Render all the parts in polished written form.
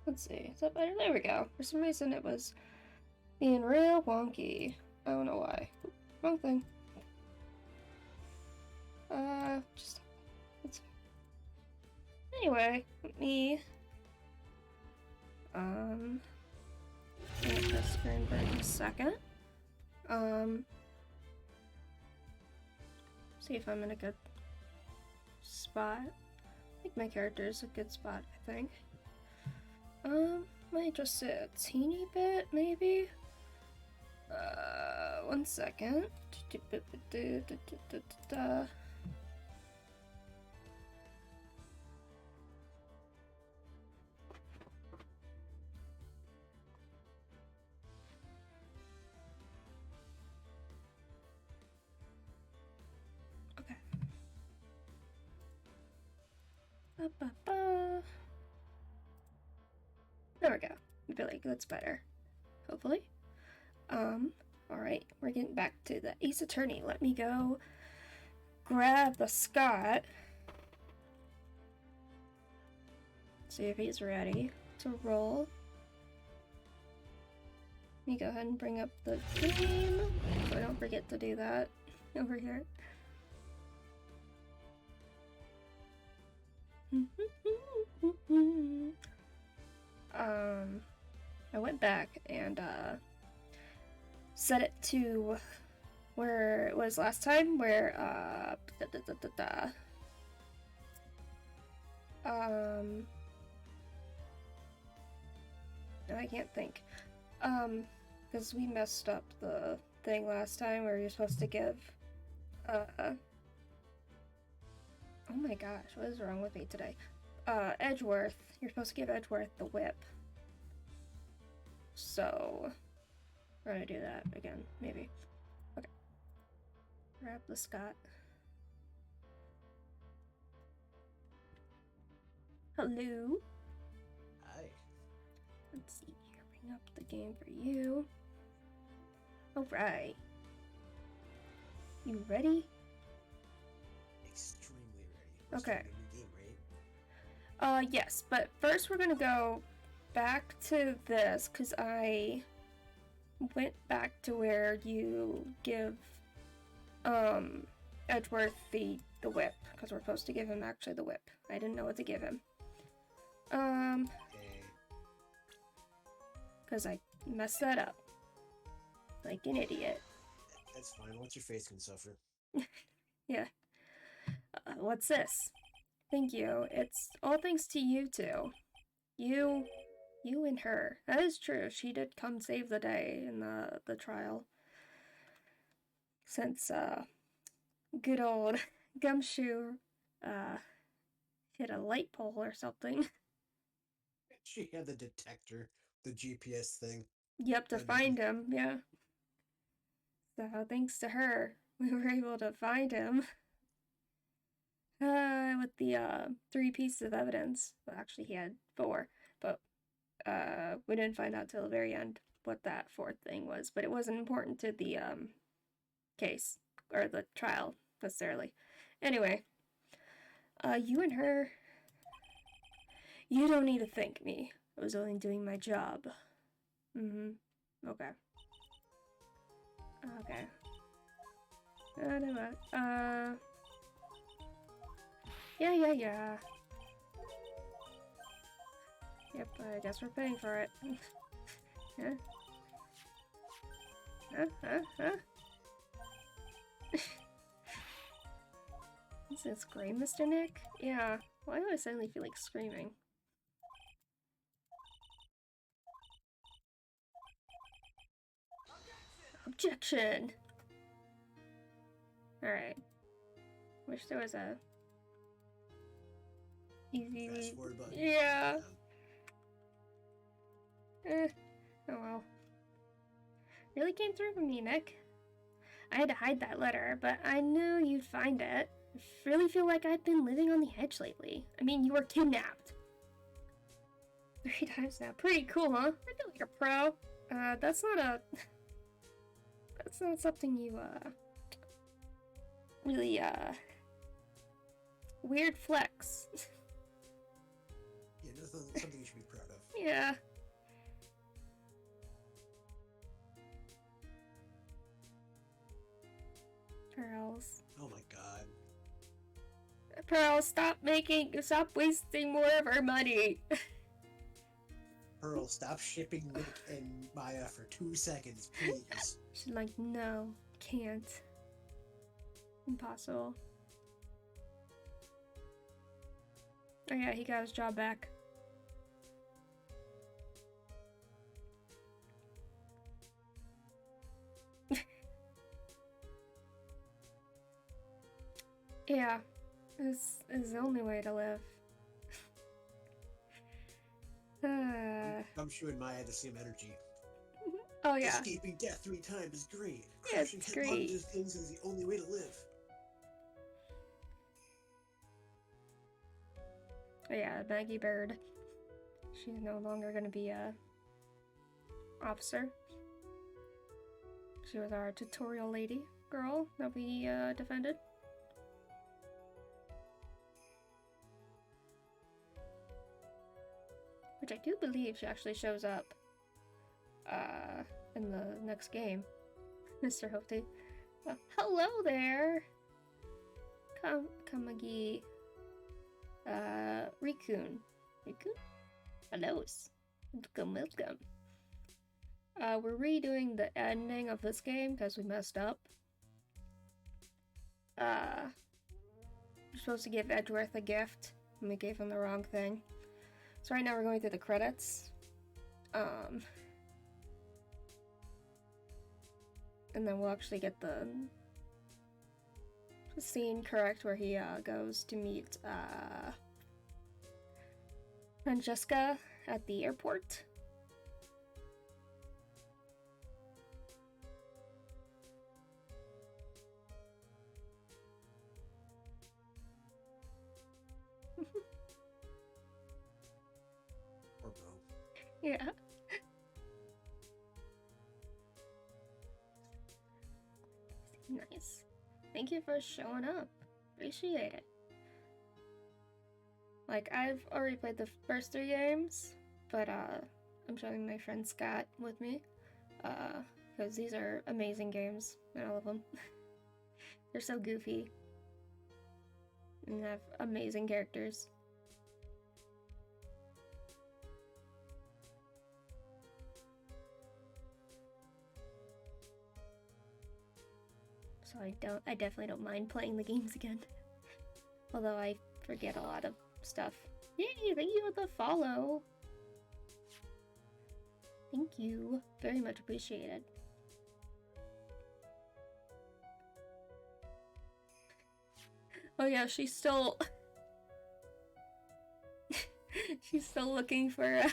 Let's see. Is that better? There we go. For some reason it was being real wonky. I don't know why. Wrong thing. Just let's anyway, let me make this screen for a second. See if I'm in a good spot. I think my character is a good spot, I think. Might just sit a teeny bit, maybe. 1 second. Okay. There we go. I feel like that's better. Hopefully. Alright, we're getting back to the Ace Attorney. Let me go grab the Scott. See if he's ready to roll. Let me go ahead and bring up the game so I don't forget to do that over here. I went back and set it to where it was last time, where no, I can't think. Because we messed up the thing last time where you're supposed to give oh my gosh, what is wrong with me today? Edgeworth. You're supposed to give Edgeworth the whip. So we're gonna do that again, maybe. Okay. Grab the Scott. Hello. Hi. Let's see here. Bring up the game for you. Alright. You ready? Extremely ready. Okay. New game, right? Yes, but first we're gonna go back to this because I went back to where you give Edgeworth the whip, because we're supposed to give him actually the whip. I didn't know what to give him. Because I messed that up like an idiot. That's fine. Once your face can suffer. Yeah. What's this? Thank you. It's all thanks to you two. You and her. That is true. She did come save the day in the trial. Since good old Gumshoe hit a light pole or something. She had the detector, the GPS thing. Yep, to find him, yeah. So thanks to her, we were able to find him. With the 3 pieces of evidence. Well, actually, he had 4, but we didn't find out till the very end what that 4th thing was. But it wasn't important to the case or the trial necessarily. Anyway, you and her, you don't need to thank me. I was only doing my job. Okay. Okay. Yeah. Yep, I guess we're paying for it. Huh? Is it scream, Mr. Nick? Yeah. Why do I suddenly feel like screaming? Objection! Alright. Wish there was a easy... Fast forward button. Yeah. Oh well. Really came through for me, Nick. I had to hide that letter, but I knew you'd find it. I really feel like I've been living on the edge lately. I mean, you were kidnapped 3 times now. Pretty cool, huh? I feel like a pro. That's not something you, really, weird flex. Yeah, that's something you should be proud of. Yeah. Pearls. Oh my god. Pearl, stop wasting more of our money. Pearl, stop shipping Nick and Maya for 2 seconds, please. She's like, no, can't. Impossible. Oh yeah, he got his job back. Yeah, this is the only way to live. I'm sure Maya had the same energy. Oh yeah. Escaping death 3 times is great. Yeah, Crashing it's headlong great. into things is the only way to live. Oh yeah, Maggie Bird. She's no longer gonna be a officer. She was our tutorial lady girl that we defended. Which I do believe she actually shows up in the next game. Mr. Hofty. Hello there! Kamagi. Rikun. Rikun? Hello. Welcome. We're redoing the ending of this game because we messed up. We're supposed to give Edgeworth a gift, and we gave him the wrong thing. So right now we're going through the credits. And then we'll actually get the scene correct where he goes to meet Francesca at the airport. Or Bo. Yeah. Nice. Thank you for showing up. Appreciate it. Like, I've already played the first 3 games, but I'm showing my friend Scott with me, because these are amazing games. I love them. They're so goofy and have amazing characters. So I definitely don't mind playing the games again. Although I forget a lot of stuff. Yay, thank you for the follow. Thank you. Very much appreciated. Oh yeah, she's still she's still looking for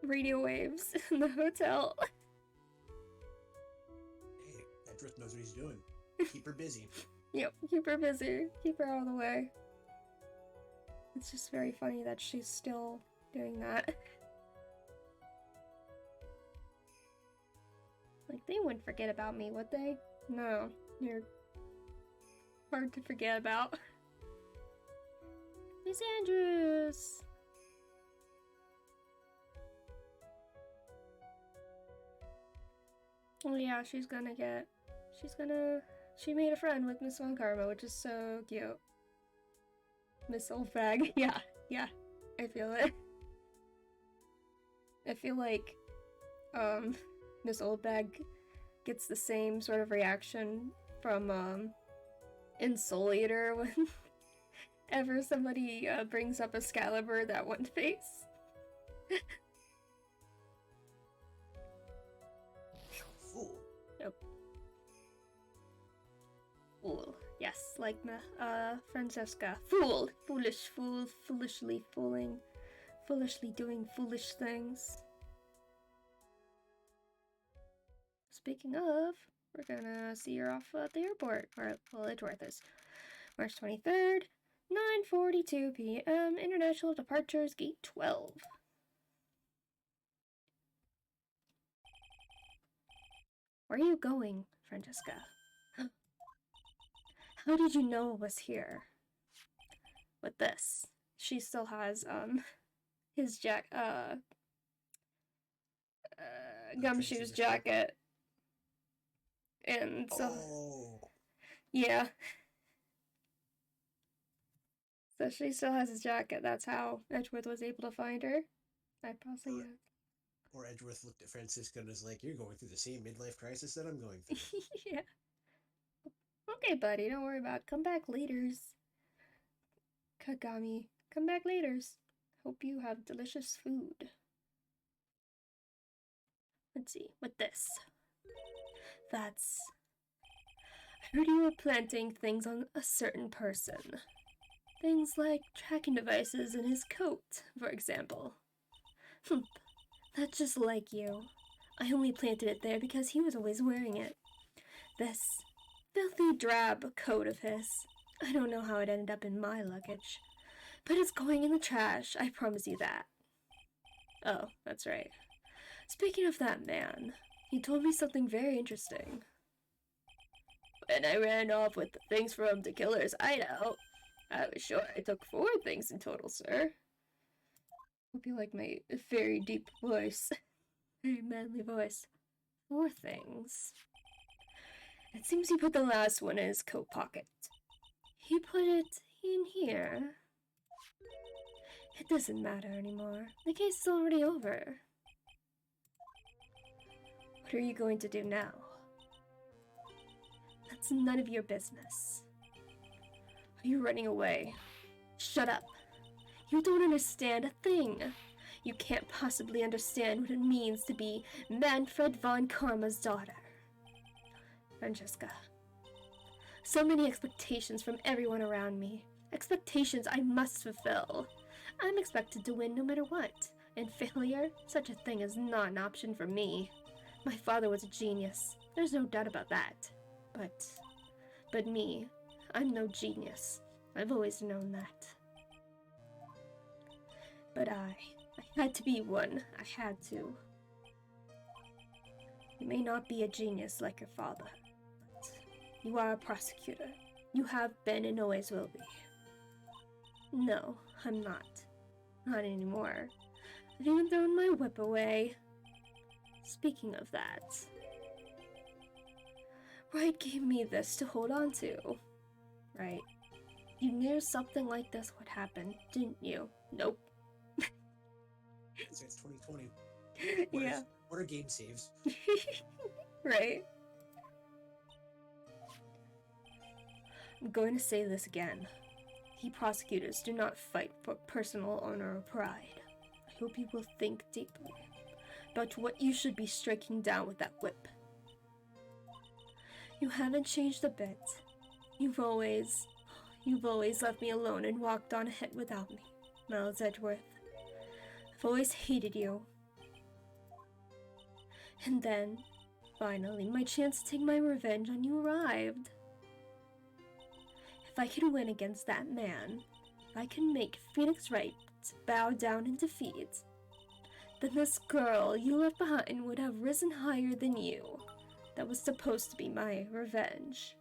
radio waves in the hotel. Hey, Edgeworth knows what he's doing. Keep her busy. Yep, keep her busy. Keep her out of the way. It's just very funny that she's still doing that. Like, they wouldn't forget about me, would they? No, you're hard to forget about. Miss Andrews! Oh yeah, she made a friend with Miss Von Karma, which is so cute. Miss Oldbag, yeah, I feel it. I feel like, Miss Oldbag gets the same sort of reaction from, Insulator whenever somebody, brings up Excalibur, that one face. Fool. Yep. Fool. Yes, like Francesca. Fool! Foolish fool, foolishly fooling, foolishly doing foolish things. Speaking of, we're gonna see her off at the airport, or, well, Edgeworth is. March 23rd, 9:42 p.m. International Departures, Gate 12. Where are you going, Francesca? How did you know it was here? With this? she still has his gumshoes Tracy's stuff. jacket, and so Oh, yeah, so she still has his jacket. That's how Edgeworth was able to find her. I possibly or, or Edgeworth looked at Francisca and was like, "You're going through the same midlife crisis that I'm going through." yeah. Okay, buddy, don't worry about it. Come back laters. Kagami, come back laters. Hope you have delicious food. Let's see, with this. That's. I heard you were planting things on a certain person. Things like tracking devices in his coat, for example. That's just like you. I only planted it there because he was always wearing it. This filthy drab coat of his. I don't know how it ended up in my luggage. But it's going in the trash, I promise you that. Oh, that's right. Speaking of that man, he told me something very interesting. When I ran off with the things from the killer's hideout, I was sure I took 4 things in total, sir. Hope you like my very deep voice. Very manly voice. 4 things. It seems he put the last one in his coat pocket. He put it in here. It doesn't matter anymore. The case is already over. What are you going to do now? That's none of your business. Are you running away? Shut up. You don't understand a thing. You can't possibly understand what it means to be Manfred von Karma's daughter. Francesca. So many expectations from everyone around me. Expectations I must fulfill. I'm expected to win no matter what. And failure, such a thing is not an option for me. My father was a genius. There's no doubt about that. But me, I'm no genius. I've always known that. But I had to be one. I had to. You may not be a genius like your father, but you are a prosecutor. You have been and always will be. No, I'm not. Not anymore. I've even thrown my whip away. Speaking of that, Wright gave me this to hold on to. Right. You knew something like this would happen, didn't you? Nope. It's 2020. Yeah. What are game saves? Right. I'm going to say this again. We prosecutors do not fight for personal honor or pride. I hope you will think deeply about what you should be striking down with that whip. You haven't changed a bit. You've always left me alone and walked on ahead without me, Miles Edgeworth. I've always hated you. And then, finally, my chance to take my revenge on you arrived. If I could win against that man, if I could make Phoenix Wright bow down in defeat, then this girl you left behind would have risen higher than you. That was supposed to be my revenge.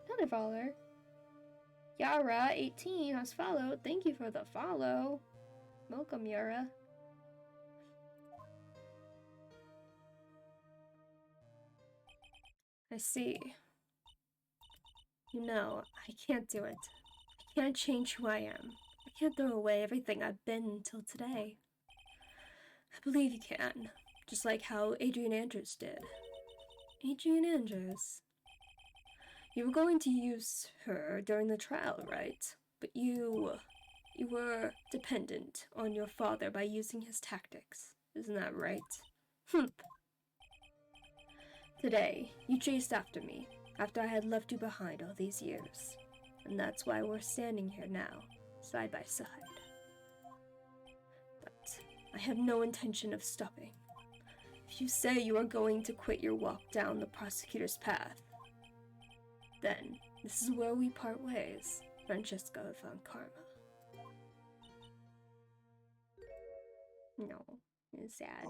Another follower. Yara 18 has followed. Thank you for the follow. Welcome, Yara. I see. You know, I can't do it. I can't change who I am. I can't throw away everything I've been until today. I believe you can, just like how Adrian Andrews did. Adrian Andrews. You were going to use her during the trial, right? But you were dependent on your father by using his tactics. Isn't that right? Today, you chased after me, after I had left you behind all these years. And that's why we're standing here now, side by side. But I have no intention of stopping. If you say you are going to quit your walk down the prosecutor's path, then this is where we part ways, Francesca von Karma. No, it's sad.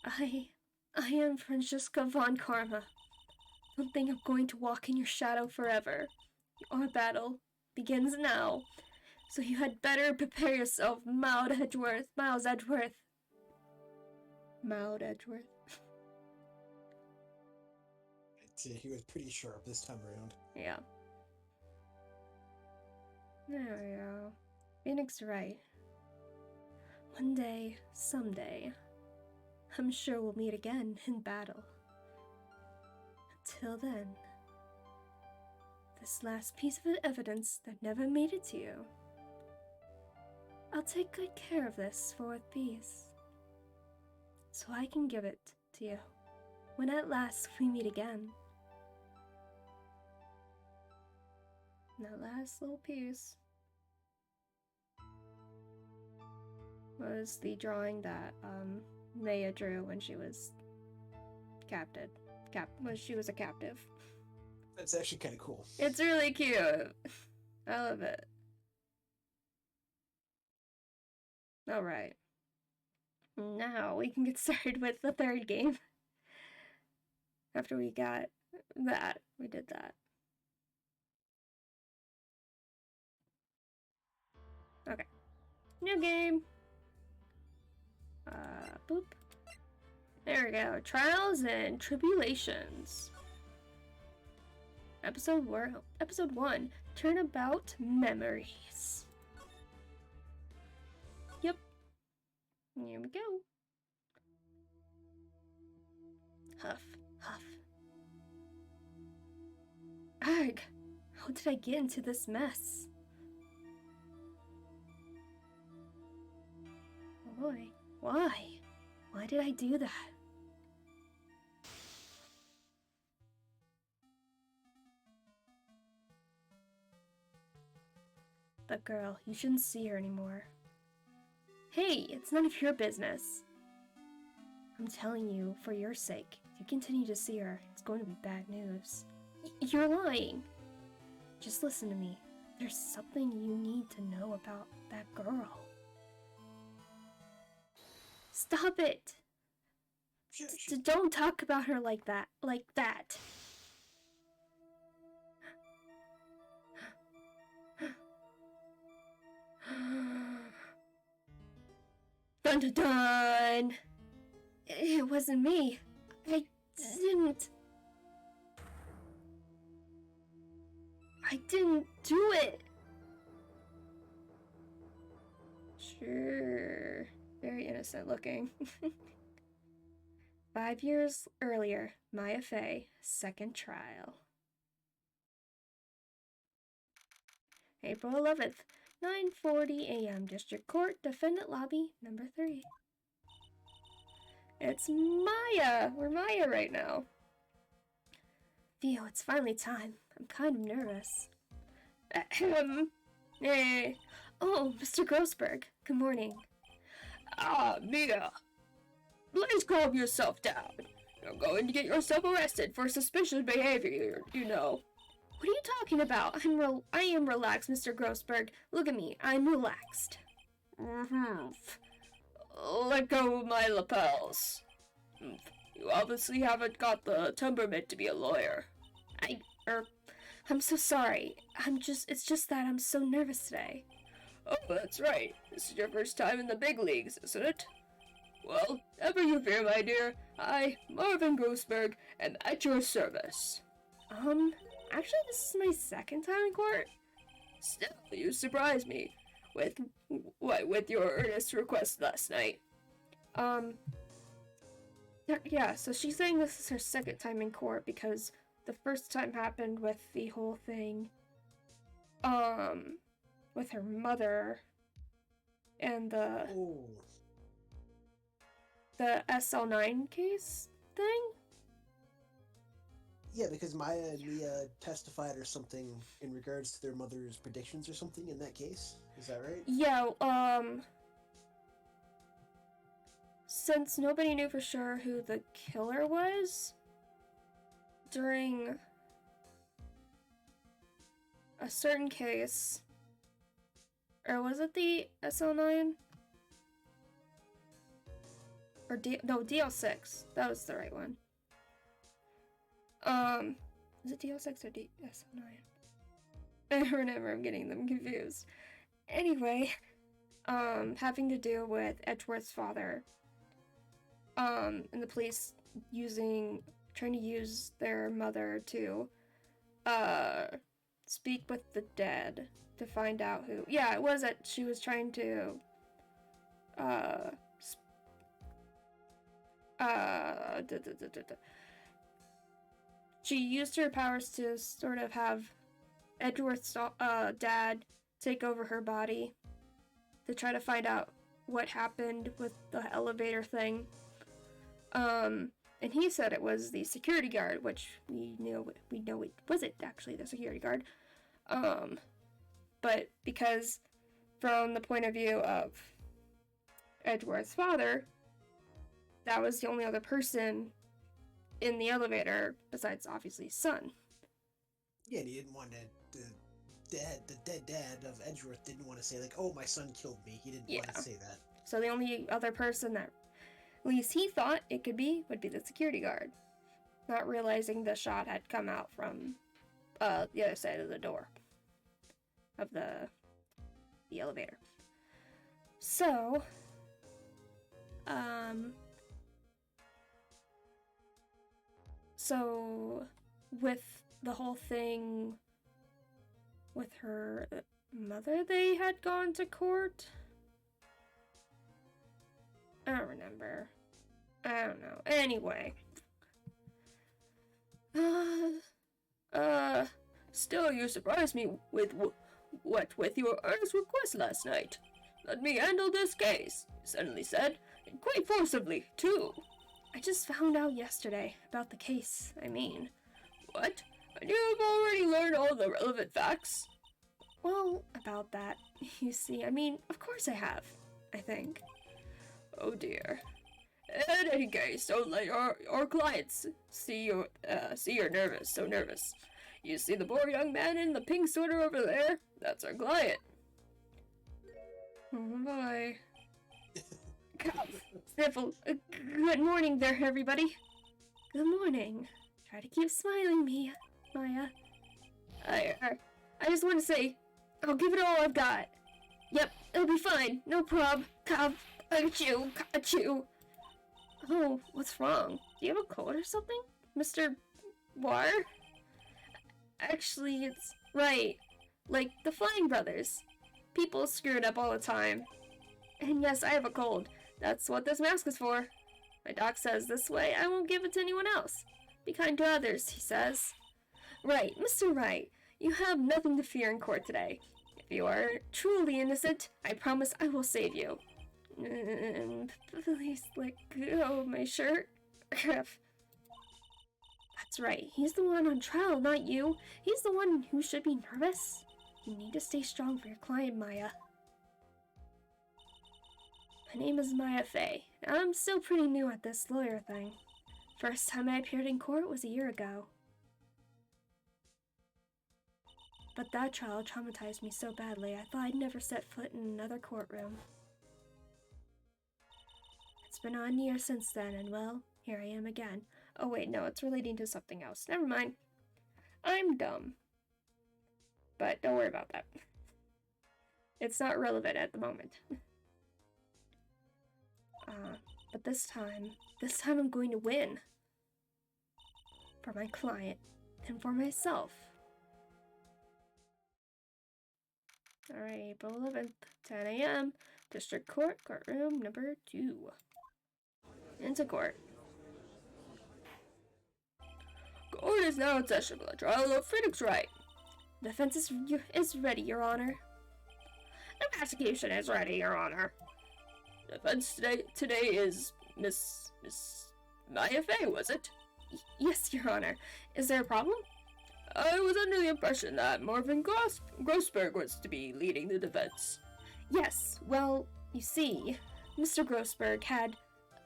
Aww. I am Francesca von Karma. Don't think I'm going to walk in your shadow forever. Our battle begins now. So you had better prepare yourself, Miles Edgeworth. Miles Edgeworth. Miles Edgeworth. He was pretty sharp this time around. Yeah. There we go. Phoenix Wright. One day, someday, I'm sure we'll meet again in battle. Until then, this last piece of evidence that never made it to you, I'll take good care of this for with peace, so I can give it to you when at last we meet again. That last little piece was the drawing that Maya drew when she was when she was a captive. That's actually kind of cool. It's really cute. I love it. Alright. Now we can get started with the third game. After we got that, we did that. Okay. New game. Boop. There we go. Trials and Tribulations. Episode 1. Turnabout Memories. Yep. Here we go. Huff, huff. Arg! How did I get into this mess? Oh boy. Why? Why did I do that? But girl, you shouldn't see her anymore. Hey, it's none of your business. I'm telling you, for your sake, if you continue to see her, it's going to be bad news. You're lying. Just listen to me. There's something you need to know about that girl. Stop it! Don't talk about her like that. Like that. Dun dun dun! It wasn't me. I didn't do it. Sure. Very innocent looking. 5 years earlier, Maya Fey, second trial. April 11th, 9:40 a.m. District Court, Defendant Lobby, number 3. It's Maya! We're Maya right now. Theo, it's finally time. I'm kind of nervous. Hey. Oh, Mr. Grossberg. Good morning. Ah, Mia. Please calm yourself down. You're going to get yourself arrested for suspicious behavior, you know. What are you talking about? I am relaxed, Mr. Grossberg. Look at me. I'm relaxed. Let go of my lapels. You obviously haven't got the temperament to be a lawyer. I'm so sorry. It's just that I'm so nervous today. Oh, that's right. This is your first time in the big leagues, isn't it? Well, never you fear, my dear. I, Marvin Grossberg, am at your service. Actually, this is my second time in court. Still, you surprised me. With your earnest request last night. Yeah, so she's saying this is her second time in court because the first time happened with the whole thing, with her mother and the SL9 case thing? Yeah, because Maya and Mia testified or something in regards to their mother's predictions or something in that case. Is that right? Yeah, since nobody knew for sure who the killer was, during a certain case, or was it the SL9? Or DL6. That was the right one. Is it DL6 or DSL9? I remember I'm getting them confused. Anyway, having to do with Edgeworth's father, and the police trying to use their mother to, speak with the dead to find out who. Yeah, it was that she was trying to, she used her powers to sort of have Edgeworth's dad take over her body to try to find out what happened with the elevator thing. And he said it was the security guard, which we know it wasn't actually the security guard. But because from the point of view of Edgeworth's father, that was the only other person in the elevator besides obviously his son. Yeah, and he didn't want to. The dead dad of Edgeworth didn't want to say like, "Oh, my son killed me." He didn't want to say that. So the only other person that at least he thought it could be would be the security guard, not realizing the shot had come out from the other side of the door of the elevator. So, so with the whole thing with her mother, they had gone to court. I don't remember. I don't know. Anyway. Still, you surprised me with your earnest request last night. Let me handle this case, you suddenly said, and quite forcibly, too. I just found out yesterday about the case, I mean. What? And you've already learned all the relevant facts? Well, about that, you see, I mean, of course I have, I think. Oh dear. In any case, don't let your clients see you're nervous, so nervous. You see the poor young man in the pink sweater over there? That's our client. Oh boy. Sniffle. Good morning there, everybody. Good morning. Try to keep smiling, Maya. I just want to say, I'll give it all I've got. Yep, it'll be fine. No prob. Cough. Achoo. Oh, what's wrong? Do you have a cold or something, Mr. War? Actually, it's right. Like the Flying Brothers. People screw it up all the time. And yes, I have a cold. That's what this mask is for. My doc says this way I won't give it to anyone else. Be kind to others, he says. Right, Mr. Wright, you have nothing to fear in court today. If you are truly innocent, I promise I will save you. Please let go of my shirt. That's right, he's the one on trial, not you. He's the one who should be nervous. You need to stay strong for your client, Maya. My name is Maya Fey. I'm still pretty new at this lawyer thing. First time I appeared in court was a year ago. But that trial traumatized me so badly, I thought I'd never set foot in another courtroom. It's been on years since then, and well, here I am again. Oh wait, no, it's relating to something else. Never mind. I'm dumb. But don't worry about that. It's not relevant at the moment. But this time I'm going to win. For my client, and for myself. Alright, April 11th, 10 a.m. District Court, courtroom number 2. Into court. Court is now in session for the trial of Felix Wright. Defense is ready, Your Honor. The prosecution is ready, Your Honor. Defense today is Miss Maya Fey, was it? Yes, Your Honor. Is there a problem? I was under the impression that Marvin Grossberg was to be leading the defense. Yes, well, you see, Mr. Grossberg had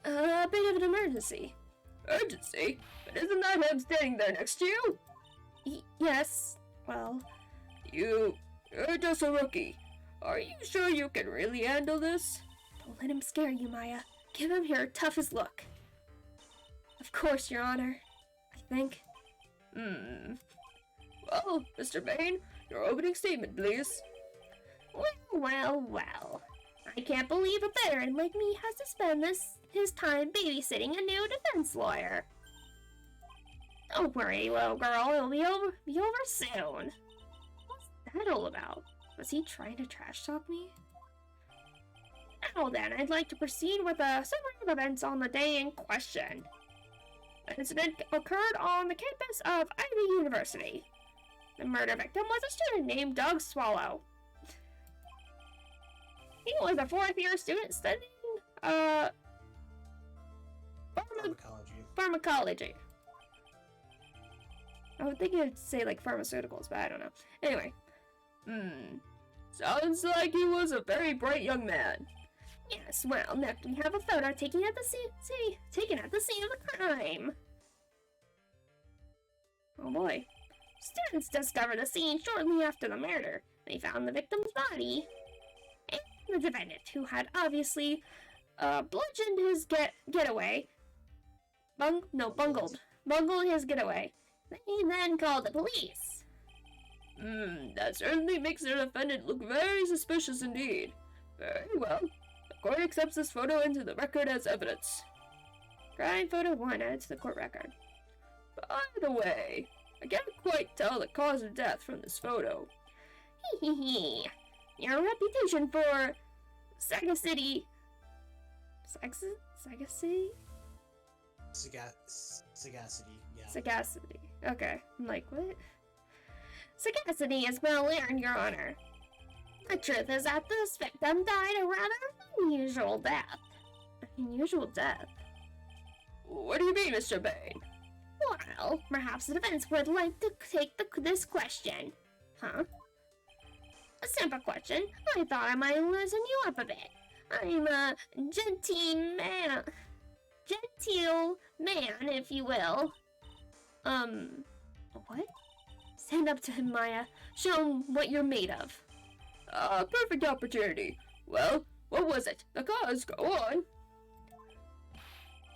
a bit of an emergency. Urgency? But isn't that him standing there next to you? Yes, well... You're just a rookie. Are you sure you can really handle this? Don't let him scare you, Maya. Give him your toughest look. Of course, Your Honor. I think. Well, Mr. Bain, Your opening statement, please. Well. I can't believe a veteran like me has to spend his time babysitting a new defense lawyer. Don't worry, little girl, it'll be over soon. What's that all about? Was he trying to trash talk me? Now then, I'd like to proceed with a summary of events on the day in question. The incident occurred on the campus of Ivy University. The murder victim was a student named Doug Swallow. He was a fourth-year student studying, pharmacology. I would think it'd say, like, pharmaceuticals, but I don't know. Anyway. Sounds like he was a very bright young man. Yes, well, next we have a photo taken at the scene of the crime. Oh boy. Students discovered the scene shortly after the murder. They found the victim's body. And the defendant, who had obviously bludgeoned his getaway. Bungled his getaway. He then called the police. That certainly makes the defendant look very suspicious indeed. Very well. The court accepts this photo into the record as evidence. Crime photo 1 added to the court record. By the way, I can't quite tell the cause of death from this photo. Your reputation for sagacity. Sagacity? Sagacity, yeah. Sagacity. Okay. I'm like, what? Sagacity is well earned, Your Honor. The truth is that this victim died a rather unusual death. Unusual death? What do you mean, Mr. Bain? Well, perhaps the defense would like to take this question. Huh? A simple question. I thought I might loosen you up a bit. I'm a genteel man, if you will. What? Stand up to him, Maya. Show him what you're made of. Perfect opportunity. Well, what was it? The cause, go on.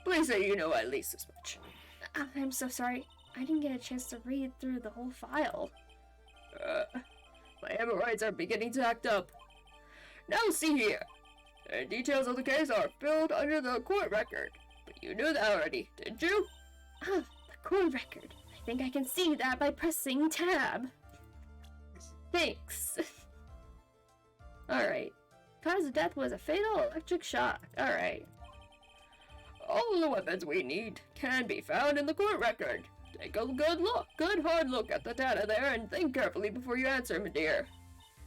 Please say you know at least as much. I'm so sorry. I didn't get a chance to read through the whole file. My hemorrhoids are beginning to act up. Now see here. The details of the case are filled under the court record. But you knew that already, didn't you? The court record. I think I can see that by pressing tab. Thanks. Alright. Cause of death was a fatal electric shock. Alright. All the weapons we need can be found in the court record. Take a good hard look at the data there and think carefully before you answer, my dear.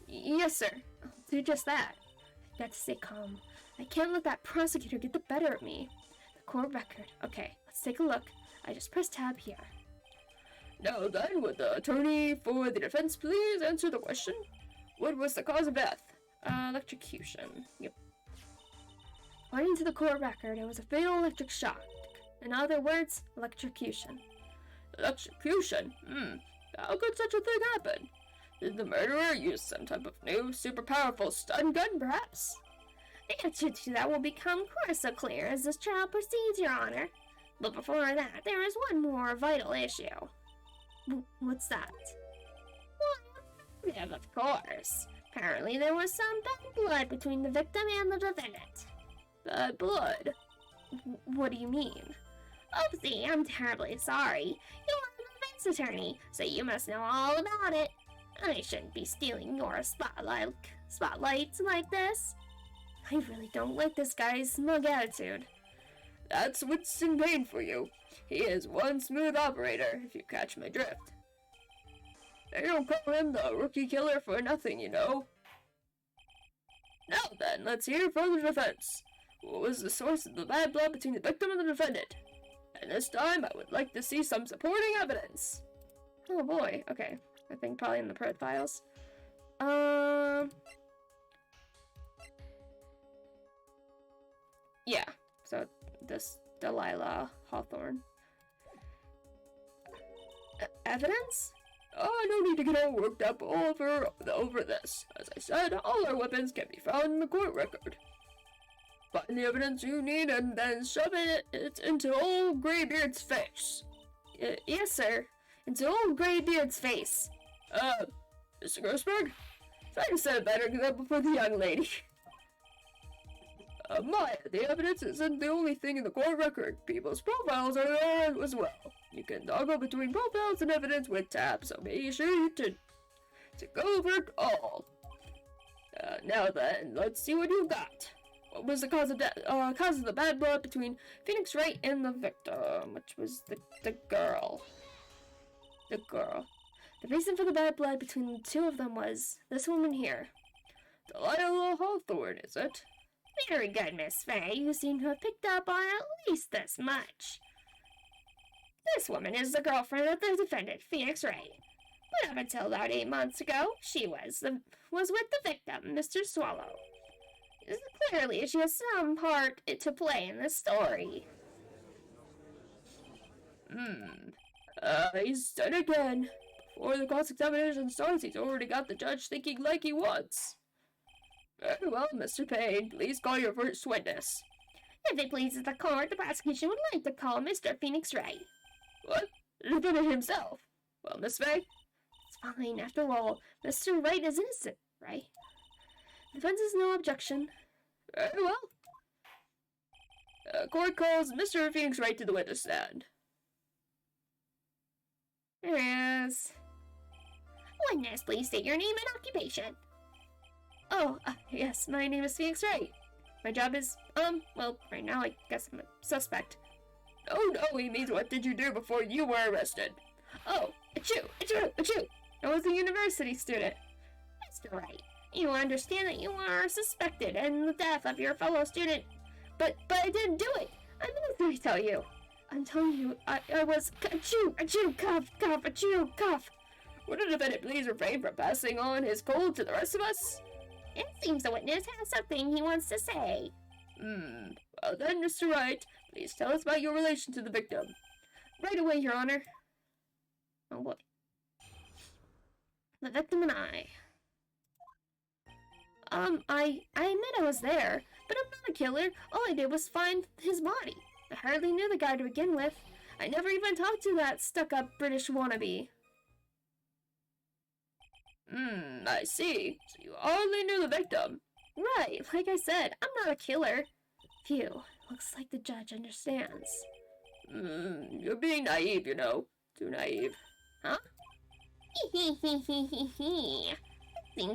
Yes, sir. I'll do just that. I've got to stay calm. I can't let that prosecutor get the better of me. The court record. Okay, let's take a look. I just pressed tab here. Now then, would the attorney for the defense please answer the question? What was the cause of death? Electrocution. Yep. According to the court record, it was a fatal electric shock. In other words, electrocution. Electrocution? How could such a thing happen? Did the murderer use some type of new, super powerful stun gun, perhaps? The answer to that will become crystal clear as this trial proceeds, Your Honor. But before that, there is one more vital issue. What's that? Well, of course. Apparently there was some bad blood between the victim and the defendant. Bad blood? What do you mean? Oopsie, I'm terribly sorry. You are the defense attorney, so you must know all about it. I shouldn't be stealing your spotlights like this. I really don't like this guy's smug attitude. That's what's in pain for you. He is one smooth operator, if you catch my drift. They don't call him the rookie killer for nothing, you know. Now then, let's hear from the defense. What was the source of the bad blood between the victim and the defendant? And this time, I would like to see some supporting evidence. Oh boy, okay. I think probably in the profiles. Yeah, so this Delilah Hawthorne. Evidence? Oh, no need to get all worked up over this. As I said, all our weapons can be found in the court record. Find the evidence you need and then shove it into old Graybeard's face. Yes, sir. Into old Graybeard's face. Mr. Grossberg, try to set a better example for the young lady. Maya, the evidence isn't the only thing in the court record. People's profiles are there as well. You can toggle between profiles and evidence with tabs, so be sure to go over it all. Now then, let's see what you got. What was the cause of the bad blood between Phoenix Wright and the victim, which was the girl. The girl. The reason for the bad blood between the two of them was this woman here. Delilah Hawthorne, is it? Very good, Miss Fay. You seem to have picked up on at least this much. This woman is the girlfriend of the defendant, Phoenix Wright. But up until about 8 months ago, she was with the victim, Mr. Swallow. Clearly, she has some part to play in this story. He's done again. Before the cross-examination starts, he's already got the judge thinking like he wants. Very well, Mr. Payne, please call your first witness. If it pleases the court, the prosecution would like to call Mr. Phoenix Wright. What? The defendant himself? Well, Miss Fay? It's fine, after all, Mr. Wright is innocent, right? The defense has no objection. Very well. Court calls Mr. Phoenix Wright to the witness stand. There he is. Witness, please state your name and occupation. Oh, yes, my name is Phoenix Wright. My job is, well, right now I guess I'm a suspect. Oh, no, he means what did you do before you were arrested? Oh, achoo! I was a university student. Mr. Wright, you understand that you are suspected in the death of your fellow student. But I didn't do it. I'm going to tell you. I'm telling you, I was, achoo, cough, achoo. Would the defendant please refrain from passing on his cold to the rest of us? It seems the witness has something he wants to say. Well then, Mr. Wright, please tell us about your relation to the victim. Right away, Your Honor. Oh boy. The victim and I admit I was there, but I'm not a killer. All I did was find his body. I hardly knew the guy to begin with. I never even talked to that stuck-up British wannabe. I see. So you hardly knew the victim. Right, like I said, I'm not a killer. Phew, looks like the judge understands. You're being naive, you know. Too naive. Huh? Seems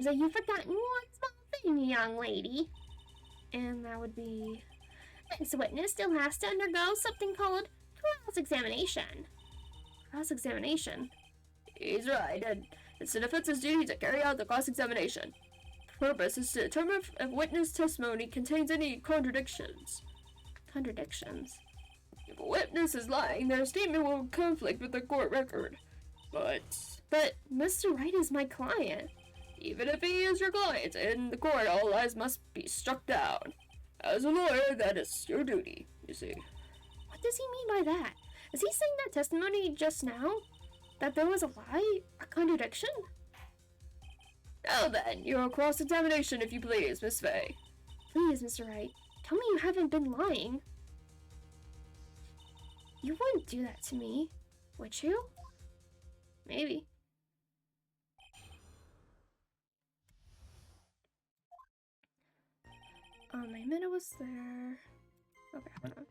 like you've forgotten one small thing, young lady. And that would be... This witness still has to undergo something called cross-examination. Cross-examination? He's right, and it's the defense's duty to carry out the cross-examination. The purpose is to determine if a witness' testimony contains any contradictions. Contradictions? If a witness is lying, their statement will conflict with the court record. But Mr. Wright is my client. Even if he is your client, in the court all lies must be struck down. As a lawyer, that is your duty, you see. What does he mean by that? Is he saying that testimony just now? That there was a lie? A contradiction? Now then, your cross-examination, if you please, Miss Fay. Please, Mr. Wright, tell me you haven't been lying. You wouldn't do that to me, would you? Maybe. I admit I was there. Okay, hold on.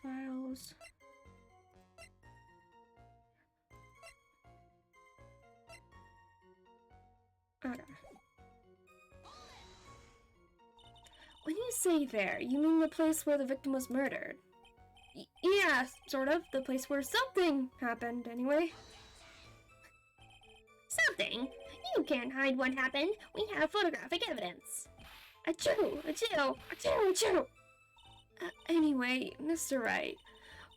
Files. Okay. When you say there, you mean the place where the victim was murdered? Yeah, sort of. The place where something happened, anyway. Something? You can't hide what happened. We have photographic evidence. Achoo! Achoo! Achoo! Achoo! Anyway, Mr. Wright,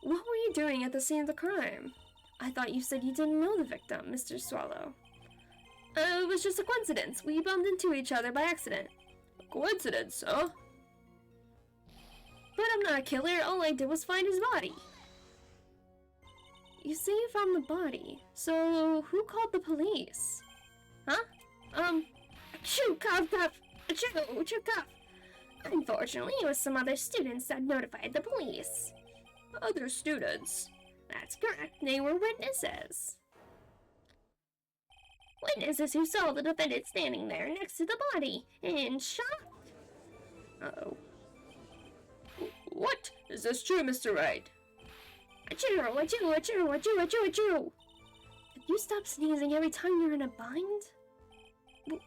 what were you doing at the scene of the crime? I thought you said you didn't know the victim, Mr. Swallow. It was just a coincidence. We bumped into each other by accident. A coincidence, huh? But I'm not a killer. All I did was find his body. You say you found the body. So, who called the police? Huh? Achoo! Cough! Cough! Achoo! Achoo! Cough! Unfortunately, it was some other students that notified the police. Other students? That's correct, they were witnesses. Witnesses who saw the defendant standing there next to the body, in shock. Uh-oh. What? Is this true, Mr. Wright? Achoo, achoo, achoo, achoo, achoo, achoo. Did you stop sneezing every time you're in a bind?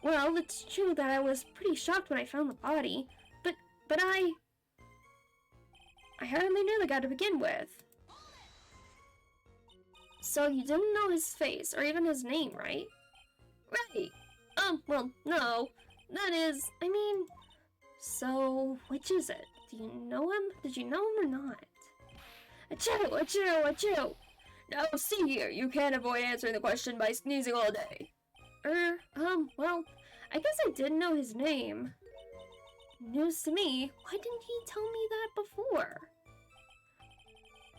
Well, it's true that I was pretty shocked when I found the body, but I hardly knew the guy to begin with. So you didn't know his face, or even his name, right? Right. Well, no. That is, I mean... So, which is it? Do you know him? Did you know him or not? Achoo, achoo, achoo! Now, see here, you can't avoid answering the question by sneezing all day. Well, I guess I did know his name. News to me. Why didn't he tell me that before?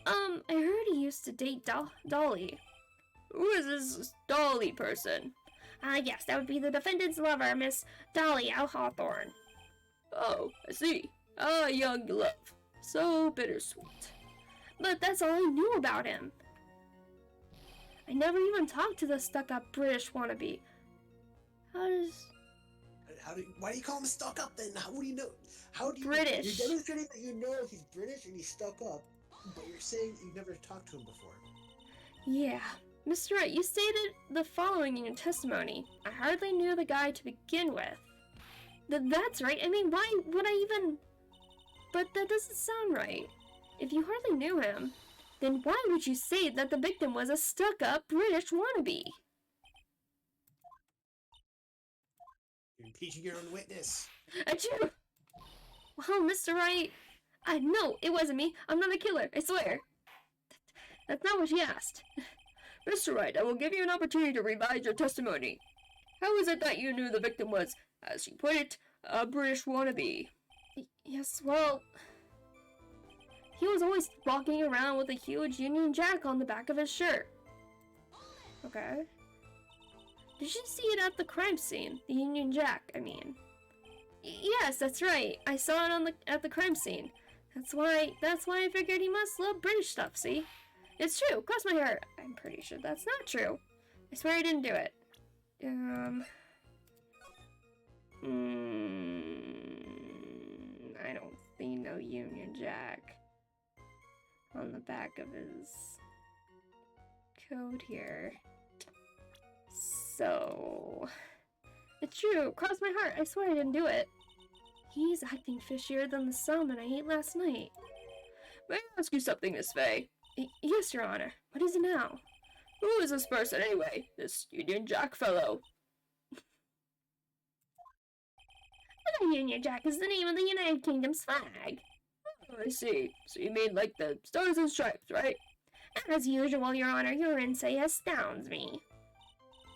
I heard he used to date Dolly. Who is this Dolly person? Yes, that would be the defendant's lover, Miss Dolly Al Hawthorne. Oh, I see. Ah, young love. So bittersweet. But that's all I knew about him. I never even talked to the stuck-up British wannabe. Why do you call him stuck up then? What do you know? How do you... British. You're demonstrating that you know he's British and he's stuck up, but you're saying you've never talked to him before. Yeah. Mr. Wright, you stated the following in your testimony. I hardly knew the guy to begin with. That's right. I mean, why would I even... But that doesn't sound right. If you hardly knew him, then why would you say that the victim was a stuck-up British wannabe? You're impeaching your own witness. Achoo! Well, Mr. Wright, no, it wasn't me. I'm not a killer, I swear. That's not what she asked. Mr. Wright, I will give you an opportunity to revise your testimony. How is it that you knew the victim was, as you put it, a British wannabe? Yes, well... He was always walking around with a huge Union Jack on the back of his shirt. Okay. Did you see it at the crime scene? The Union Jack, I mean. Yes, that's right. I saw it at the crime scene. That's why I figured he must love British stuff, see? It's true, cross my heart. I'm pretty sure that's not true. I swear I didn't do it. I don't see no Union Jack on the back of his coat here. So... It's true, cross my heart, I swear I didn't do it. He's acting fishier than the salmon I ate last night. May I ask you something, Miss Fay? Yes, Your Honor. What is it now? Who is this person, anyway? This Union Jack fellow? The Union Jack is the name of the United Kingdom's flag. Oh, I see. So you mean like the Stars and Stripes, right? As usual, Your Honor, your insight astounds me.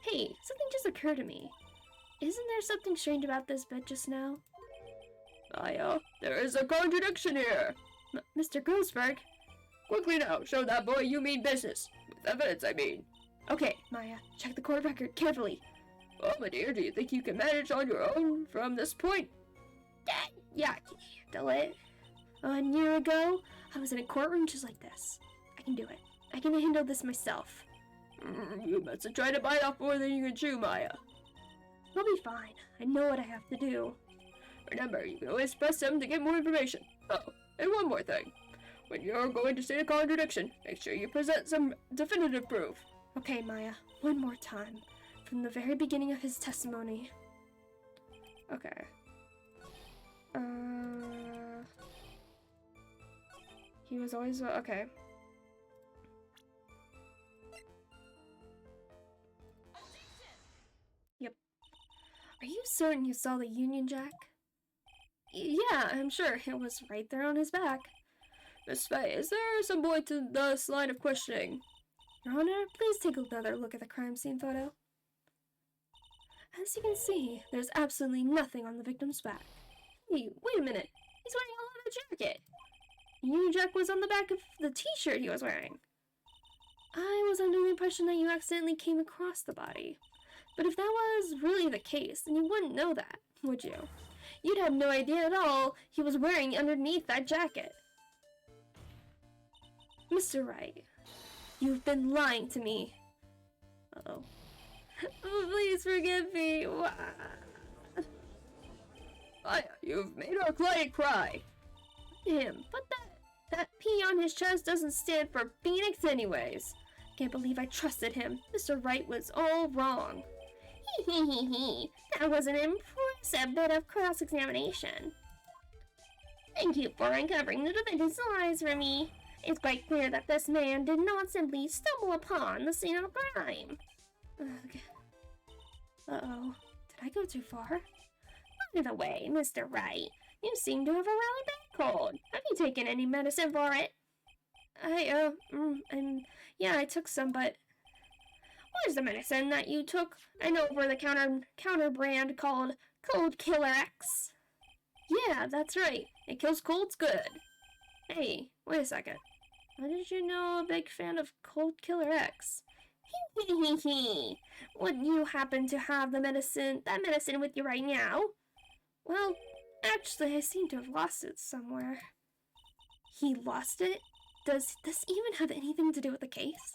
Hey, something just occurred to me. Isn't there something strange about this bit just now? There is a contradiction here. Mr. Grossberg? Quickly now, show that boy you mean business. With evidence, I mean. Okay, Maya, check the court record carefully. Oh, my dear, do you think you can manage on your own from this point? Yeah, I can handle it. A year ago, I was in a courtroom just like this. I can do it. I can handle this myself. You mustn't try to bite off more than you can chew, Maya. I'll be fine. I know what I have to do. Remember, you can always press him to get more information. Oh, and one more thing. When you're going to state a contradiction, make sure you present some definitive proof. Okay, Maya, one more time. From the very beginning of his testimony. Okay. He was always... okay. Yep. Are you certain you saw the Union Jack? Yeah, I'm sure. It was right there on his back. Miss Fay, is there some point to this line of questioning? Your Honor, please take another look at the crime scene photo. As you can see, there's absolutely nothing on the victim's back. Hey, wait a minute. He's wearing a leather jacket. The Union Jack was on the back of the t-shirt he was wearing. I was under the impression that you accidentally came across the body. But if that was really the case, then you wouldn't know that, would you? You'd have no idea at all he was wearing underneath that jacket. Mr. Wright, you've been lying to me. Uh-oh. Oh, please forgive me. You've made our client cry. Him, but that P on his chest doesn't stand for Phoenix anyways. Can't believe I trusted him. Mr. Wright was all wrong. Hee. That was an impressive bit of cross-examination. Thank you for uncovering the defendant's lies for me. It's quite clear that this man did not simply stumble upon the scene of a crime. Uh-oh. Did I go too far? By the way, Mr. Wright, you seem to have a really bad cold. Have you taken any medicine for it? Yeah, I took some, but... What is the medicine that you took? An over-the-counter brand called Cold Killer X. Yeah, that's right. It kills colds good. Hey, wait a second. How did you know I'm a big fan of Cold Killer X? Would you happen to have that medicine with you right now? Well, actually, I seem to have lost it somewhere. He lost it? Does this even have anything to do with the case?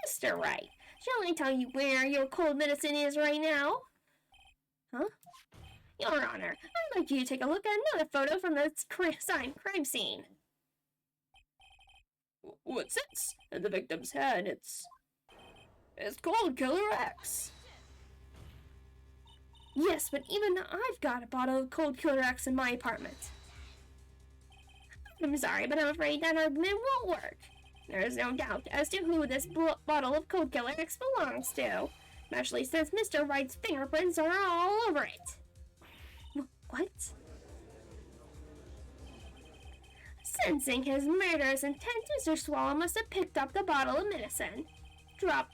Mr. Wright, shall I tell you where your cold medicine is right now? Huh? Your Honor, I'd like you to take a look at another photo from the crime scene. What's this? In the victim's hand, it's Cold Killer X. Yes, but even I've got a bottle of Cold Killer X in my apartment. I'm sorry, but I'm afraid that argument won't work. There is no doubt as to who this bottle of Cold Killer X belongs to, especially since Mr. Wright's fingerprints are all over it. What? Sensing his murderous intent, Mr. Swallow must have picked up the bottle of medicine, dropped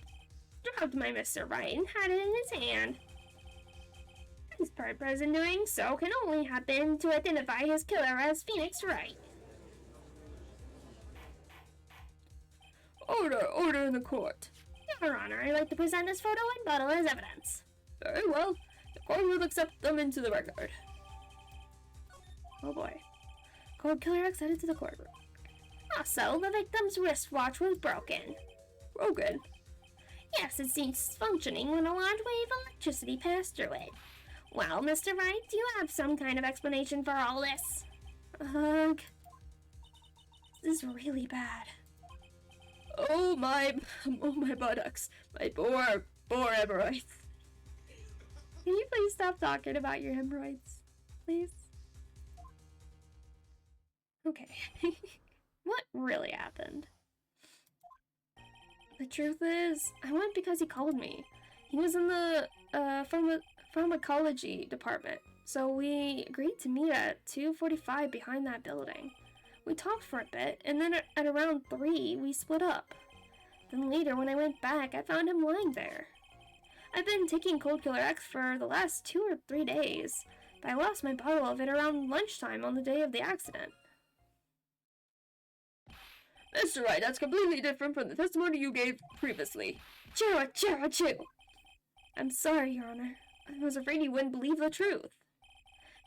my Mr. Wright, and had it in his hand. His purpose in doing so can only have been to identify his killer as Phoenix Wright. Order in the court. Your Honor, I'd like to present this photo and bottle as evidence. Very well. The court will accept them into the record. Oh boy. Cold Killer X added to the courtroom. Also, the victim's wristwatch was broken. Broken? Yes, it ceased functioning when a large wave of electricity passed through it. Well, Mr. Wright, do you have some kind of explanation for all this? Ugh. This is really bad. Oh my buttocks. My poor hemorrhoids. Can you please stop talking about your hemorrhoids? Please? Okay. What really happened? The truth is, I went because he called me. He was in the pharmacology department, so we agreed to meet at 2:45 behind that building. We talked for a bit, and then at around 3, we split up. Then later, when I went back, I found him lying there. I've been taking Cold Killer X for the last 2 or 3 days, but I lost my bottle of it around lunchtime on the day of the accident. Mr. Wright, that's completely different from the testimony you gave previously. Chew! I'm sorry, Your Honor. I was afraid you wouldn't believe the truth.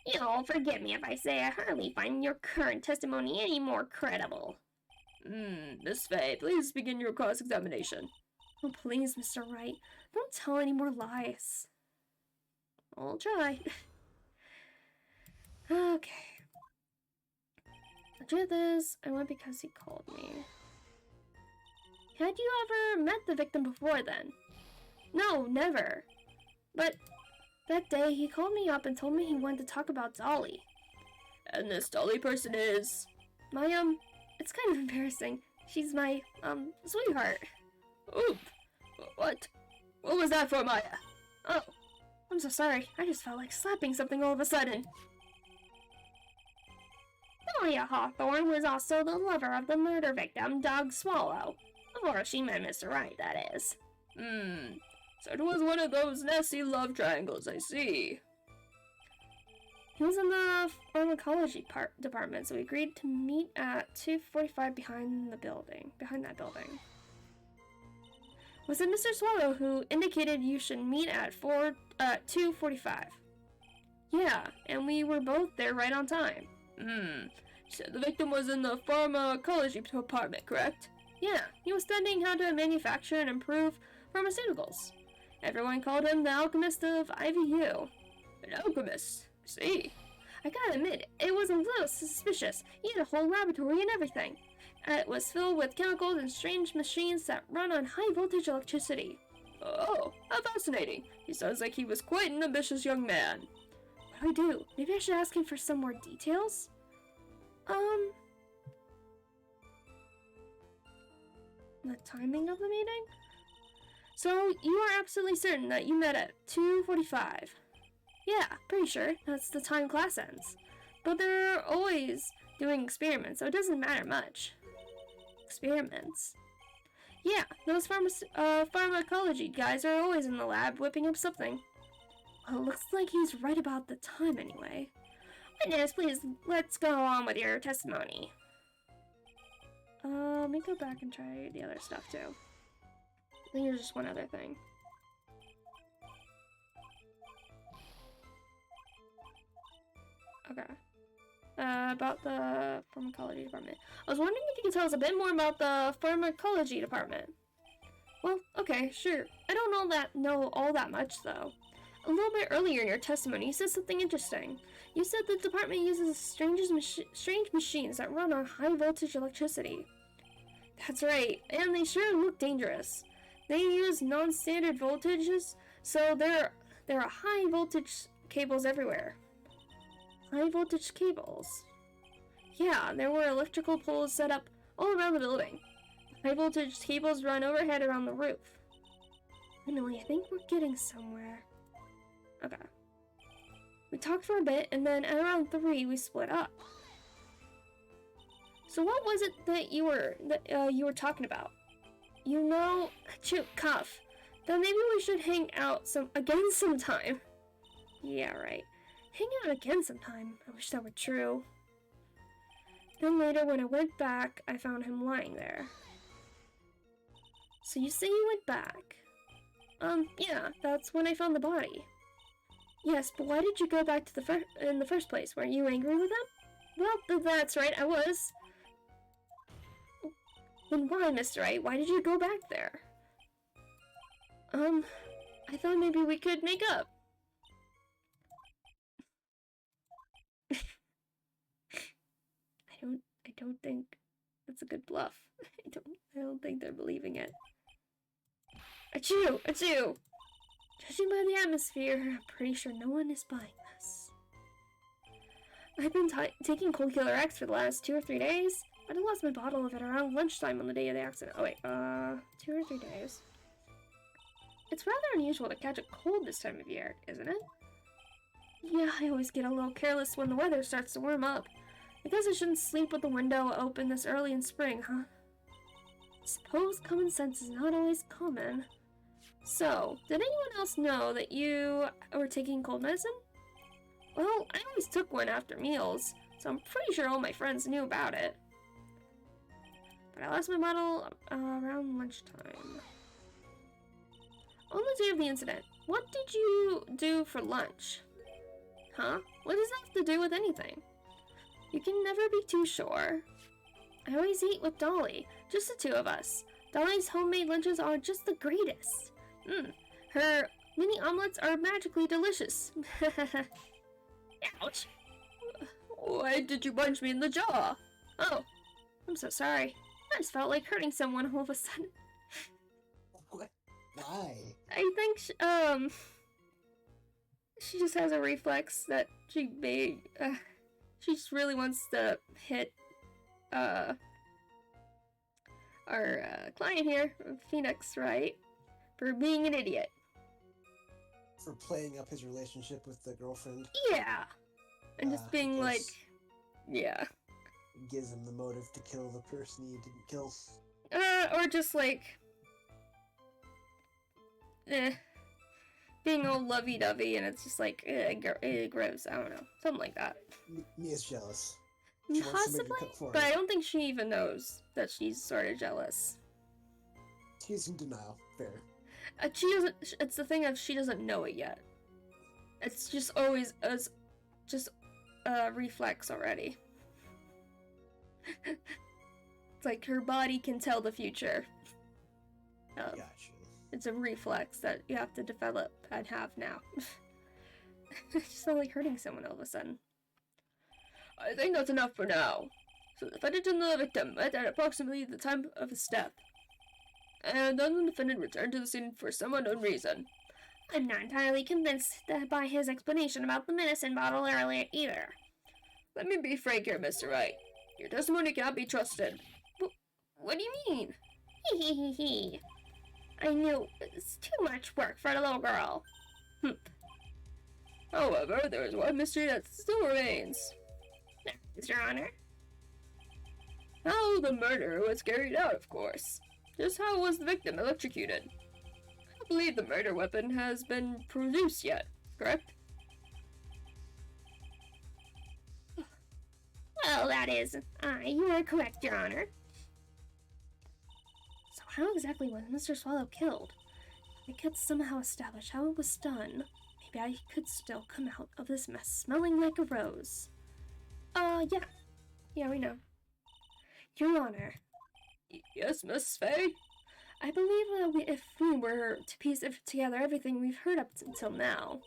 You'll forgive me if I say I hardly find your current testimony any more credible. Miss Fay, please begin your cross-examination. Oh, please, Mr. Wright, don't tell any more lies. I'll try. Okay. The truth is, I went because he called me. Had you ever met the victim before then? No, never. But that day, he called me up and told me he wanted to talk about Dolly. And this Dolly person is? My, it's kind of embarrassing. She's my, sweetheart. Oop. What? What was that for, Maya? Oh, I'm so sorry. I just felt like slapping something all of a sudden. Maya Hawthorne was also the lover of the murder victim, Doug Swallow. Before she met Mr. Wright, that is. So it was one of those nasty love triangles, I see. He was in the pharmacology department, so we agreed to meet at 2:45 behind that building. Was it Mr. Swallow who indicated you should meet at 2:45? Yeah, and we were both there right on time. So the victim was in the pharmacology department, correct? Yeah, he was studying how to manufacture and improve pharmaceuticals. Everyone called him the alchemist of IVU. An alchemist. See. I gotta admit, it was a little suspicious. He had a whole laboratory and everything. It was filled with chemicals and strange machines that run on high voltage electricity. Oh, how fascinating. He sounds like he was quite an ambitious young man. What do I do? Maybe I should ask him for some more details? The timing of the meeting? So, you are absolutely certain that you met at 2:45? Yeah, pretty sure. That's the time class ends. But they're always doing experiments, so it doesn't matter much. Experiments? Yeah, those pharmacology guys are always in the lab whipping up something. Well, it looks like he's right about the time anyway. Witness, please, let's go on with your testimony. Let me go back and try the other stuff too. I think there's just one other thing. Okay. About the pharmacology department. I was wondering if you could tell us a bit more about the pharmacology department. Well, okay, sure. I don't know all that much though. A little bit earlier in your testimony, you said something interesting. You said the department uses strange machines that run on high voltage electricity. That's right, and they sure look dangerous. They use non-standard voltages, so there are high voltage cables everywhere. High voltage cables? Yeah, there were electrical poles set up all around the building. High voltage cables run overhead around the roof. Finally, I think we're getting somewhere. Okay. We talked for a bit, and then at around 3, we split up. So what was it that you were talking about? You know, achoo, cough. Then maybe we should hang out again sometime. Yeah, right. Hang out again sometime. I wish that were true. Then later, when I went back, I found him lying there. So you say you went back? Yeah, that's when I found the body. Yes, but why did you go back to in the first place? Weren't you angry with him? Well, that's right, I was. Then why, Mr. Wright? Why did you go back there? I thought maybe we could make up. I don't think that's a good bluff. I don't think they're believing it. Achoo! Achoo! Judging by the atmosphere, I'm pretty sure no one is buying this. I've been taking Cold Killer X for the last 2 or 3 days, but I lost my bottle of it around lunchtime on the day of the accident. Oh wait, 2 or 3 days. It's rather unusual to catch a cold this time of year, isn't it? Yeah, I always get a little careless when the weather starts to warm up. I guess I shouldn't sleep with the window open this early in spring, huh? Suppose common sense is not always common. So, did anyone else know that you were taking cold medicine? Well, I always took one after meals, so I'm pretty sure all my friends knew about it. But I lost my bottle around lunchtime. On the day of the incident, what did you do for lunch? Huh? What does that have to do with anything? You can never be too sure. I always eat with Dolly, just the two of us. Dolly's homemade lunches are just the greatest. Her mini omelets are magically delicious. Ouch. Why did you punch me in the jaw? Oh, I'm so sorry. I just felt like hurting someone all of a sudden. What? Why? I think she just has a reflex that she just really wants to hit our client here, Phoenix, right? For being an idiot. For playing up his relationship with the girlfriend? Yeah! And just being like, yeah. Gives him the motive to kill the person he didn't kill. Or just like, being all lovey-dovey, and it's just like, gross, I don't know. Something like that. Mia's jealous. Possibly, but I don't think she even knows that she's sort of jealous. She's in denial. Fair. She doesn't. It's the thing of she doesn't know it yet. It's just always just reflex already. It's like her body can tell the future. Gotcha. It's a reflex that you have to develop and have now. It's just not like hurting someone all of a sudden. I think that's enough for now. So the defendant and the victim met at approximately the time of his death. And then the defendant returned to the scene for some unknown reason. I'm not entirely convinced that by his explanation about the medicine bottle earlier either. Let me be frank here, Mr. Wright. Your testimony cannot be trusted. What do you mean? Hee. I knew it was too much work for a little girl. However, there is one mystery that still remains. Yes, Your Honor. How the murder was carried out, of course. Just how was the victim electrocuted? I don't believe the murder weapon has been produced yet, correct? Well, that is, you are correct, Your Honor. So how exactly was Mr. Swallow killed? If I could somehow establish how it was done, maybe I could still come out of this mess smelling like a rose. Yeah. Yeah, we know. Your Honor. Yes, Miss Fay? I believe that if we were to piece together everything we've heard up until now,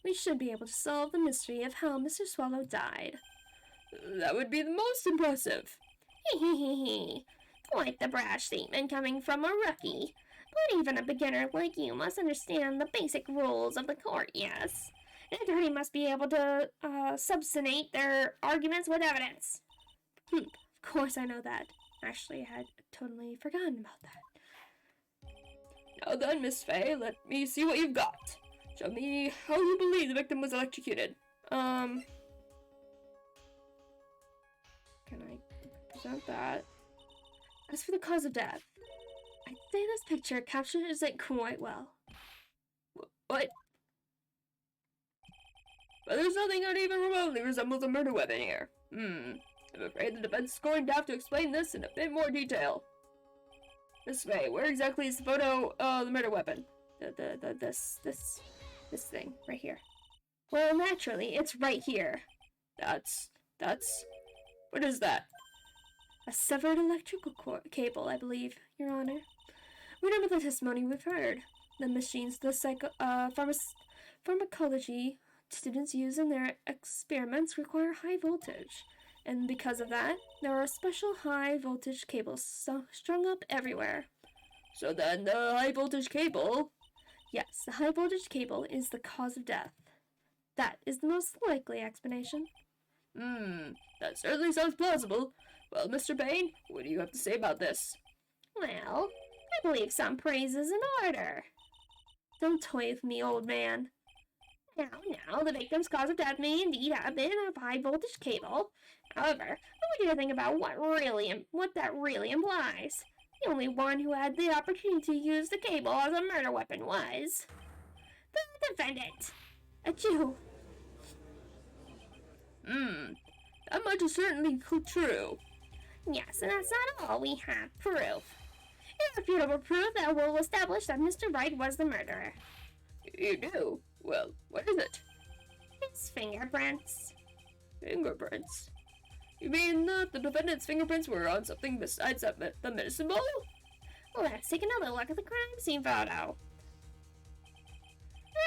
we should be able to solve the mystery of how Mr. Swallow died. That would be the most impressive. Hee. Quite the brash statement coming from a rookie. But even a beginner like you must understand the basic rules of the court, yes? An attorney must be able to substantiate their arguments with evidence. Of course I know that. Actually, I had totally forgotten about that. Now then, Miss Fay, let me see what you've got. Show me how you believe the victim was electrocuted. Can I present that? As for the cause of death, I'd say this picture captures it quite well. What? But there's nothing that even remotely resembles a murder weapon here. I'm afraid the defense is going to have to explain this in a bit more detail. Miss Fay, where exactly is the photo of the murder weapon? This thing right here. Well, naturally, it's right here. That's... What is that? A severed electrical cable, I believe, Your Honor. Remember the testimony we've heard. The machines the pharmacology students use in their experiments require high voltage. And because of that, there are special high voltage cables strung up everywhere. So then the high voltage cable... Yes, the high voltage cable is the cause of death. That is the most likely explanation. That certainly sounds plausible. Well, Mr. Bain, what do you have to say about this? Well, I believe some praise is in order. Don't toy with me, old man. Now, the victim's cause of death may indeed have been a high voltage cable. However, I want you to think about what that really implies. The only one who had the opportunity to use the cable as a murder weapon was the defendant, a Jew. That much is certainly true. Yes, and that's not all. We have proof. Irrefutable proof that will establish that Mr. Wright was the murderer. You do? Well, what is it? His fingerprints. Fingerprints? You mean that the defendant's fingerprints were on something besides the medicine ball? Let's take another look at the crime scene photo.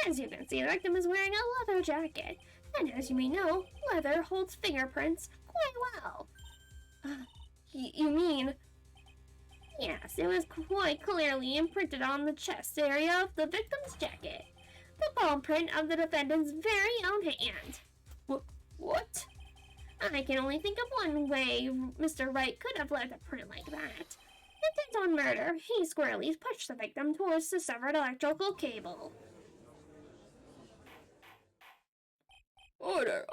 As you can see, the victim is wearing a leather jacket, and as you may know, leather holds fingerprints quite well. You mean... Yes, it was quite clearly imprinted on the chest area of the victim's jacket. The palm print of the defendant's very own hand. What? I can only think of one way Mr. Wright could have left a print like that. Intent on murder, he squarely pushed the victim towards the severed electrical cable. Order!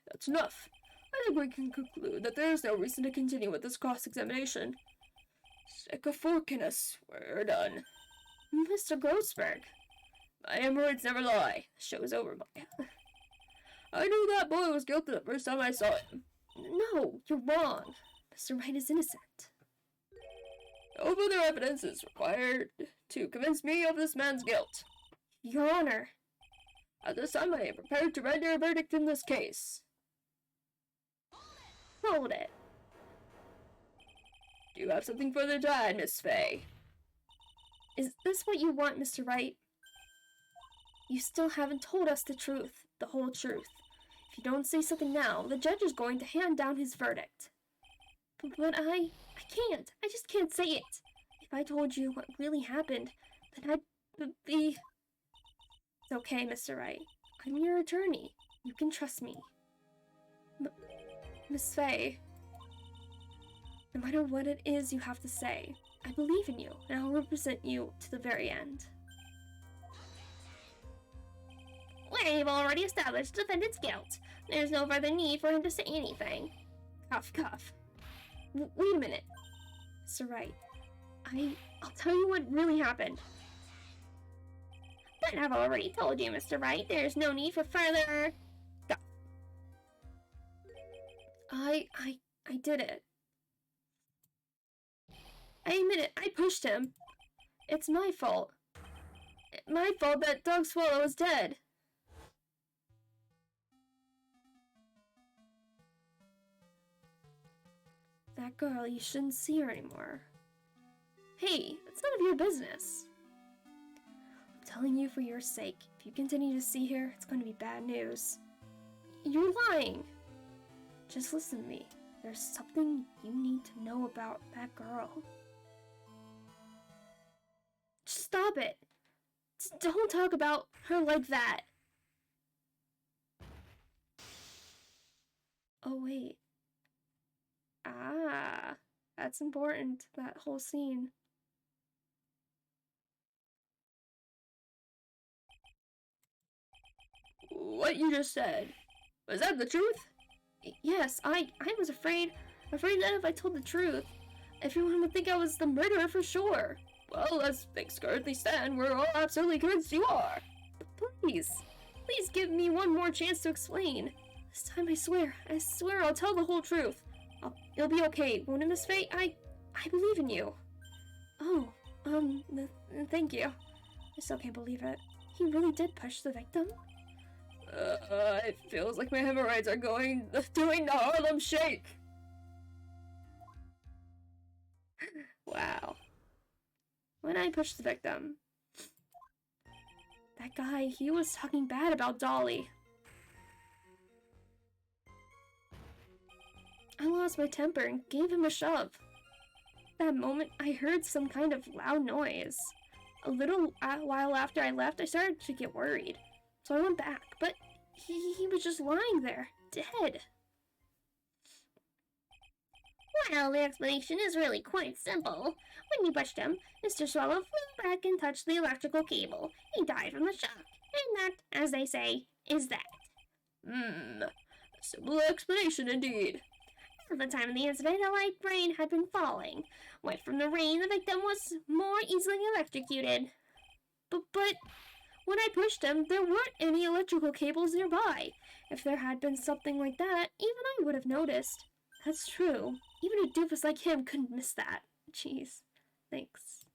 That's enough. I think we can conclude that there is no reason to continue with this cross-examination. Stick a fork in us. We're done. Mr. Grossberg. My hemorrhoids never lie. The show's over, Maya. I knew that boy was guilty the first time I saw him. No, you're wrong. Mr. Wright is innocent. No further evidence is required to convince me of this man's guilt. Your Honor. At this time, I am prepared to render a verdict in this case. Hold it. Do you have something further to add, Miss Fay? Is this what you want, Mr. Wright? You still haven't told us the truth, the whole truth. If you don't say something now, the judge is going to hand down his verdict. But I can't. I just can't say it. If I told you what really happened, then I'd be... It's okay, Mr. Wright. I'm your attorney. You can trust me. Miss Fay, no matter what it is you have to say, I believe in you, and I'll represent you to the very end. We've already established the defendant's guilt. There's no further need for him to say anything. Cough, cough. Wait a minute. Mr. Wright, I'll tell you what really happened. But I've already told you, Mr. Wright, there's no need for further... Go. I did it. I admit it, I pushed him. It's my fault. My fault that Dog Swallow is dead. That girl, you shouldn't see her anymore. Hey, that's none of your business. I'm telling you for your sake. If you continue to see her, it's going to be bad news. You're lying. Just listen to me. There's something you need to know about that girl. Just stop it. Just don't talk about her like that. Oh, wait. Ah, that's important, that whole scene. What you just said, was that the truth? Yes, I was afraid that if I told the truth, everyone would think I was the murderer for sure. Well, as things currently stand, we're all absolutely convinced you are. Please give me one more chance to explain. This time I swear I'll tell the whole truth. It'll be okay, won't it, Miss Fay? I believe in you. Oh, thank you. I still can't believe it. He really did push the victim? It feels like my hemorrhoids are doing the Harlem Shake. Wow. When I pushed the victim, that guy, he was talking bad about Dolly. I lost my temper and gave him a shove. That moment, I heard some kind of loud noise. A little while after I left, I started to get worried. So I went back, but he was just lying there, dead. Well, the explanation is really quite simple. When you pushed him, Mr. Swallow flew back and touched the electrical cable. He died from the shock. And that, as they say, is that. A simple explanation indeed. At the time of the incident, a light rain had been falling. Wet from the rain, the victim was more easily electrocuted. But when I pushed him, there weren't any electrical cables nearby. If there had been something like that, even I would have noticed. That's true. Even a doofus like him couldn't miss that. Jeez. Thanks.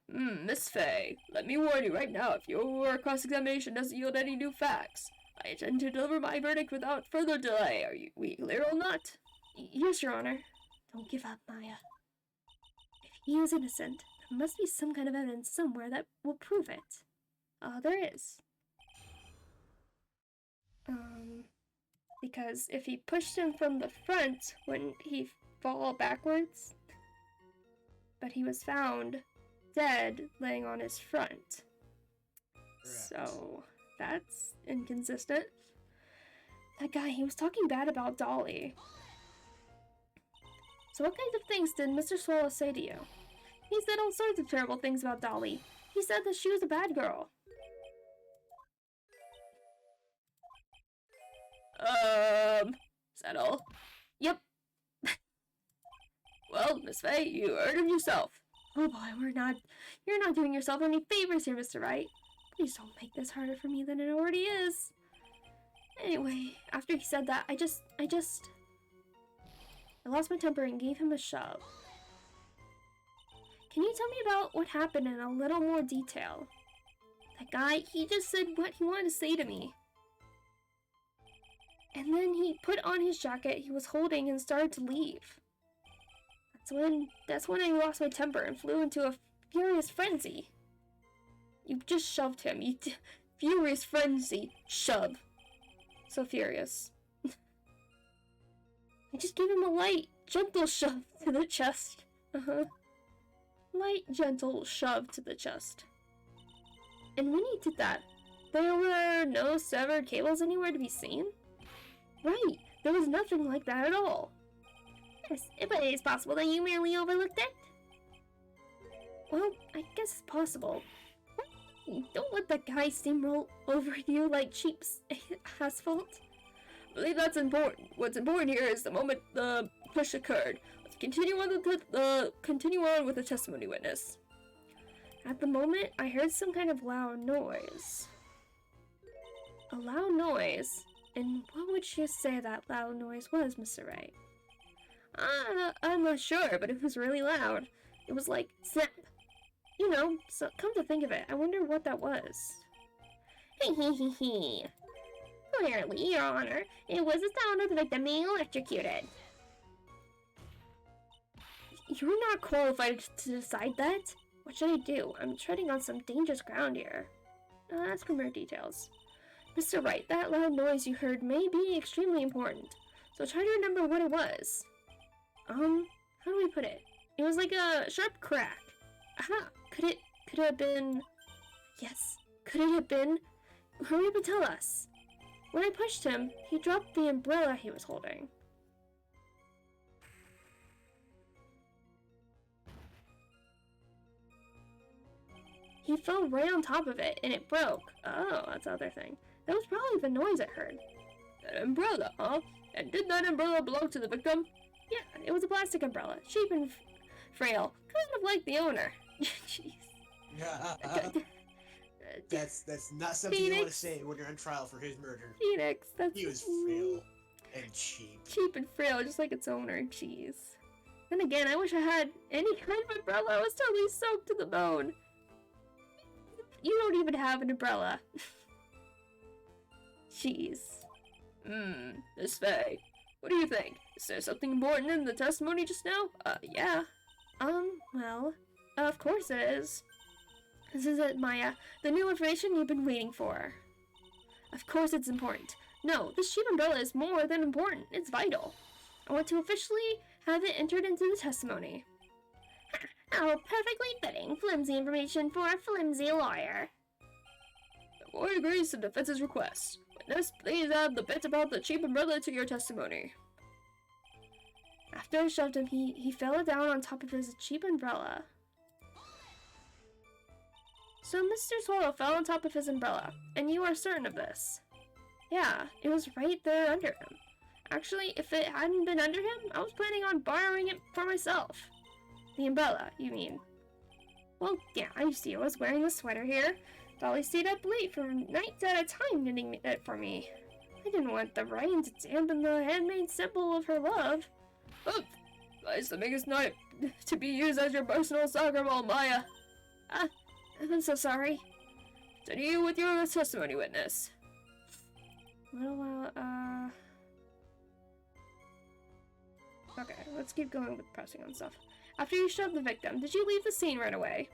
Miss Fay, let me warn you right now, if your cross-examination doesn't yield any new facts, I intend to deliver my verdict without further delay. Are we clear on that? Yes, Your Honor. Don't give up, Maya. If he is innocent, there must be some kind of evidence somewhere that will prove it. There is. Because if he pushed him from the front, wouldn't he fall backwards? But he was found dead laying on his front. Correct. So that's inconsistent. That guy, he was talking bad about Dolly. So what kinds of things did Mr. Swallow say to you? He said all sorts of terrible things about Dolly. He said that she was a bad girl. Is that all? Yep. Well, Miss Fay, you heard him yourself. Oh boy, you're not doing yourself any favors here, Mr. Wright. Please don't make this harder for me than it already is. Anyway, after he said that, I lost my temper and gave him a shove. Can you tell me about what happened in a little more detail? That guy, he just said what he wanted to say to me. And then he put on his jacket he was holding and started to leave. That's when I lost my temper and flew into a furious frenzy. You just shoved him. Furious frenzy. Shove. So furious. I just gave him a light, gentle shove to the chest. Light, gentle shove to the chest. And when he did that, there were no severed cables anywhere to be seen? Right, there was nothing like that at all. Yes, but it is possible that you merely overlooked it. Well, I guess it's possible. Don't let that guy steamroll over you like cheap asphalt. I believe that's important. What's important here is the moment the push occurred. Let's continue on with the testimony witness. At the moment, I heard some kind of loud noise. A loud noise? And what would you say that loud noise was, Mr. Wright? I'm not sure, but it was really loud. It was like, snap. You know, so come to think of it, I wonder what that was. Hee. Clearly, Your Honor, it was the sound of the victim being electrocuted. You're not qualified to decide that. What should I do? I'm treading on some dangerous ground here. Ask for more details. Mr. Wright, that loud noise you heard may be extremely important, so try to remember what it was. How do I put it? It was like a sharp crack. Aha! Could it have been... Yes, could it have been... Hurry up and tell us! When I pushed him, he dropped the umbrella he was holding. He fell right on top of it, and it broke. Oh, that's the other thing. That was probably the noise I heard. An umbrella, huh? And did that umbrella belong to the victim? Yeah, it was a plastic umbrella, cheap and frail, kind of like the owner. Jeez. That's not something you want to say when you're on trial for his murder. Phoenix, He was frail and cheap. Cheap and frail, just like its owner. Jeez. Then again, I wish I had any kind of umbrella. I was totally soaked to the bone. You don't even have an umbrella. Jeez. Miss Faye, what do you think? Is there something important in the testimony just now? Yeah. Well, of course it is. This is it, Maya. The new information you've been waiting for. Of course it's important. No, this cheap umbrella is more than important. It's vital. I want to officially have it entered into the testimony. How perfectly fitting. Flimsy information for a flimsy lawyer. The board agrees to the defense's request. Witness, please add the bit about the cheap umbrella to your testimony. After I shoved him, he fell down on top of his cheap umbrella. So Mr. Swallow fell on top of his umbrella, and you are certain of this? Yeah, it was right there under him. Actually, if it hadn't been under him, I was planning on borrowing it for myself. The umbrella, you mean? Well, yeah, you see, I was wearing a sweater here. Dolly stayed up late for nights at a time knitting it for me. I didn't want the rain to dampen the handmade symbol of her love. Oh, that's the biggest night to be used as your personal soccer ball, Maya. I'm so sorry. Continue with your testimony, witness. Well, okay, let's keep going with pressing on stuff. After you shoved the victim, did you leave the scene right away?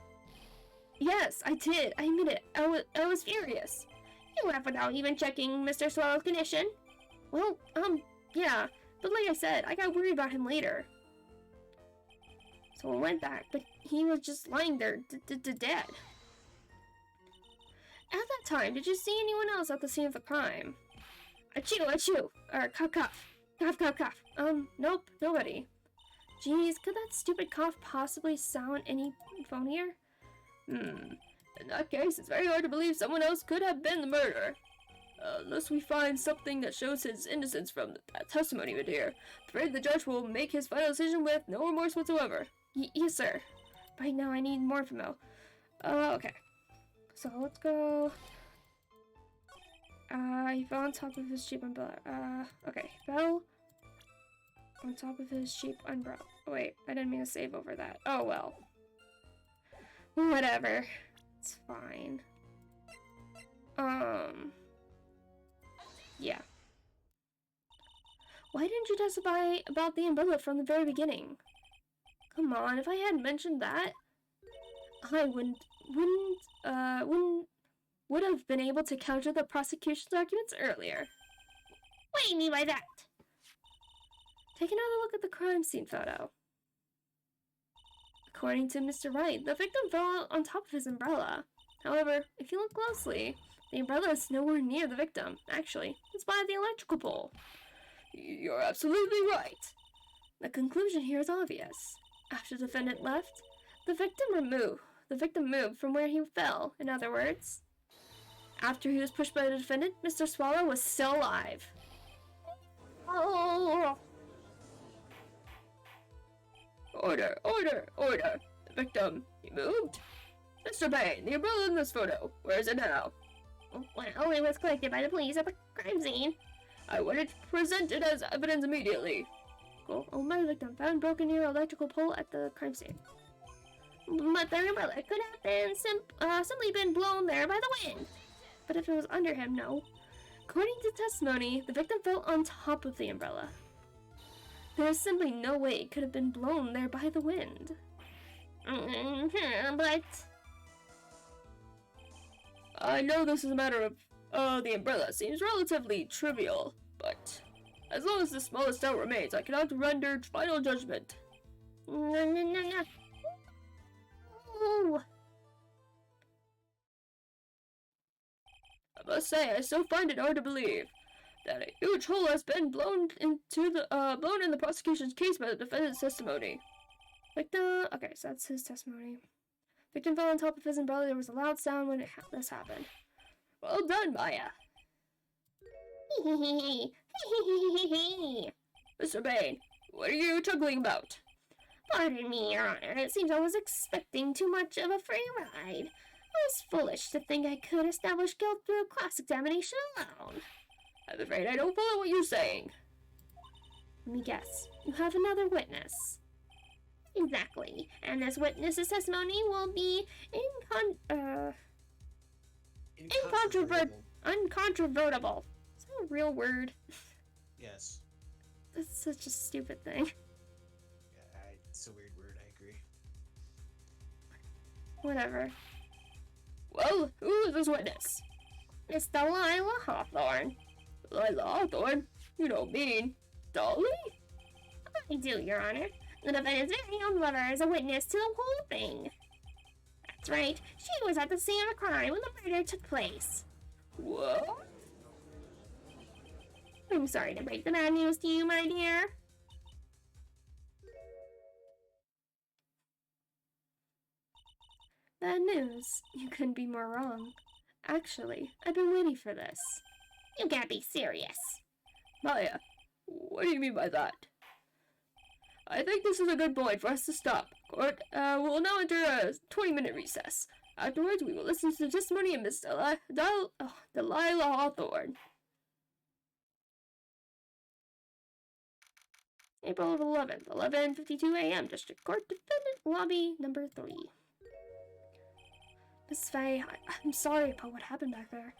Yes, I did. I admit it. I was furious. You left without even checking Mr. Swallow's condition? Well, yeah. But like I said, I got worried about him later. So I went back, but he was just lying there, dead. At that time, did you see anyone else at the scene of the crime? Achoo! Or cough. Cough. Nope, nobody. Jeez, could that stupid cough possibly sound any phonier? In that case, it's very hard to believe someone else could have been the murderer. Unless we find something that shows his innocence from that testimony, my dear. I'm afraid the judge will make his final decision with no remorse whatsoever. Yes, sir. Right now I need more info. Okay. So let's go. He fell on top of his cheap umbrella. Okay. Fell on top of his cheap umbrella. Oh, wait, I didn't mean to save over that. Oh, well. Whatever. It's fine. Yeah. Why didn't you testify about the umbrella from the very beginning? Come on, if I hadn't mentioned that, I would have been able to counter the prosecution's arguments earlier. What do you mean by that? Take another look at the crime scene photo. According to Mr. Wright, the victim fell on top of his umbrella. However, if you look closely, the umbrella is nowhere near the victim. Actually, it's by the electrical pole. You're absolutely right. The conclusion here is obvious. After the defendant left, the victim moved from where he fell. In other words, after he was pushed by the defendant, Mr. Swallow was still alive. Oh! Order, order, order. The victim, he moved. Mr. Bain, the umbrella in this photo, where is it now? Well, it was collected by the police at the crime scene. I want it presented as evidence immediately. Owned by the victim, found broken near electrical pole at the crime scene. But the umbrella could have been simply been blown there by the wind. But if it was under him, no. According to testimony, the victim fell on top of the umbrella. There is simply no way it could have been blown there by the wind. But... I know this is a matter of, the umbrella seems relatively trivial, but as long as the smallest doubt remains, I cannot render final judgment. No. I must say, I still find it hard to believe that a huge hole has been blown in the prosecution's case by the defendant's testimony. Victim... Okay, so that's his testimony. Victim fell on top of his umbrella. There was a loud sound when this happened. Well done, Maya. Mr. Bain, what are you chuckling about? Pardon me, Your Honor. It seems I was expecting too much of a free ride. I was foolish to think I could establish guilt through cross-examination alone. I'm afraid I don't follow what you're saying. Let me guess. You have another witness. Exactly. And this witness's testimony will be uncontrovertible. Is that a real word? Yes. That's such a stupid thing. Yeah, it's a weird word, I agree. Whatever. Well, who is this witness? It's Delilah Hawthorne. Delilah Hawthorne? You don't mean Dolly? I do, Your Honor. The defendant's very own mother is a witness to the whole thing. That's right. She was at the scene of the crime when the murder took place. What? I'm sorry to break the bad news to you, my dear. Bad news? You couldn't be more wrong. Actually, I've been waiting for this. You can't be serious. Maya, what do you mean by that? I think this is a good point for us to stop. Court, we'll now enter a 20-minute recess. Afterwards, we will listen to the testimony of Miss Delilah Hawthorne. April 11th, 11:52 a.m. District Court, Defendant Lobby number 3. Miss Faye, I'm sorry about what happened back there.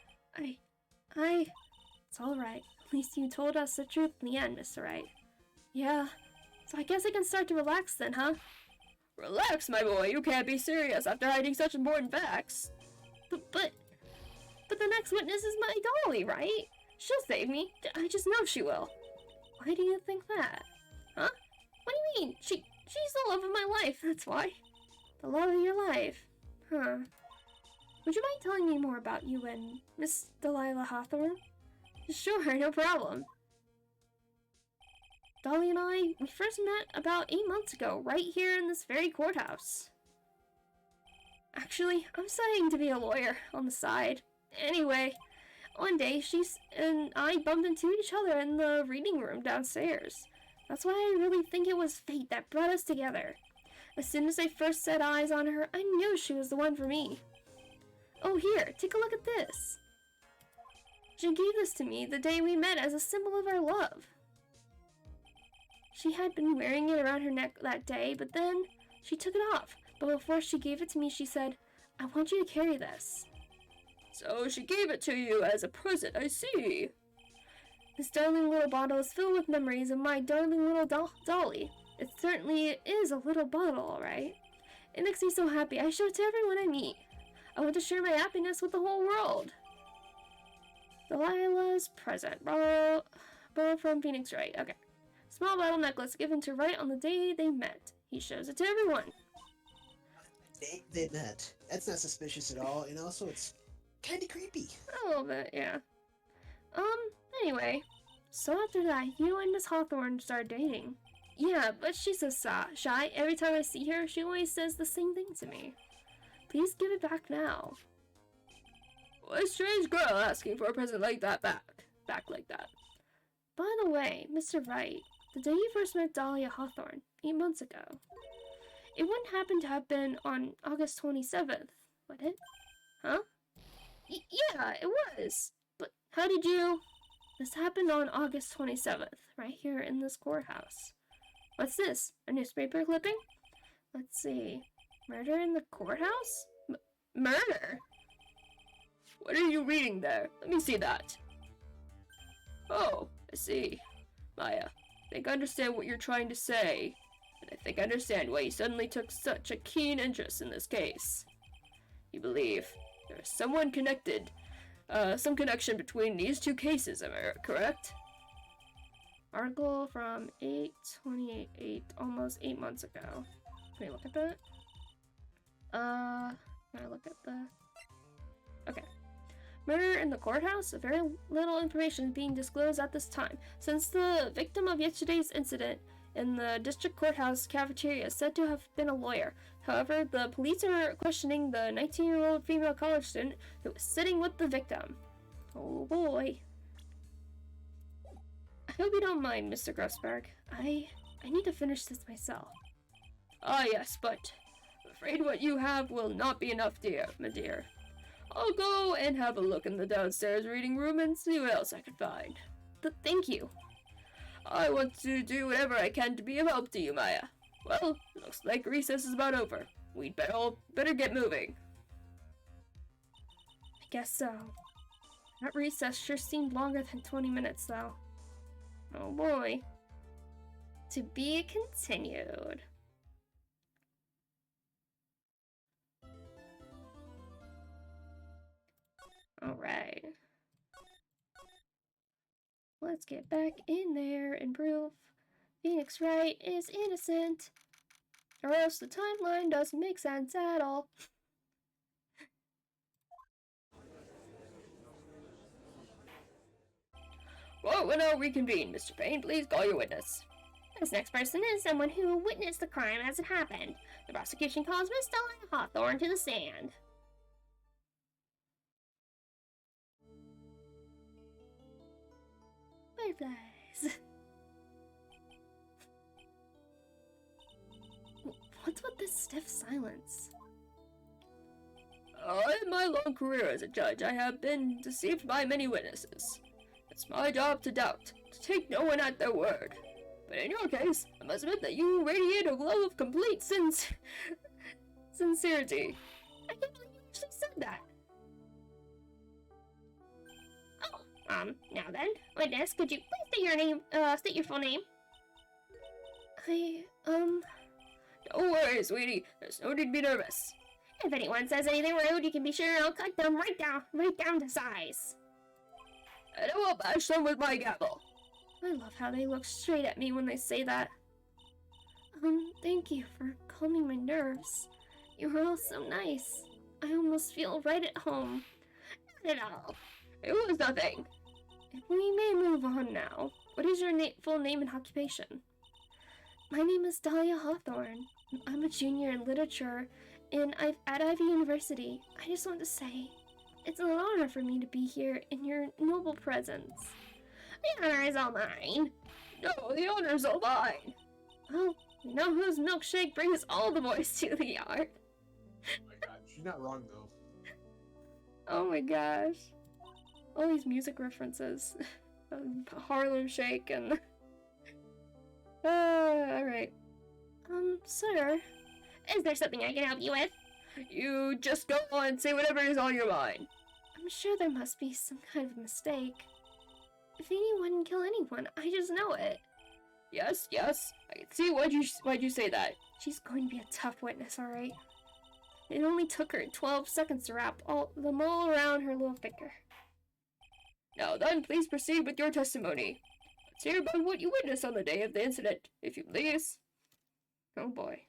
It's alright. At least you told us the truth in the end, Mr. Wright. Yeah. So I guess I can start to relax then, huh? Relax, my boy. You can't be serious after hiding such important facts. But the next witness is my Dolly, right? She'll save me. I just know she will. Why do you think that? Huh? What do you mean? She's the love of my life, that's why. The love of your life. Huh. Would you mind telling me more about you and Miss Delilah Hawthorne? Sure, no problem. Dolly and I, we first met about 8 months ago, right here in this very courthouse. Actually, I'm studying to be a lawyer on the side. Anyway, one day she and I bumped into each other in the reading room downstairs. That's why I really think it was fate that brought us together. As soon as I first set eyes on her, I knew she was the one for me. Oh, here, take a look at this. She gave this to me the day we met as a symbol of our love. She had been wearing it around her neck that day, but then she took it off. But before she gave it to me, she said, I want you to carry this. So she gave it to you as a present, I see. This darling little bottle is filled with memories of my darling little Dolly. It certainly is a little bottle, alright. It makes me so happy. I show it to everyone I meet. I want to share my happiness with the whole world. Delilah's present. Borrow from Phoenix Wright. Okay. Small bottle necklace given to Wright on the day they met. He shows it to everyone. They met. That's not suspicious at all, and also it's kind of creepy. A little bit, yeah. Anyway. So after that, you and Miss Hawthorne started dating. Yeah, but she's so shy. Every time I see her, she always says the same thing to me. Please give it back now. What a strange girl asking for a present like that back like that. By the way, Mr. Wright, the day you first met Dahlia Hawthorne, 8 months ago, it wouldn't happen to have been on August 27th, would it? Huh? Yeah, it was. But how did you... This happened on August 27th, right here in this courthouse. What's this? A newspaper clipping? Let's see. Murder in the courthouse? Murder? What are you reading there? Let me see that. Oh, I see. Maya, I think I understand what you're trying to say. And I think I understand why you suddenly took such a keen interest in this case. You believe there is someone connected, some connection between these two cases, am I correct? Article from 8/28, almost 8 months ago. Can I look at that? Can I look at the... Okay. Murder in the courthouse? Very little information is being disclosed at this time, since the victim of yesterday's incident in the district courthouse cafeteria is said to have been a lawyer. However, the police are questioning the 19-year-old female college student who was sitting with the victim. Oh boy. I hope you don't mind, Mr. Grossberg. I need to finish this myself. Ah yes, but I'm afraid what you have will not be enough, my dear. I'll go and have a look in the downstairs reading room and see what else I can find. Thank you. I want to do whatever I can to be of help to you, Maya. Well, looks like recess is about over. We'd better get moving. I guess so. That recess sure seemed longer than 20 minutes, though. Oh boy. To be continued. Alright. Let's get back in there and prove Phoenix Wright is innocent. Or else the timeline doesn't make sense at all. Well, we'll now reconvene, Mr. Payne. Please call your witness. This next person is someone who witnessed the crime as it happened. The prosecution calls Miss Dahlia Hawthorne to the stand. Butterflies. What's with this stiff silence? In my long career as a judge, I have been deceived by many witnesses. It's my job to doubt, to take no one at their word. But in your case, I must admit that you radiate a glow of complete sincerity. I can't believe you actually said that. Oh, now then, witness, could you please state your name, state your full name? Don't worry, sweetie. There's no need to be nervous. If anyone says anything rude, you can be sure I'll cut them right down to size. And I will bash them with my gavel. I love how they look straight at me when they say that. Thank you for calming my nerves. You were all so nice. I almost feel right at home. Not at all. It was nothing. We may move on now. What is your full name and occupation? My name is Dahlia Hawthorne. I'm a junior in literature at Ivy University. I just want to say, it's an honor for me to be here in your noble presence. The honor is all mine. No, the honor is all mine. Well, you know whose milkshake brings all the boys to the yard. Oh my god, she's not wrong though. Oh my gosh. All these music references. Harlem Shake and... alright. Sir, is there something I can help you with? You just go on and say whatever is on your mind. I'm sure there must be some kind of mistake. Feeny wouldn't kill anyone, I just know it. Yes, yes. I can see why'd you say that. She's going to be a tough witness, alright? It only took her 12 seconds to wrap the mole around her little finger. Now then, please proceed with your testimony. Let's hear about what you witnessed on the day of the incident, if you please. Oh boy.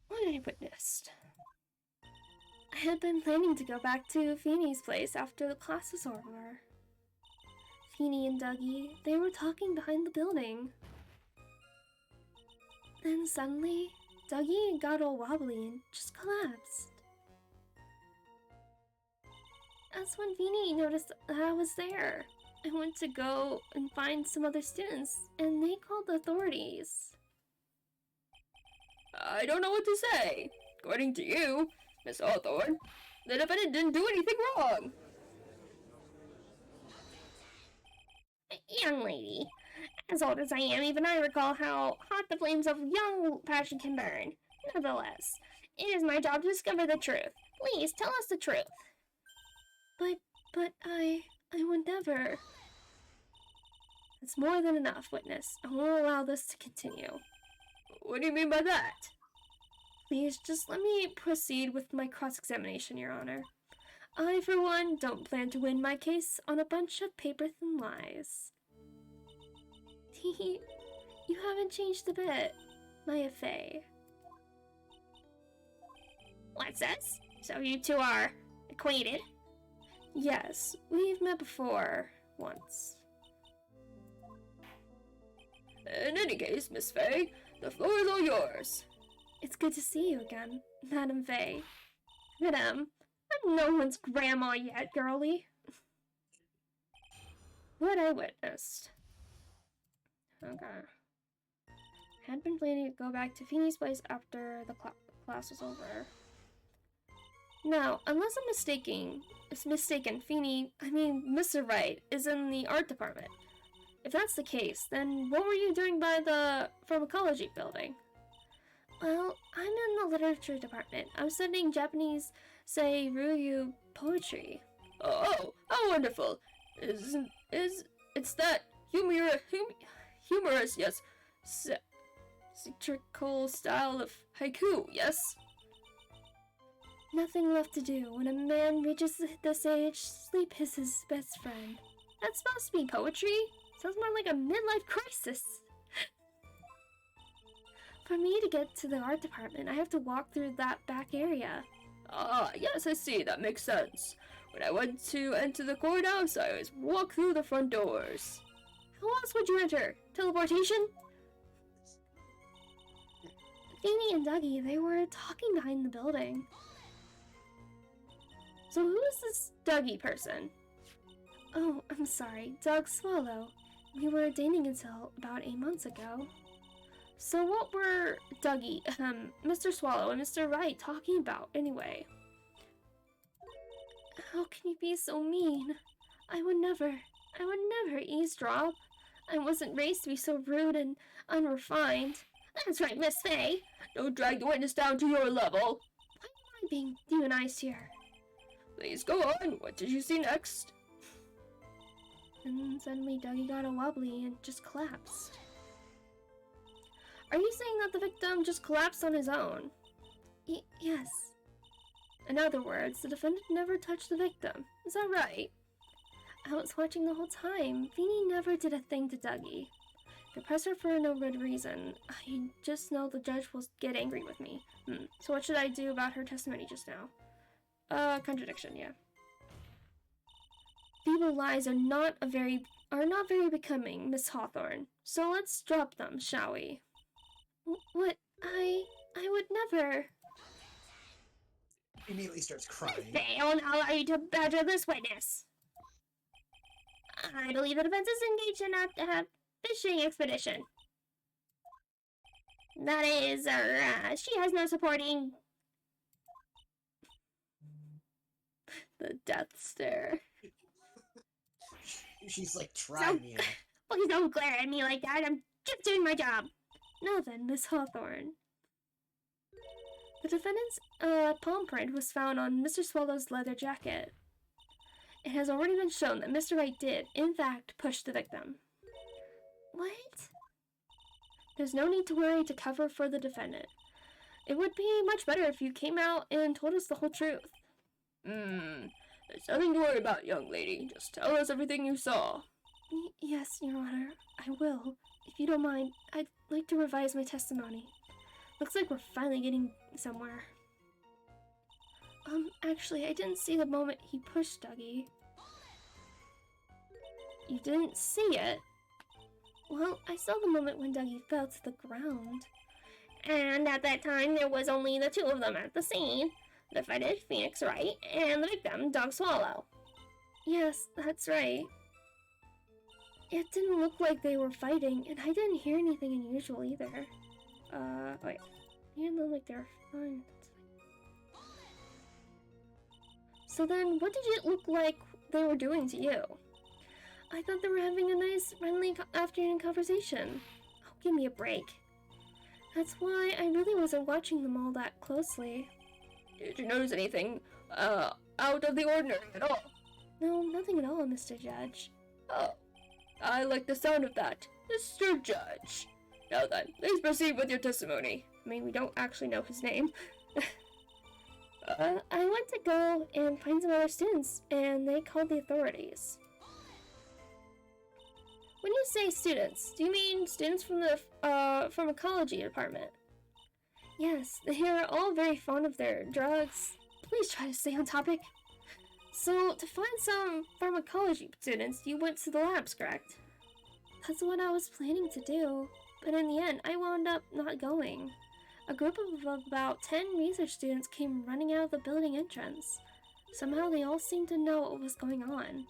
What I witnessed? I had been planning to go back to Feeny's place after the class was over. Feeny and Dougie, they were talking behind the building. Then suddenly, Dougie got all wobbly and just collapsed. That's when Feeny noticed that I was there. I went to go and find some other students, and they called the authorities. I don't know what to say. According to you, Miss Hawthorne, the defendant didn't do anything wrong. Young lady, as old as I am, even I recall how hot the flames of young passion can burn. Nevertheless, it is my job to discover the truth. Please, tell us the truth. But I would never. It's more than enough, witness. I won't allow this to continue. What do you mean by that? Please, just let me proceed with my cross-examination, Your Honor. I, for one, don't plan to win my case on a bunch of paper-thin lies. Tee, you haven't changed a bit, my Faye. What's this? So you two are acquainted? Yes, we've met before, once. In any case, Miss Faye, the floor is all yours. It's good to see you again, Madame Faye. Madame, I'm no one's grandma yet, girlie. What I witnessed. Okay. Had been planning to go back to Feeny's place after the class was over. Now, unless I'm mistaken, Mr. Wright is in the art department. If that's the case, then what were you doing by the pharmacology building? Well, I'm in the literature department. I'm studying Japanese, say, Ryu poetry. Oh, how wonderful! It's that humorous, yes, satirical style of haiku, yes? Nothing left to do. When a man reaches this age, sleep is his best friend. That's supposed to be poetry? Sounds more like a midlife crisis. For me to get to the art department, I have to walk through that back area. Ah, yes, I see. That makes sense. When I went to enter the courthouse, I always walk through the front doors. How else would you enter? Teleportation? Feeny and Dougie, they were talking behind the building. So who is this Dougie person? Oh, I'm sorry, Doug Swallow. We were dating until about 8 months ago. So what were Dougie, Mr. Swallow and Mr. Wright talking about anyway? How can you be so mean? I would never eavesdrop. I wasn't raised to be so rude and unrefined. That's right, Miss Faye. Don't drag the witness down to your level. Why am I being demonized here? Please go on. What did you see next? And suddenly Dougie got all wobbly and just collapsed. Are you saying that the victim just collapsed on his own? Yes. In other words, the defendant never touched the victim. Is that right? I was watching the whole time. Feeny never did a thing to Dougie. They press her for no good reason. I just know the judge will get angry with me. So what should I do about her testimony just now? Contradiction, yeah. Feeble lies are not very becoming, Miss Hawthorne. So let's drop them, shall we? What? I would never. Immediately starts crying. Faye, I'll allow you to badger this witness. I believe the defense is engaged in a fishing expedition. That is, she has no supporting. The death stare. She's like, try me. Please don't glare at me like that. I'm just doing my job. Now then, Miss Hawthorne. The defendant's palm print was found on Mr. Swallow's leather jacket. It has already been shown that Mr. Wright did, in fact, push the victim. What? There's no need to worry to cover for the defendant. It would be much better if you came out and told us the whole truth. There's nothing to worry about, young lady. Just tell us everything you saw. Yes, Your Honor, I will. If you don't mind, I'd like to revise my testimony. Looks like we're finally getting somewhere. Actually, I didn't see the moment he pushed Dougie. You didn't see it? Well, I saw the moment when Dougie fell to the ground. And at that time, there was only the two of them at the scene. The defendant, Phoenix Wright, and the victim, Dog Swallow. Yes, that's right. It didn't look like they were fighting, and I didn't hear anything unusual either. Wait. It didn't look like they were fine. So then, what did it look like they were doing to you? I thought they were having a nice, friendly afternoon conversation. Oh, give me a break. That's why I really wasn't watching them all that closely. Did you notice anything, out of the ordinary at all? No, nothing at all, Mr. Judge. Oh, I like the sound of that, Mr. Judge. Now then, please proceed with your testimony. I mean, we don't actually know his name. I went to go and find some other students, and they called the authorities. When you say students, do you mean students from the pharmacology department? Yes, they are all very fond of their drugs. Please try to stay on topic. So, to find some pharmacology students, you went to the labs, correct? That's what I was planning to do, but in the end, I wound up not going. A group of about 10 research students came running out of the building entrance. Somehow they all seemed to know what was going on.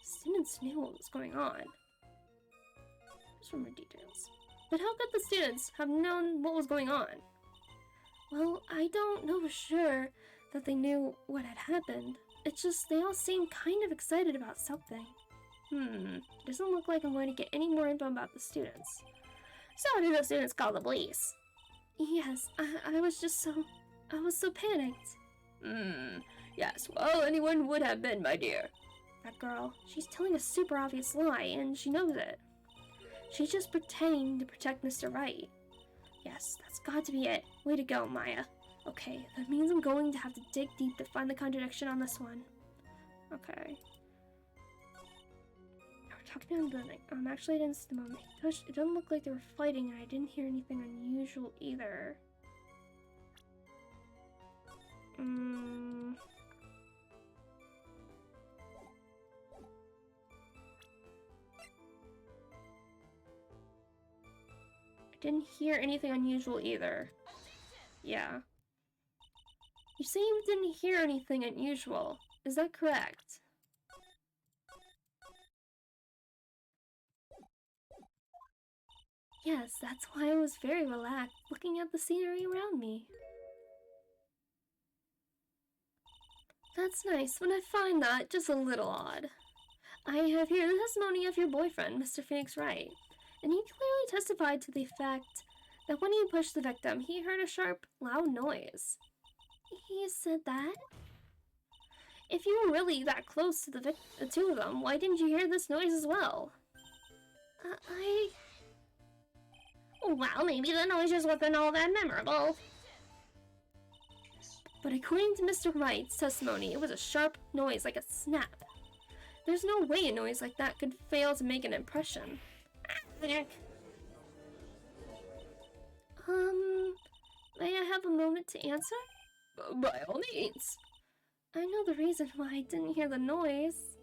Students knew what was going on. Just for more details. But how could the students have known what was going on? Well, I don't know for sure that they knew what had happened. It's just they all seemed kind of excited about something. It doesn't look like I'm going to get any more info about the students. So did the students call the police? Yes, I was so panicked. Yes, well, anyone would have been, my dear. That girl, she's telling a super obvious lie, and she knows it. She's just pretending to protect Mr. Wright. Yes, that's got to be it. Way to go, Maya. Okay, that means I'm going to have to dig deep to find the contradiction on this one. Okay. We're talking about the building. Actually, I didn't see the moment he pushed. It doesn't look like they were fighting, and I didn't hear anything unusual either. Didn't hear anything unusual either. Yeah. You say you didn't hear anything unusual. Is that correct? Yes, that's why I was very relaxed, looking at the scenery around me. That's nice, but I find that just a little odd. I have here the testimony of your boyfriend, Mr. Phoenix Wright, and he clearly testified to the fact that when he pushed the victim, he heard a sharp, loud noise. He said that? If you were really that close to the two of them, why didn't you hear this noise as well? Well, maybe the noise just wasn't all that memorable. But according to Mr. Wright's testimony, it was a sharp noise like a snap. There's no way a noise like that could fail to make an impression. May I have a moment to answer? By all means. I know the reason why I didn't hear the noise.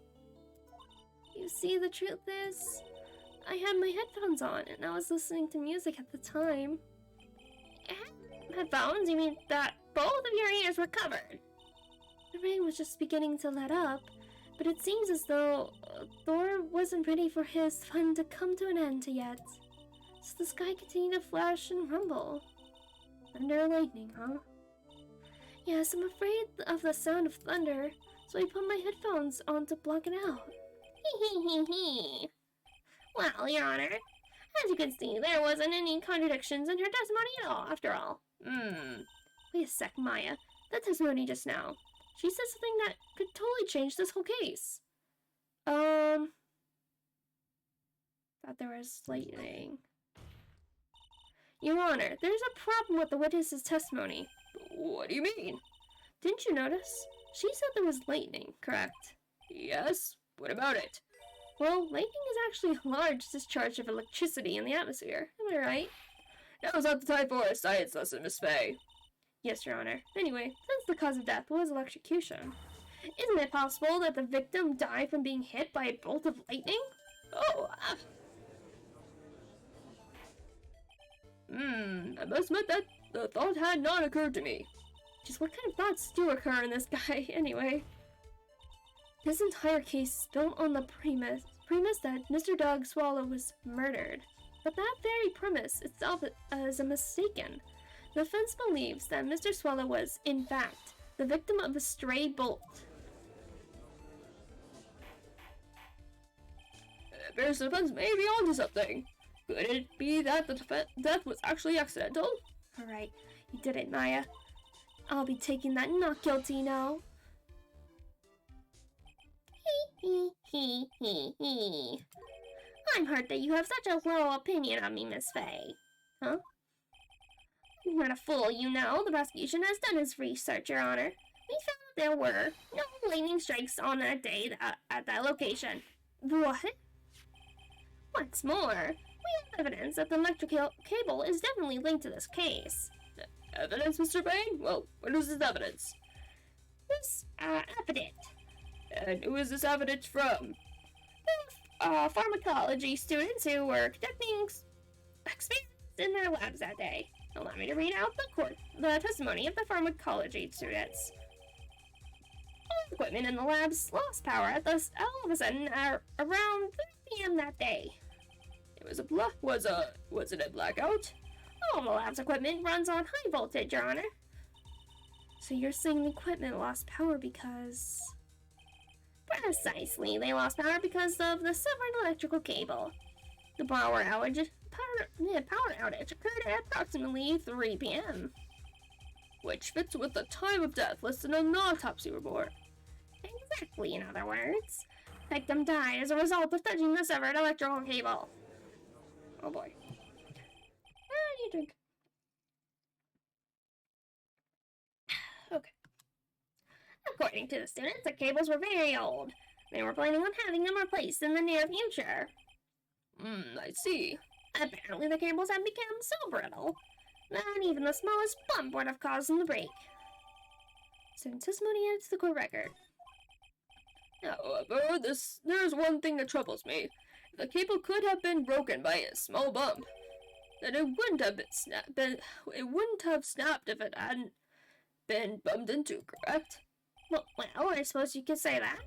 You see, the truth is, I had my headphones on and I was listening to music at the time. Headphones? You mean that both of your ears were covered? The rain was just beginning to let up, but it seems as though Thor wasn't ready for his fun to come to an end yet. So the sky continued to flash and rumble. Thunder or lightning, huh? Yes, I'm afraid of the sound of thunder, so I put my headphones on to block it out. Hee. Well, Your Honor, as you can see, there wasn't any contradictions in her testimony at all, after all. Wait a sec, Maya. That testimony just now. She said something that could totally change this whole case. Thought there was lightning. Your Honor, there's a problem with the witness's testimony. What do you mean? Didn't you notice? She said there was lightning, correct? Yes? What about it? Well, lightning is actually a large discharge of electricity in the atmosphere. Am I right? Now's not the time for a science lesson, Miss Fay. Yes, Your Honor. Anyway, since the cause of death was electrocution, isn't it possible that the victim died from being hit by a bolt of lightning? Oh, I must admit that the thought had not occurred to me. Just what kind of thoughts do occur in this guy, anyway? This entire case is built on the premise that Mr. Dog Swallow was murdered. But that very premise itself is a mistaken. The defense believes that Mr. Swallow was, in fact, the victim of a stray bolt. It appears the defense may be onto something. Could it be that the death was actually accidental? Alright, you did it, Maya. I'll be taking that not guilty now. Hee. I'm hurt that you have such a low opinion of me, Miss Fay. Huh? I'm not a fool, you know. The prosecution has done its research, Your Honor. We found there were no lightning strikes on that day at that location. What? What's more, we have evidence that the electric cable is definitely linked to this case. Evidence, Mr. Bain? Well, what is this evidence? This, evidence. And who is this evidence from? Pharmacology students who were conducting experiments in their labs that day. Allow me to read out the testimony of the pharmacology students. All the equipment in the labs lost power all of a sudden around 3 p.m. that day. It was was it a blackout? All the lab's equipment runs on high voltage, Your Honor. So you're saying the equipment lost power because... Precisely, they lost power because of the severed electrical cable. The power outage occurred at approximately 3 p.m. Which fits with the time of death listed on the autopsy report. Exactly, in other words. Victim died as a result of touching the severed electrical cable. Oh boy. You drink. Okay. According to the students, the cables were very old. They were planning on having them replaced in the near future. I see. Apparently the cables had become so brittle that even the smallest bump would have caused them to break. Student testimony adds to the court record. However, there's one thing that troubles me. The cable could have been broken by a small bump. Then it wouldn't have snapped if it hadn't been bumped into, correct? Well, I suppose you could say that.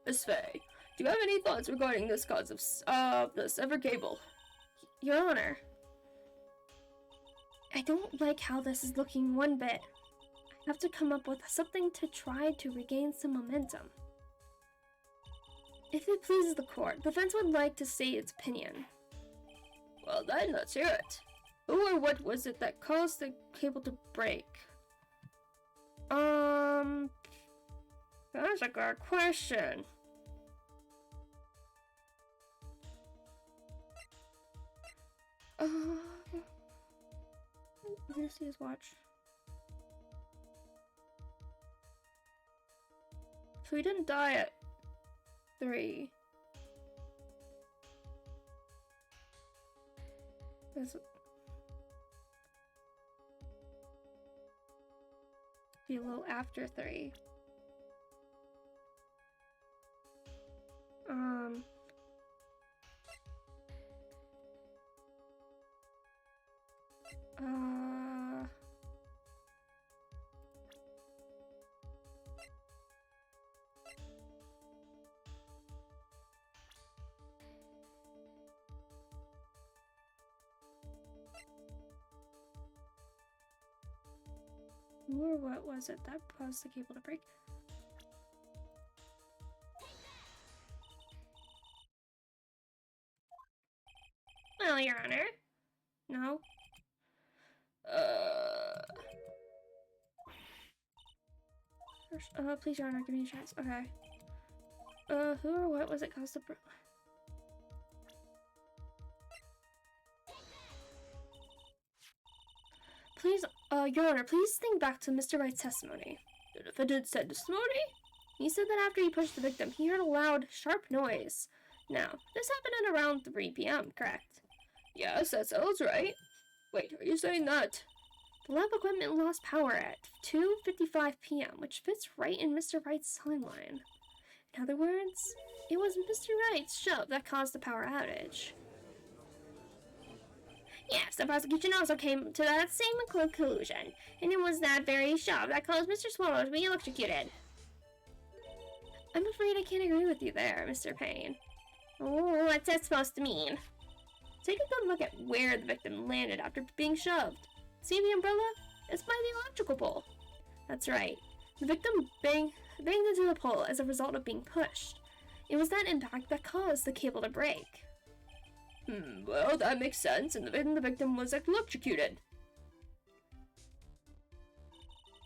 Miss Fay, do you have any thoughts regarding this cause of the severed cable? Your Honor, I don't like how this is looking one bit. I have to come up with something to try to regain some momentum. If it pleases the court, the defense would like to state its opinion. Well then, let's hear it. Who or what was it that caused the cable to break? That's a good question. Let me see his watch. So he didn't die at 3. Be a little after 3. Or what was it that caused the cable to break? Well, Your Honor. No? Please, Your Honor, give me a chance. Okay. Who or what was it caused to... Please, Your Honor, please think back to Mr. Wright's testimony. The defendant said testimony? He said that after he pushed the victim, he heard a loud, sharp noise. Now, this happened at around 3 p.m., correct? Yes, that sounds right. Wait, are you saying that? The lab equipment lost power at 2:55 p.m., which fits right in Mr. Wright's timeline. In other words, it was Mr. Wright's shove that caused the power outage. Yes, the prosecution also came to that same conclusion, and it was that very shove that caused Mr. Swallow to be electrocuted. I'm afraid I can't agree with you there, Mr. Payne. Oh, what's that supposed to mean? Take a good look at where the victim landed after being shoved. See the umbrella? It's by the electrical pole. That's right. The victim banged into the pole as a result of being pushed. It was that impact that caused the cable to break. Well, that makes sense, and the victim was electrocuted.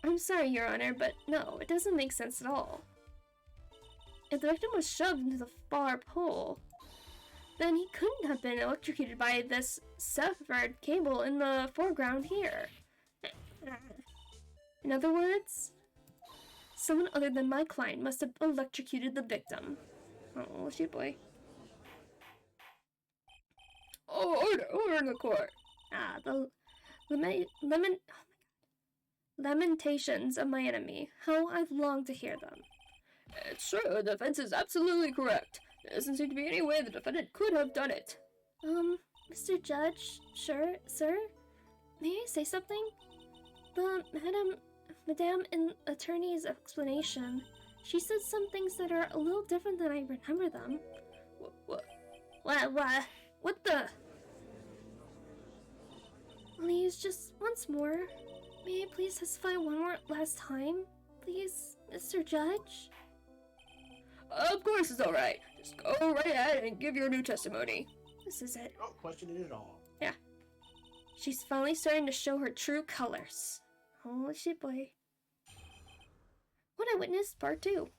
I'm sorry, Your Honor, but no, it doesn't make sense at all. If the victim was shoved into the far pole, then he couldn't have been electrocuted by this severed cable in the foreground here. In other words, someone other than my client must have electrocuted the victim. Oh, shoot, boy. Oh, order in the court. The lamentations of my enemy. How I've longed to hear them. It's true, the defense is absolutely correct. There doesn't seem to be any way the defendant could have done it. Mr. Judge, sure, sir? May I say something? The Madame Attorney's explanation, she said some things that are a little different than I remember them. What the? Please, just once more. May I please testify one more last time? Please, Mr. Judge? Of course it's alright. Just go right ahead and give your new testimony. This is it. Don't question it at all. Yeah. She's finally starting to show her true colors. Holy shit, boy. What I witnessed, part 2.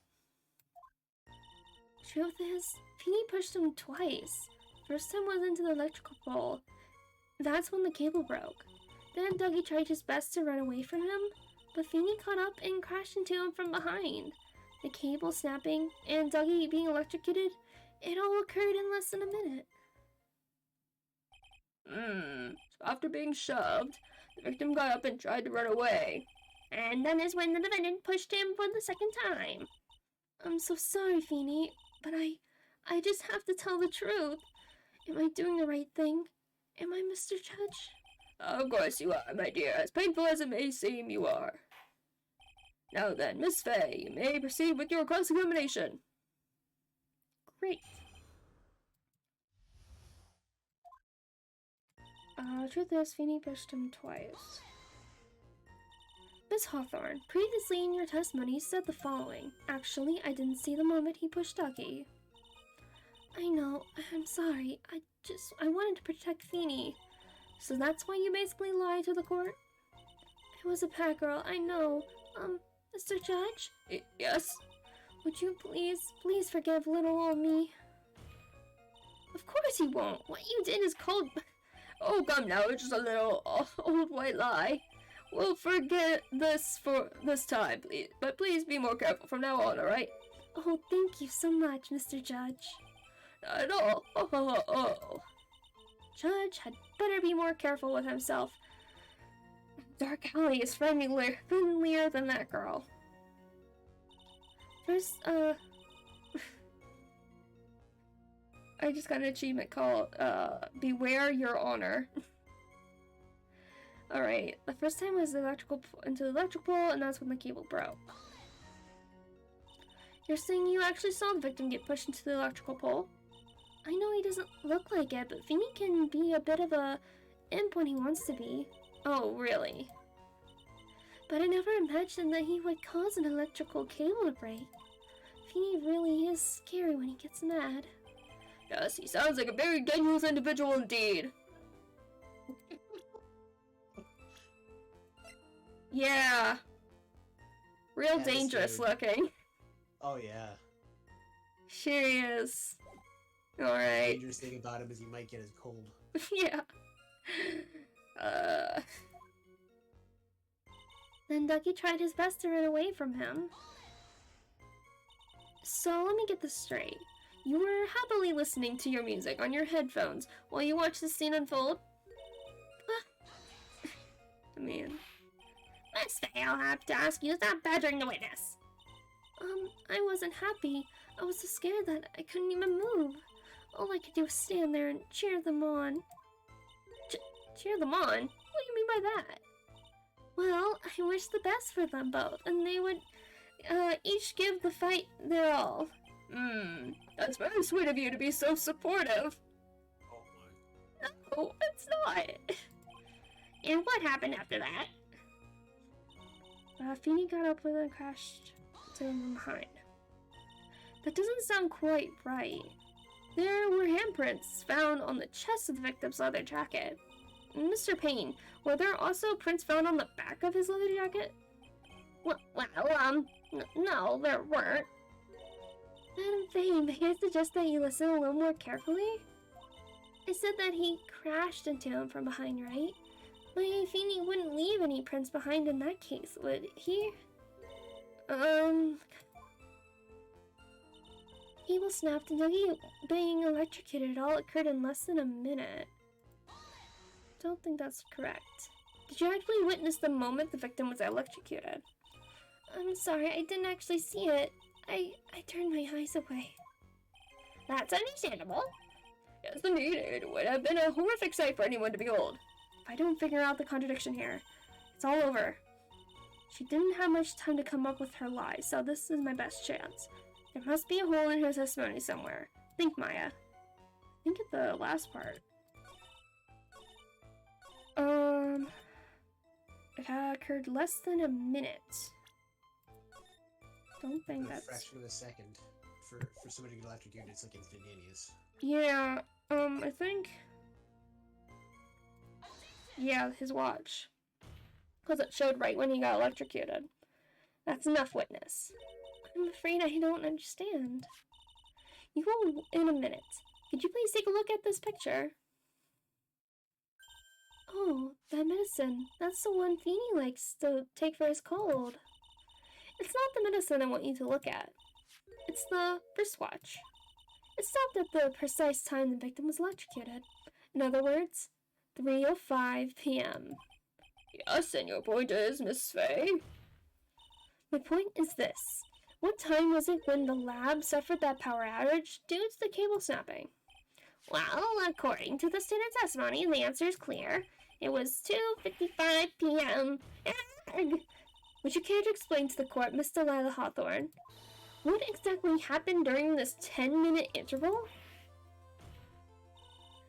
Truth is, Feeny pushed him twice. First time was into the electrical pole. That's when the cable broke. Then Dougie tried his best to run away from him, but Feeny caught up and crashed into him from behind. The cable snapping and Dougie being electrocuted, it all occurred in less than a minute. So after being shoved, the victim got up and tried to run away. And then is when the defendant pushed him for the second time. I'm so sorry, Feeny, but I just have to tell the truth. Am I doing the right thing? Am I, Mr. Judge? Of course you are, my dear. As painful as it may seem, you are. Now then, Miss Fay, you may proceed with your cross-examination. Great. Truth is, Feeny pushed him twice. Miss Hawthorne, previously in your testimony you said the following. Actually, I didn't see the moment he pushed Dougie. I know, I'm sorry. I wanted to protect Feeny. So that's why you basically lied to the court? It was a pack girl, I know. Mr. Judge? Yes? Would you please forgive little old me? Of course he won't. What you did is cold. Oh, come now, it's just a little old white lie. We'll forget this for this time, please. But please be more careful from now on, alright? Oh, thank you so much, Mr. Judge. Not at all. Oh. Judge had better be more careful with himself. Dark Alley is friendlier than that girl. First, I just got an achievement called, Beware Your Honor. Alright, the first time was into the electrical pole, and that's when the cable broke. You're saying you actually saw the victim get pushed into the electrical pole? I know he doesn't look like it, but Feeny can be a bit of a imp when he wants to be. Oh, really? But I never imagined that he would cause an electrical cable to break. Feeny really is scary when he gets mad. Yes, he sounds like a very dangerous individual indeed. Yeah. Real Yeah, this dangerous dude. looking. Oh yeah. Here he is. Alright. Dangerous thing about him is he might get his cold. Yeah. Uh. Then Ducky tried his best to run away from him. So let me get this straight. You were happily listening to your music on your headphones while you watched the scene unfold? I mean... Miss Faye, I'll have to ask you to stop badgering the witness. I wasn't happy. I was so scared that I couldn't even move. All I could do was stand there and cheer them on. Cheer them on? What do you mean by that? Well, I wish the best for them both, and they would each give the fight their all. That's very sweet of you to be so supportive. Oh my. No, it's not. And what happened after that? Feeny got up with and crashed to him from behind. That doesn't sound quite right. There were handprints found on the chest of the victim's leather jacket. Mr. Payne, were there also prints found on the back of his leather jacket? No, there weren't. Madam Faye, may I suggest that you listen a little more carefully? I said that he crashed into him from behind, right? But Feeny wouldn't leave any prints behind in that case, would he? Cable snapped and Dougie being electrocuted all occurred in less than a minute. Don't think that's correct. Did you actually witness the moment the victim was electrocuted? I'm sorry, I didn't actually see it. I turned my eyes away. That's understandable. Yes, indeed, it would have been a horrific sight for anyone to behold. If I don't figure out the contradiction here, it's all over. She didn't have much time to come up with her lie, so this is my best chance. There must be a hole in her testimony somewhere. Think, Maya. Think of the last part. It occurred less than a minute. Don't think A that's... fraction of a second. For somebody to get electrocuted, it's like instantaneous. Yeah, I think... Yeah, his watch. Because it showed right when he got electrocuted. That's enough witness. I'm afraid I don't understand. You will in a minute. Could you please take a look at this picture? Oh, that medicine. That's the one Feeny likes to take for his cold. It's not the medicine I want you to look at. It's the wristwatch. It stopped at the precise time the victim was electrocuted. In other words, 3:05 p.m. Yes, and your point is, Miss Faye? My point is this. What time was it when the lab suffered that power outage due to the cable snapping? Well, according to the student testimony, the answer is clear. It was 2:55 p.m. Would you care to explain to the court, Miss Delilah Hawthorne, what exactly happened during this 10-minute interval?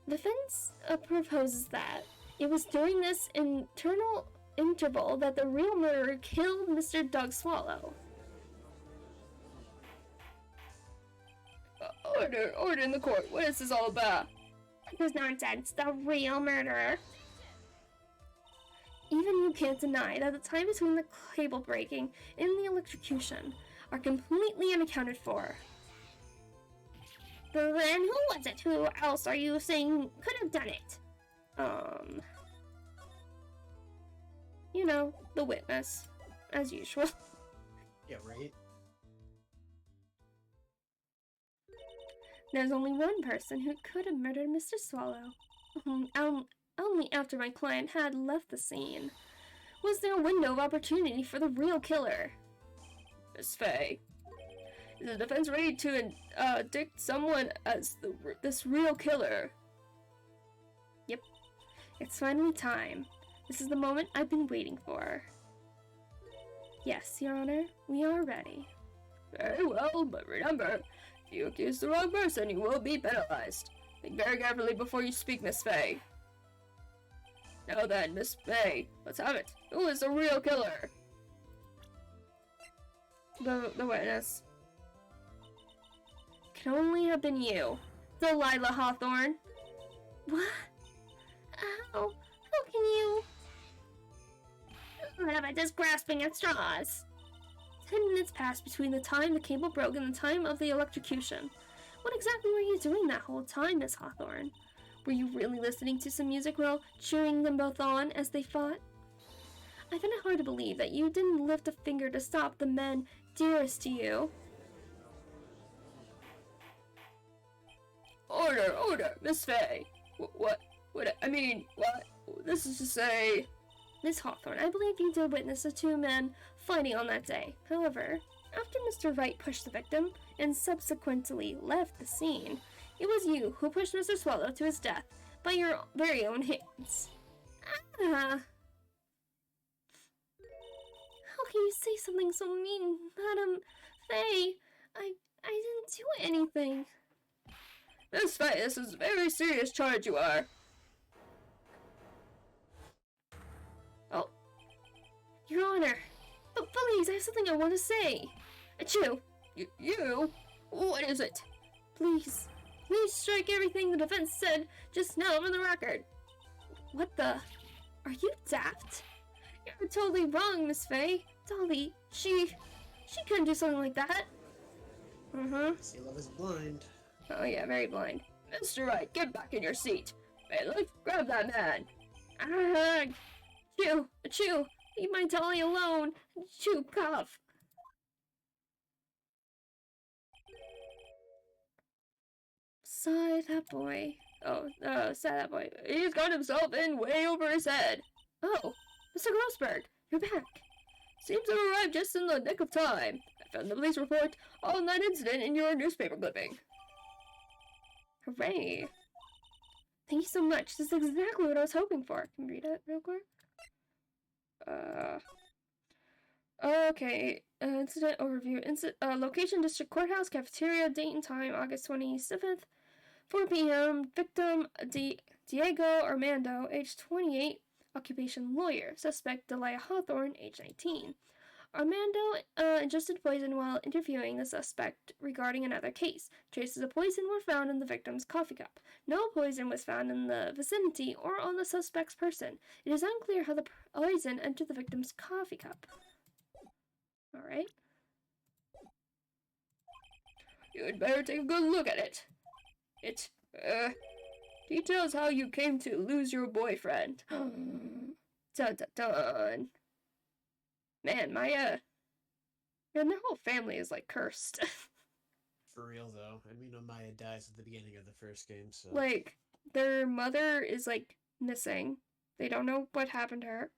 The defense proposes that it was during this internal interval that the real murderer killed Mr. Doug Swallow. Order in the court. What is this all about? There's nonsense. The real murderer. Even you can't deny that the time between the cable breaking and the electrocution are completely unaccounted for. Then who was it? Who else are you saying could have done it? You know, the witness, as usual. Yeah, right? There's only one person who could have murdered Mr. Swallow. Only after my client had left the scene. Was there a window of opportunity for the real killer? Miss Faye, is the defense ready to indict someone as this real killer? Yep. It's finally time. This is the moment I've been waiting for. Yes, Your Honor, we are ready. Very well, but remember, if you accuse the wrong person, you will be penalized. Think very carefully before you speak, Miss Faye. Now then, Miss Faye, let's have it. Who is the real killer? The witness. Can only have been you, Delilah Hawthorne. What? How can you? What am I just grasping at straws? 10 minutes passed between the time the cable broke and the time of the electrocution. What exactly were you doing that whole time, Miss Hawthorne? Were you really listening to some music while cheering them both on as they fought? I find it hard to believe that you didn't lift a finger to stop the men dearest to you. Order, Miss Fay. What, this is to say... Miss Hawthorne, I believe you did witness the two men fighting on that day. However, after Mr. Wright pushed the victim and subsequently left the scene, it was you who pushed Mr. Swallow to his death by your very own hands. How can you say something so mean, Madam Fay? I didn't do anything. Miss Fay, this is a very serious charge you are. Oh. Your Honor. But please, I have something I want to say. Achoo. You? What is it? Please strike everything the defense said just now from the record. What the? Are you daft? You're totally wrong, Miss Fay. Dolly, she couldn't do something like that. Say love is blind. Oh yeah, very blind. Mr. Wright, get back in your seat. Bailiff, grab that man. Achoo, leave my Dolly alone. Achoo, cough. Sigh that boy. Sigh that boy. He's got himself in way over his head. Oh, Mr. Grossberg, you're back. Seems to have arrived just in the nick of time. I found the police report on that incident in your newspaper clipping. Hooray. Thank you so much. This is exactly what I was hoping for. Can you read it real quick? Okay. Incident overview. Location, District Courthouse, Cafeteria, date and time, August 27th, 4 p.m. Victim, Diego Armando, age 28, occupation lawyer. Suspect, Delia Hawthorne, age 19. Armando ingested poison while interviewing the suspect regarding another case. Traces of poison were found in the victim's coffee cup. No poison was found in the vicinity or on the suspect's person. It is unclear how the poison entered the victim's coffee cup. Alright. You'd better take a good look at it. It, details how you came to lose your boyfriend. Dun dun dun. Man, their whole family is, like, cursed. For real, though. I mean, Maya dies at the beginning of the first game, so... Like, their mother is, like, missing. They don't know what happened to her.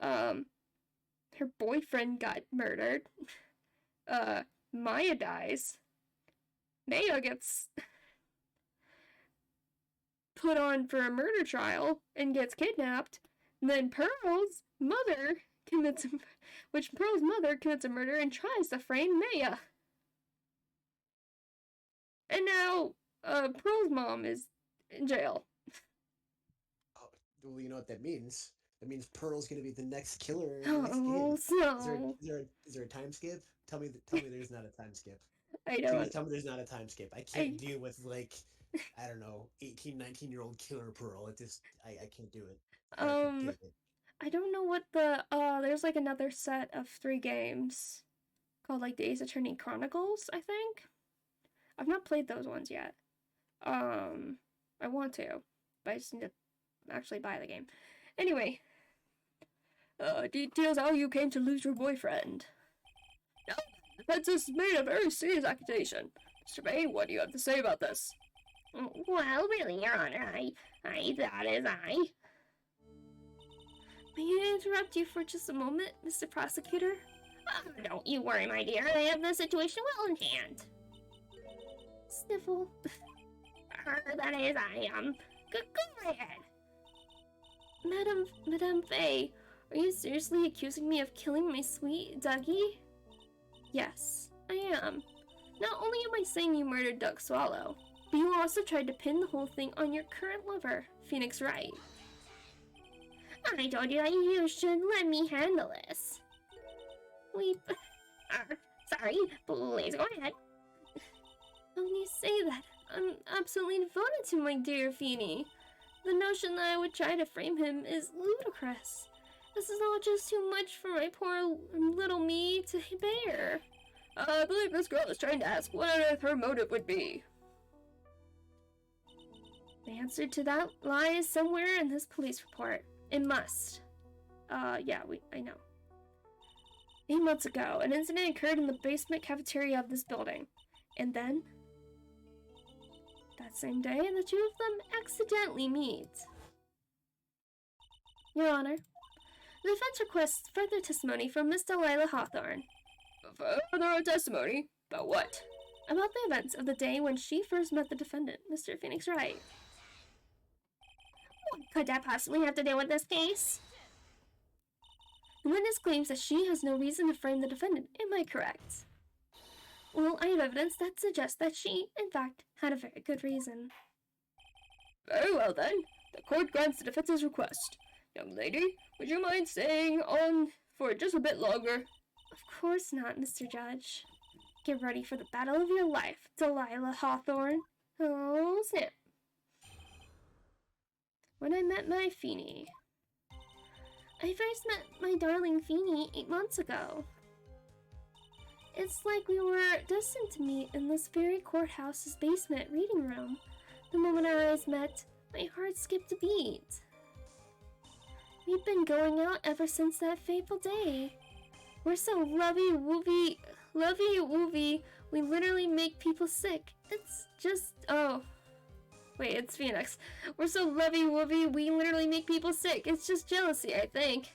Her boyfriend got murdered. Maya dies. Maya gets put on for a murder trial and gets kidnapped. And then Pearl's mother commits a murder and tries to frame Maya. And now, Pearl's mom is in jail. Oh, well, you know what that means? That means Pearl's gonna be the next killer in the Oh, next game. so... Is there a time skip? Tell me there's not a time skip. I don't... Please tell me there's not a time skip. I can't deal with, like, I don't know, 18, 19-year-old killer Pearl. I can't do it. I don't know what the, there's like another set of 3 games called like the Ace Attorney Chronicles, I think. I've not played those ones yet. I want to, but I just need to actually buy the game. Anyway. Details how you came to lose your boyfriend. Now, the defense has made a very serious accusation. Mr. Bay, what do you have to say about this? Well, really, Your Honor, that is I. May I interrupt you for just a moment, Mr. Prosecutor? Oh, don't you worry, my dear. I have the situation well in hand. Sniffle. That is I, go right ahead. Madame Fay, are you seriously accusing me of killing my sweet Dougie? Yes, I am. Not only am I saying you murdered Doug Swallow, but you also tried to pin the whole thing on your current lover, Phoenix Wright. I told you that you should let me handle this. Sorry, please go ahead. When you say that, I'm absolutely devoted to my dear Feeny. The notion that I would try to frame him is ludicrous. This is all just too much for my poor little me to bear. I believe this girl is trying to ask what on earth her motive would be. The answer to that lies somewhere in this police report. It must. Yeah, I know. 8 months ago, an incident occurred in the basement cafeteria of this building. And then, that same day, the two of them accidentally meet. Your Honor, the defense requests further testimony from Miss Delilah Hawthorne. Further testimony? About what? About the events of the day when she first met the defendant, Mr. Phoenix Wright. What could that possibly have to do with this case? The witness claims that she has no reason to frame the defendant. Am I correct? Well, I have evidence that suggests that she, in fact, had a very good reason. Very well then. The court grants the defense's request. Young lady, would you mind staying on for just a bit longer? Of course not, Mr. Judge. Get ready for the battle of your life, Delilah Hawthorne. Oh, snap. When I met my Feeny. I first met my darling Feeny 8 months ago. It's like we were destined to meet in this very courthouse's basement reading room. The moment our eyes met, my heart skipped a beat. We've been going out ever since that fateful day. We're so lovey-wovey, we literally make people sick. It's just, oh. Wait, it's Phoenix. We're so lovey-wovey, we literally make people sick. It's just jealousy, I think.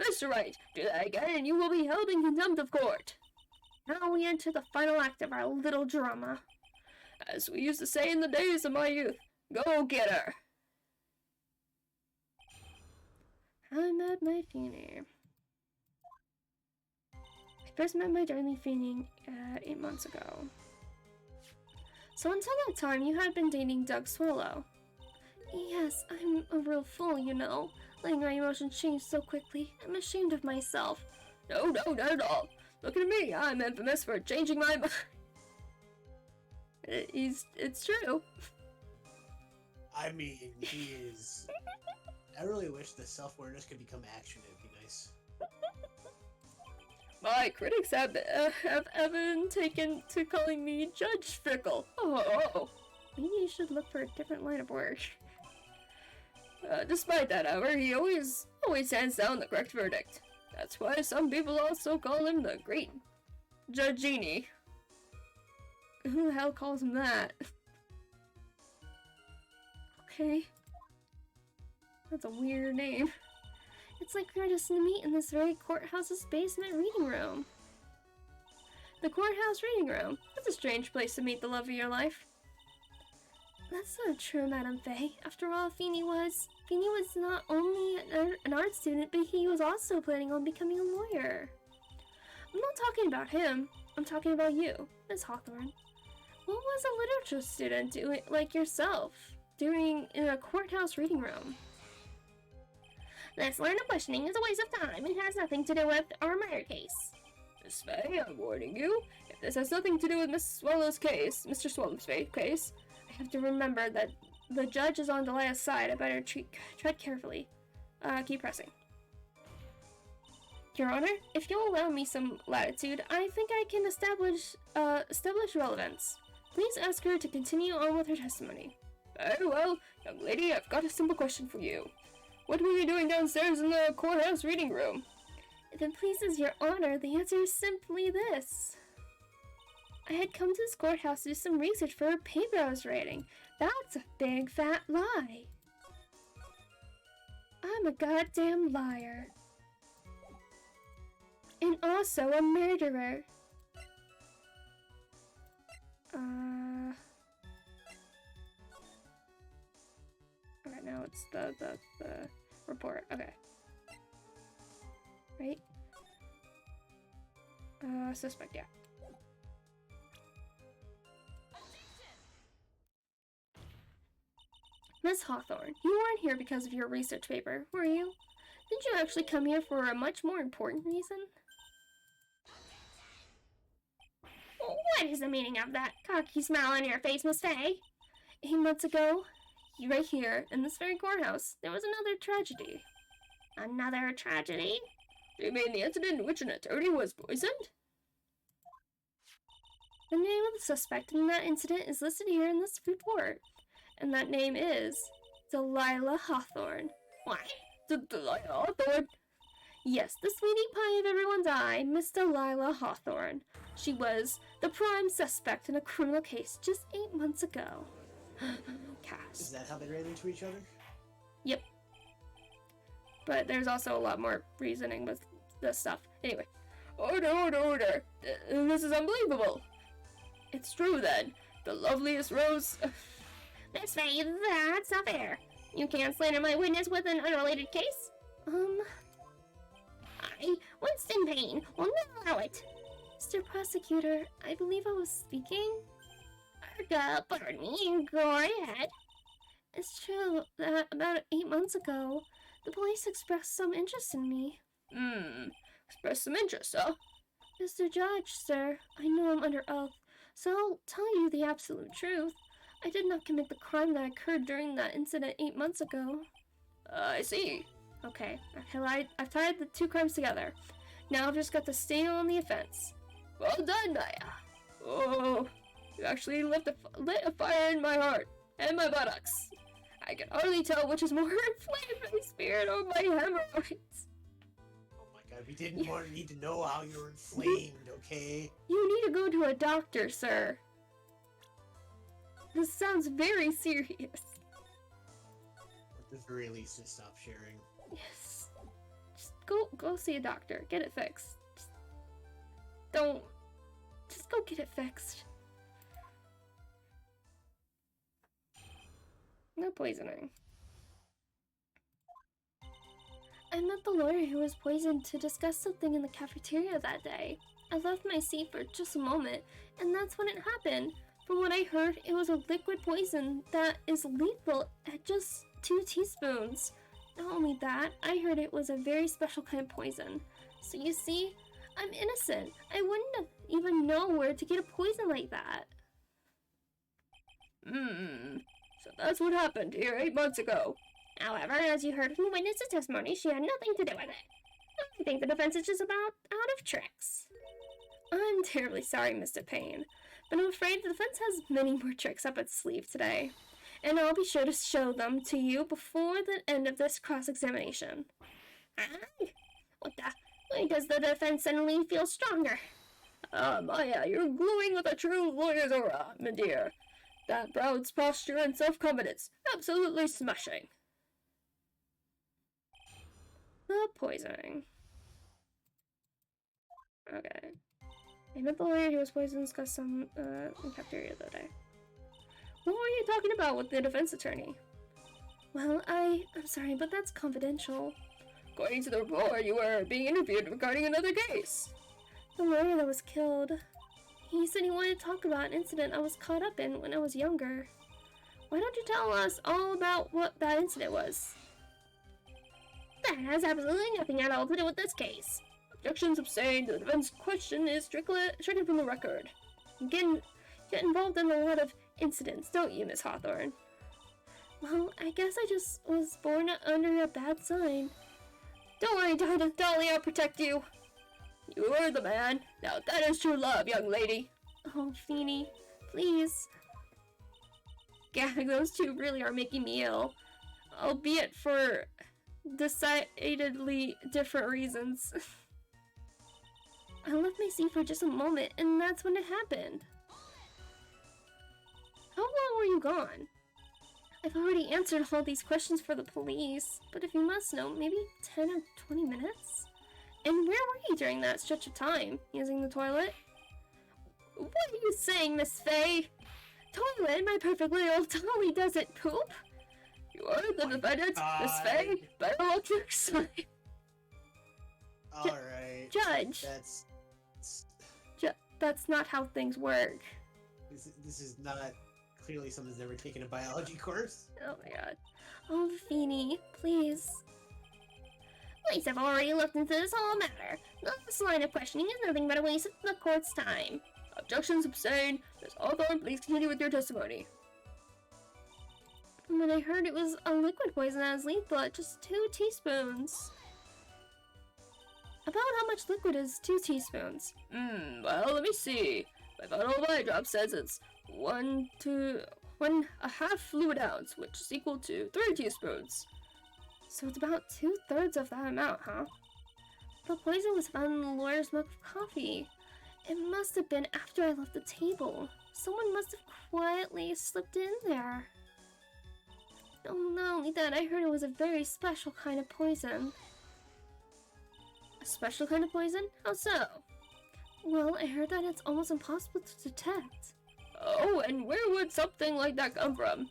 Mr. Wright, do that again and you will be held in contempt of court. Now we enter the final act of our little drama. As we used to say in the days of my youth, go get her. I met my Feeny. I first met my darling Feeny 8 months ago. So until that time, you had been dating Doug Swallow. Yes, I'm a real fool, you know. Letting my emotions change so quickly. I'm ashamed of myself. No, not at all. Look at me, I'm infamous for changing my mind. It's true. I mean, he is... I really wish the self-awareness could become action. It'd be nice. My critics have been taken to calling me Judge Fickle. Oh. Maybe you should look for a different line of work. Despite that, however, he always hands down the correct verdict. That's why some people also call him the Great Judgini. Who the hell calls him that? Okay. That's a weird name. It's like we were just to meet in this very courthouse's basement reading room. The courthouse reading room. That's a strange place to meet the love of your life. That's not true, Madame Faye. After all, Feeny was not only an art student, but he was also planning on becoming a lawyer. I'm not talking about him. I'm talking about you, Miss Hawthorne. What was a literature student doing, like yourself, doing in a courthouse reading room? This line of questioning is a waste of time and has nothing to do with our murder case. Miss Faye, I'm warning you. If this has nothing to do with Mr. Swallow's case, I have to remember that the judge is on Delilah's side. I better tread carefully. Keep pressing. Your Honor, if you'll allow me some latitude, I think I can establish relevance. Please ask her to continue on with her testimony. Very well, young lady, I've got a simple question for you. What were you doing downstairs in the courthouse reading room? If it pleases your Honor, the answer is simply this. I had come to this courthouse to do some research for a paper I was writing. That's a big fat lie. I'm a goddamn liar. And also a murderer. Okay, now it's the report. Okay. Right? Suspect, yeah. Miss Hawthorne, you weren't here because of your research paper, were you? Didn't you actually come here for a much more important reason? What is the meaning of that cocky smile on your face, Miss Faye? 8 months ago, right here, in this very courthouse, there was another tragedy. Another tragedy? You mean the incident in which an attorney was poisoned? The name of the suspect in that incident is listed here in this report, and that name is Delilah Hawthorne. Why? Delilah Hawthorne? Yes, the sweetie pie of everyone's eye, Miss Delilah Hawthorne. She was the prime suspect in a criminal case just 8 months ago. Cass. Is that how they ran into each other? Yep. But there's also a lot more reasoning with this stuff. Anyway. Order. This is unbelievable. It's true then. The loveliest rose... Miss Faye, that's not fair. You can't slander my witness with an unrelated case? I, Winston Payne, will not allow it. Mr. Prosecutor, I believe I was speaking? Pardon me, go ahead. It's true that about 8 months ago, the police expressed some interest in me. Expressed some interest, huh? Mr. Judge, sir, I know I'm under oath, so I'll tell you the absolute truth. I did not commit the crime that occurred during that incident 8 months ago. I see. Okay, I've tied the two crimes together. Now I've just got to stay on the offense. Well done, Naya. Oh, you actually lit a fire in my heart and my buttocks. I can hardly tell which is more inflamed, my spirit or my hemorrhoids. Oh my god, we didn't need to know how you're inflamed, okay? You need to go to a doctor, sir. This sounds very serious. At the very least, just stop sharing. Yes. Just go see a doctor. Get it fixed. Just go get it fixed. No poisoning. I met the lawyer who was poisoned to discuss something in the cafeteria that day. I left my seat for just a moment, and that's when it happened. From what I heard, it was a liquid poison that is lethal at just 2 teaspoons. Not only that, I heard it was a very special kind of poison. So you see, I'm innocent. I wouldn't even know where to get a poison like that. So that's what happened here 8 months ago. However, as you heard from the witness's testimony, she had nothing to do with it. I think the defense is just about out of tricks. I'm terribly sorry, Mr. Payne, but I'm afraid the defense has many more tricks up its sleeve today, and I'll be sure to show them to you before the end of this cross-examination. Why does the defense suddenly feel stronger? Maya, you're glowing with a true lawyer's aura, my dear. That proud posture and self-confidence, absolutely smashing. The poisoning. Okay. I met the lawyer who was poisoned discussed some in the cafeteria that day. What were you talking about with the defense attorney? Well, I'm sorry, but that's confidential. According to the report, you were being interviewed regarding another case. The lawyer that was killed. He said he wanted to talk about an incident I was caught up in when I was younger. Why don't you tell us all about what that incident was? That has absolutely nothing at all to do with this case. Objection sustained. The defense question is stricken from the record. You get involved in a lot of incidents, don't you, Miss Hawthorne? Well, I guess I just was born under a bad sign. Don't worry, Dolly, I'll protect you. You are the man. Now that is true love, young lady. Oh, Feeny, please. Gag, those two really are making me ill. Albeit for decidedly different reasons. I left my seat for just a moment, and that's when it happened. How long were you gone? I've already answered all these questions for the police, but if you must know, maybe 10 or 20 minutes? And where were you during that stretch of time? Using the toilet? What are you saying, Miss Faye? Toilet? My perfect little Dolly doesn't poop? You are the defendant, Miss Faye. Better watch your side. Alright. Judge. That's not how things work. This is not... Clearly someone's never taken a biology course. Oh my god. Oh, Feeny, please. Police have already looked into this whole matter. This line of questioning is nothing but a waste of the court's time. Objection sustained. Miss Hawthorne, please continue with your testimony. When I heard it was a liquid poison that was lethal at just 2 teaspoons. About how much liquid is 2 teaspoons? Well, let me see. My vital eye drop says it's 1.5 fluid ounce, which is equal to 3 teaspoons. So it's about 2/3 of that amount, huh? The poison was found in the lawyer's mug of coffee. It must have been after I left the table. Someone must have quietly slipped in there. Oh, not only that, I heard it was a very special kind of poison. A special kind of poison? How so? Well, I heard that it's almost impossible to detect. Oh, and where would something like that come from?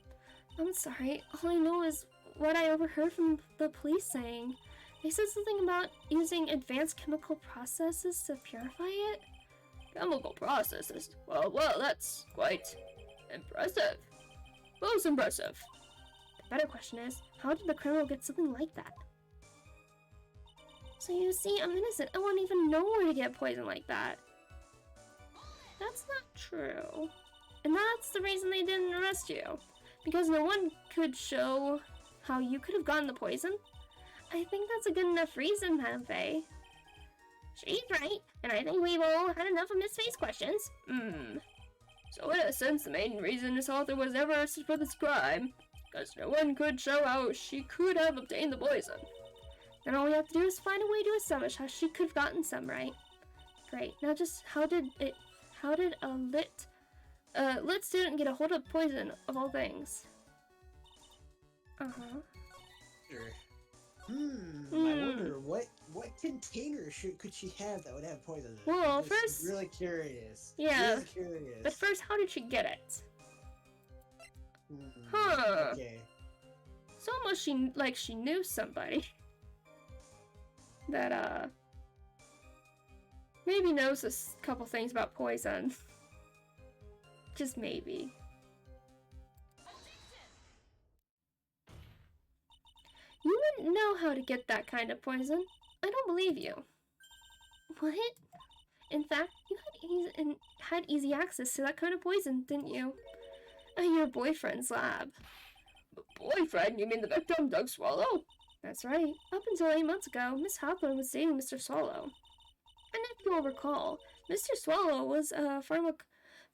I'm sorry, all I know is what I overheard from the police saying. They said something about using advanced chemical processes to purify it. Chemical processes? Well, that's quite impressive. Most impressive. The better question is, how did the criminal get something like that? So you see, I'm innocent. I won't even know where to get poison like that. That's not true. And that's the reason they didn't arrest you. Because no one could show how you could have gotten the poison. I think that's a good enough reason, Madame Faye. She's right, and I think we've all had enough of Miss Faye's questions. So in a sense, the main reason this author was never arrested for this crime, because no one could show how she could have obtained the poison. Then all we have to do is find a way to establish how she could have gotten some, right? Great. Now just how did a lit student get a hold of poison of all things? Sure. I wonder what container could she have that would have poison in it? Well, I'm just first, really curious. yeah. Really curious. But first, how did she get it? Okay. It's almost she knew somebody that maybe knows a couple things about poison. Just maybe. You wouldn't know how to get that kind of poison. I don't believe you. What? In fact, you had easy access to that kind of poison, didn't you? At your boyfriend's lab. Boyfriend? You mean the victim, Doug Swallow? That's right. Up until 8 months ago, Miss Hawthorne was dating Mr. Swallow. And if you will recall, Mr. Swallow was a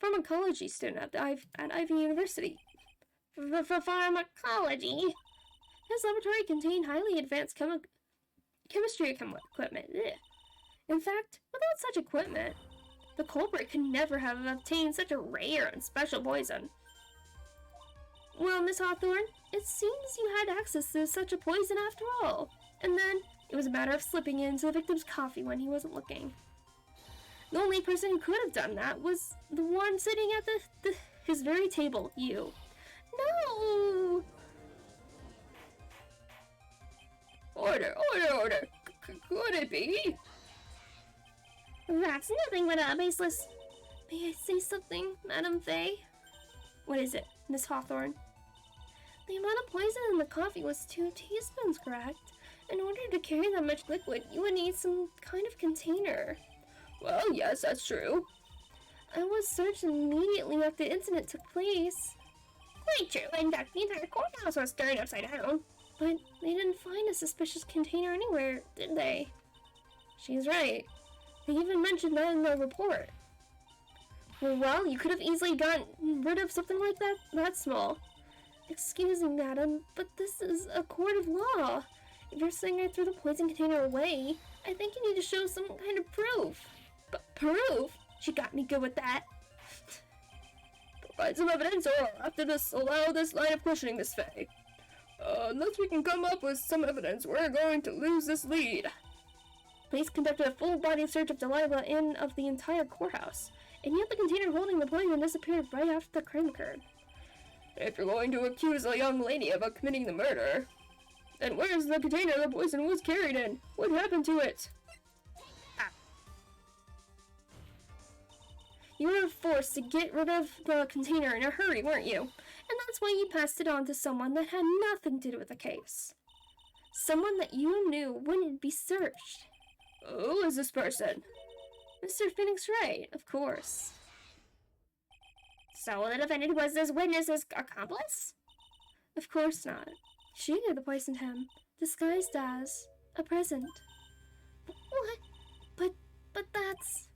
pharmacology student at Ivy University. Pharmacology? His laboratory contained highly advanced chemistry equipment. Ugh. In fact, without such equipment, the culprit could never have obtained such a rare and special poison. Well, Miss Hawthorne, it seems you had access to such a poison after all. And then, it was a matter of slipping it into the victim's coffee when he wasn't looking. The only person who could have done that was the one sitting at his very table, you. No! Order! Could it be? That's nothing but a baseless... May I say something, Madame Faye? What is it, Miss Hawthorne? The amount of poison in the coffee was 2 teaspoons, correct? In order to carry that much liquid, you would need some kind of container. Well, yes, that's true. I was searched immediately after the incident took place. Quite true. In fact, the entire courthouse was turned upside down. But they didn't find a suspicious container anywhere, did they? She's right. They even mentioned that in the report. Well, you could have easily gotten rid of something like that small. Excuse me, madam, but this is a court of law. If you're saying I threw the poison container away, I think you need to show some kind of proof. But proof? She got me good with that. Provide some evidence, or after this, allow this line of questioning, Miss Faye. Unless we can come up with some evidence, we're going to lose this lead. Police conducted a full-body search of Delilah and of the entire courthouse, and yet the container holding the poison disappeared right after the crime occurred. If you're going to accuse a young lady of committing the murder, then where's the container the poison was carried in? What happened to it? You were forced to get rid of the container in a hurry, weren't you? And that's why you passed it on to someone that had nothing to do with the case. Someone that you knew wouldn't be searched. Who is this person? Mr. Phoenix Wright, of course. So the defendant was this witness's accomplice? Of course not. She knew the poisoned him, disguised as a present. What? But that's...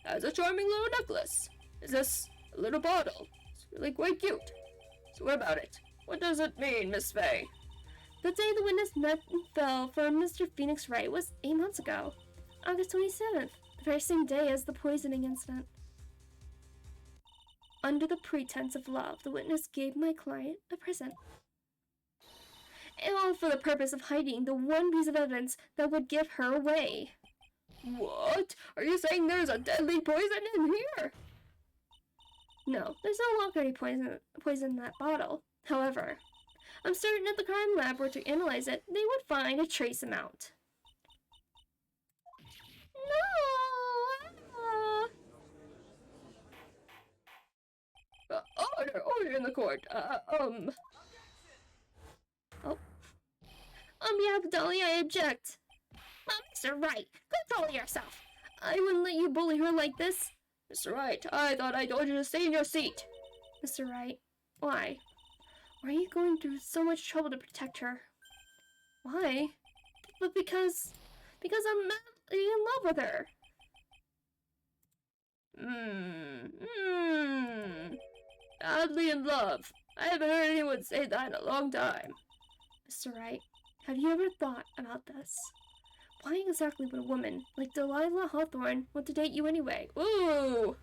That's a charming little necklace. Is this a little bottle? It's really quite cute. So what about it? What does it mean, Miss Fay? The day the witness met and fell for Mr. Phoenix Wright was 8 months ago, August 27th, the very same day as the poisoning incident. Under the pretense of love, the witness gave my client a present. And all for the purpose of hiding the one piece of evidence that would give her away. What? Are you saying there's a deadly poison in here? No, there's no longer any poison in that bottle. However, I'm certain if the crime lab were to analyze it, they would find a trace amount. No! Order in the court. Oh. On behalf of Dolly, I object. Mr. Wright, control yourself. I wouldn't let you bully her like this. Mr. Wright, I thought I told you to stay in your seat. Mr. Wright, why? Why are you going through so much trouble to protect her? Why? But because I'm madly in love with her. Madly in love. I haven't heard anyone say that in a long time. Mr. Wright, have you ever thought about this? Why exactly would a woman like Delilah Hawthorne want to date you anyway? Ooh!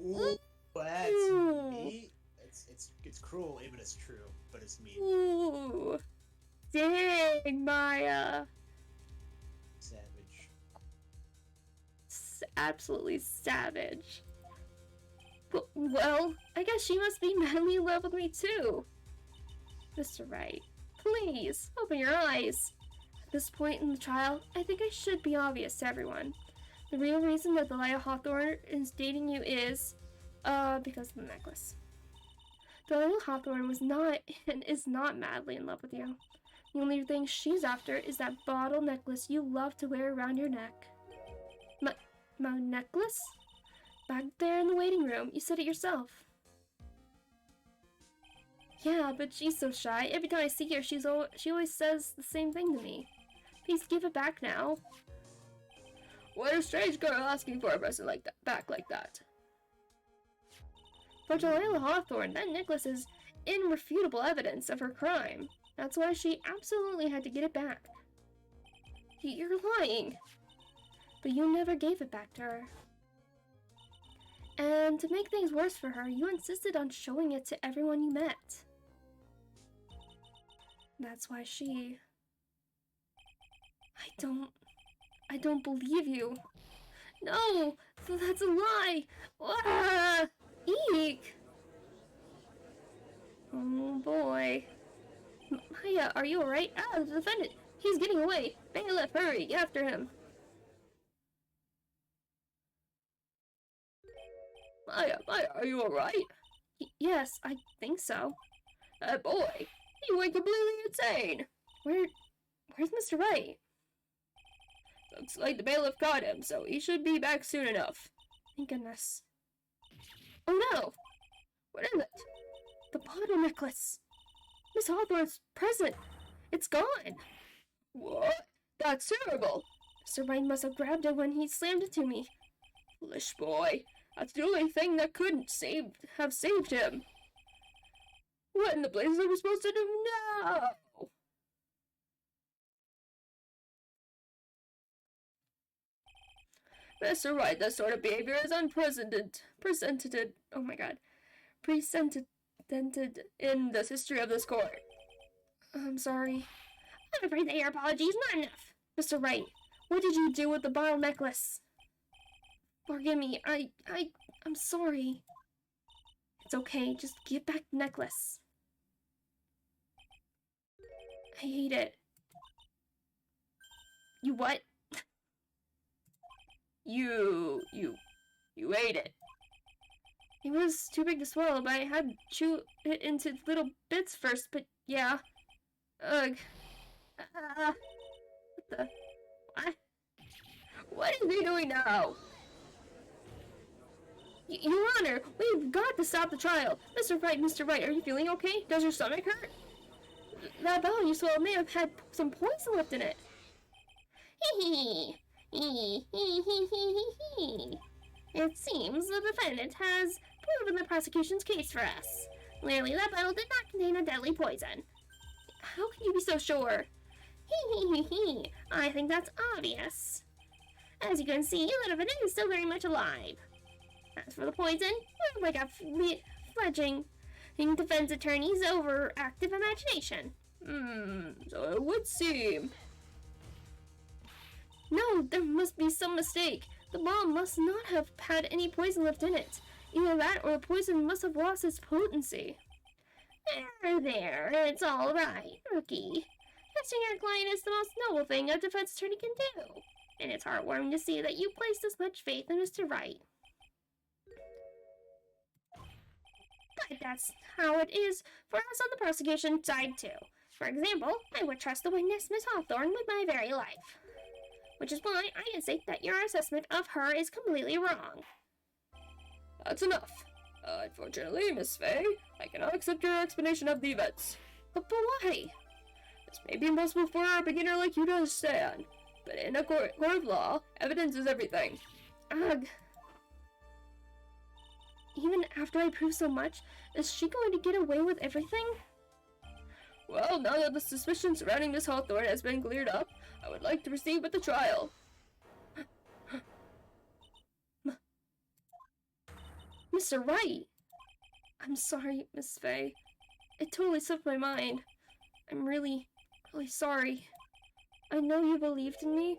Ooh, that's mean. It's cruel, but it's true, but it's mean. Ooh! Dang, Maya! Savage. Absolutely savage. Well, I guess she must be madly in love with me too. Mr. Wright, please, open your eyes. At this point in the trial, I think I should be obvious to everyone. The real reason that Delilah Hawthorne is dating you is, because of the necklace. Delilah Hawthorne was not and is not madly in love with you. The only thing she's after is that bottle necklace you love to wear around your neck. My necklace? Back there in the waiting room, you said it yourself. Yeah, but she's so shy. Every time I see her, she always says the same thing to me. Please give it back now. What a strange girl asking for a present like that, back like that. For Delilah Hawthorne, that necklace is irrefutable evidence of her crime. That's why she absolutely had to get it back. You're lying. But you never gave it back to her. And to make things worse for her, you insisted on showing it to everyone you met. That's why she... I don't believe you. No! That's a lie! Ah! Eek! Oh boy. Maya, are you alright? Ah, the defendant! He's getting away! Bailiff, hurry! Get after him! Maya, are you alright? Yes, I think so. Boy, he went completely insane! Where's Mr. Wright? Looks like the bailiff caught him, so he should be back soon enough. Thank goodness. Oh no! What is it? The bottle necklace! Miss Hawthorne's present! It's gone! What? That's terrible! Mr. Wright must have grabbed it when he slammed it to me. Foolish boy. That's the only thing that couldn't have saved him. What in the blazes are we supposed to do now? Mr. Wright, that sort of behavior is unprecedented. Oh my god. Precedented in the history of this court. I'm sorry. I'm afraid that your apology is not enough. Mr. Wright, what did you do with the bottle necklace? Forgive me, I'm sorry. It's okay, just give back the necklace. I hate it. You what? You ate it. It was too big to swallow, but I had to chew it into little bits first, but yeah. Ugh. What the? What? What is he doing now? You Honor, we've got to stop the trial. Mr. Wright, are you feeling okay? Does your stomach hurt? That bottle you swallowed may have had some poison left in it. Hee hee. It seems the defendant has proven the prosecution's case for us. Clearly, that bottle did not contain a deadly poison. How can you be so sure? I think that's obvious. As you can see, the defendant is still very much alive. As for the poison, we're like a fledgling defense attorney's overactive imagination. So it would seem. No, there must be some mistake. The bomb must not have had any poison left in it. Either that or the poison must have lost its potency. There, it's all right, rookie. Trusting your client is the most noble thing a defense attorney can do. And it's heartwarming to see that you placed as much faith in Mr. Wright. But that's how it is for us on the prosecution side too. For example, I would trust the witness, Miss Hawthorne, with my very life. Which is why I can say that your assessment of her is completely wrong. That's enough. Unfortunately, Miss Fay, I cannot accept your explanation of the events. But why? This may be impossible for a beginner like you to understand, but in a court of law, evidence is everything. Ugh. Even after I prove so much, is she going to get away with everything? Well, now that the suspicion surrounding Miss Hawthorne has been cleared up, I would like to proceed with the trial. Mr. Wright! I'm sorry, Miss Fay. It totally slipped my mind. I'm really sorry. I know you believed in me,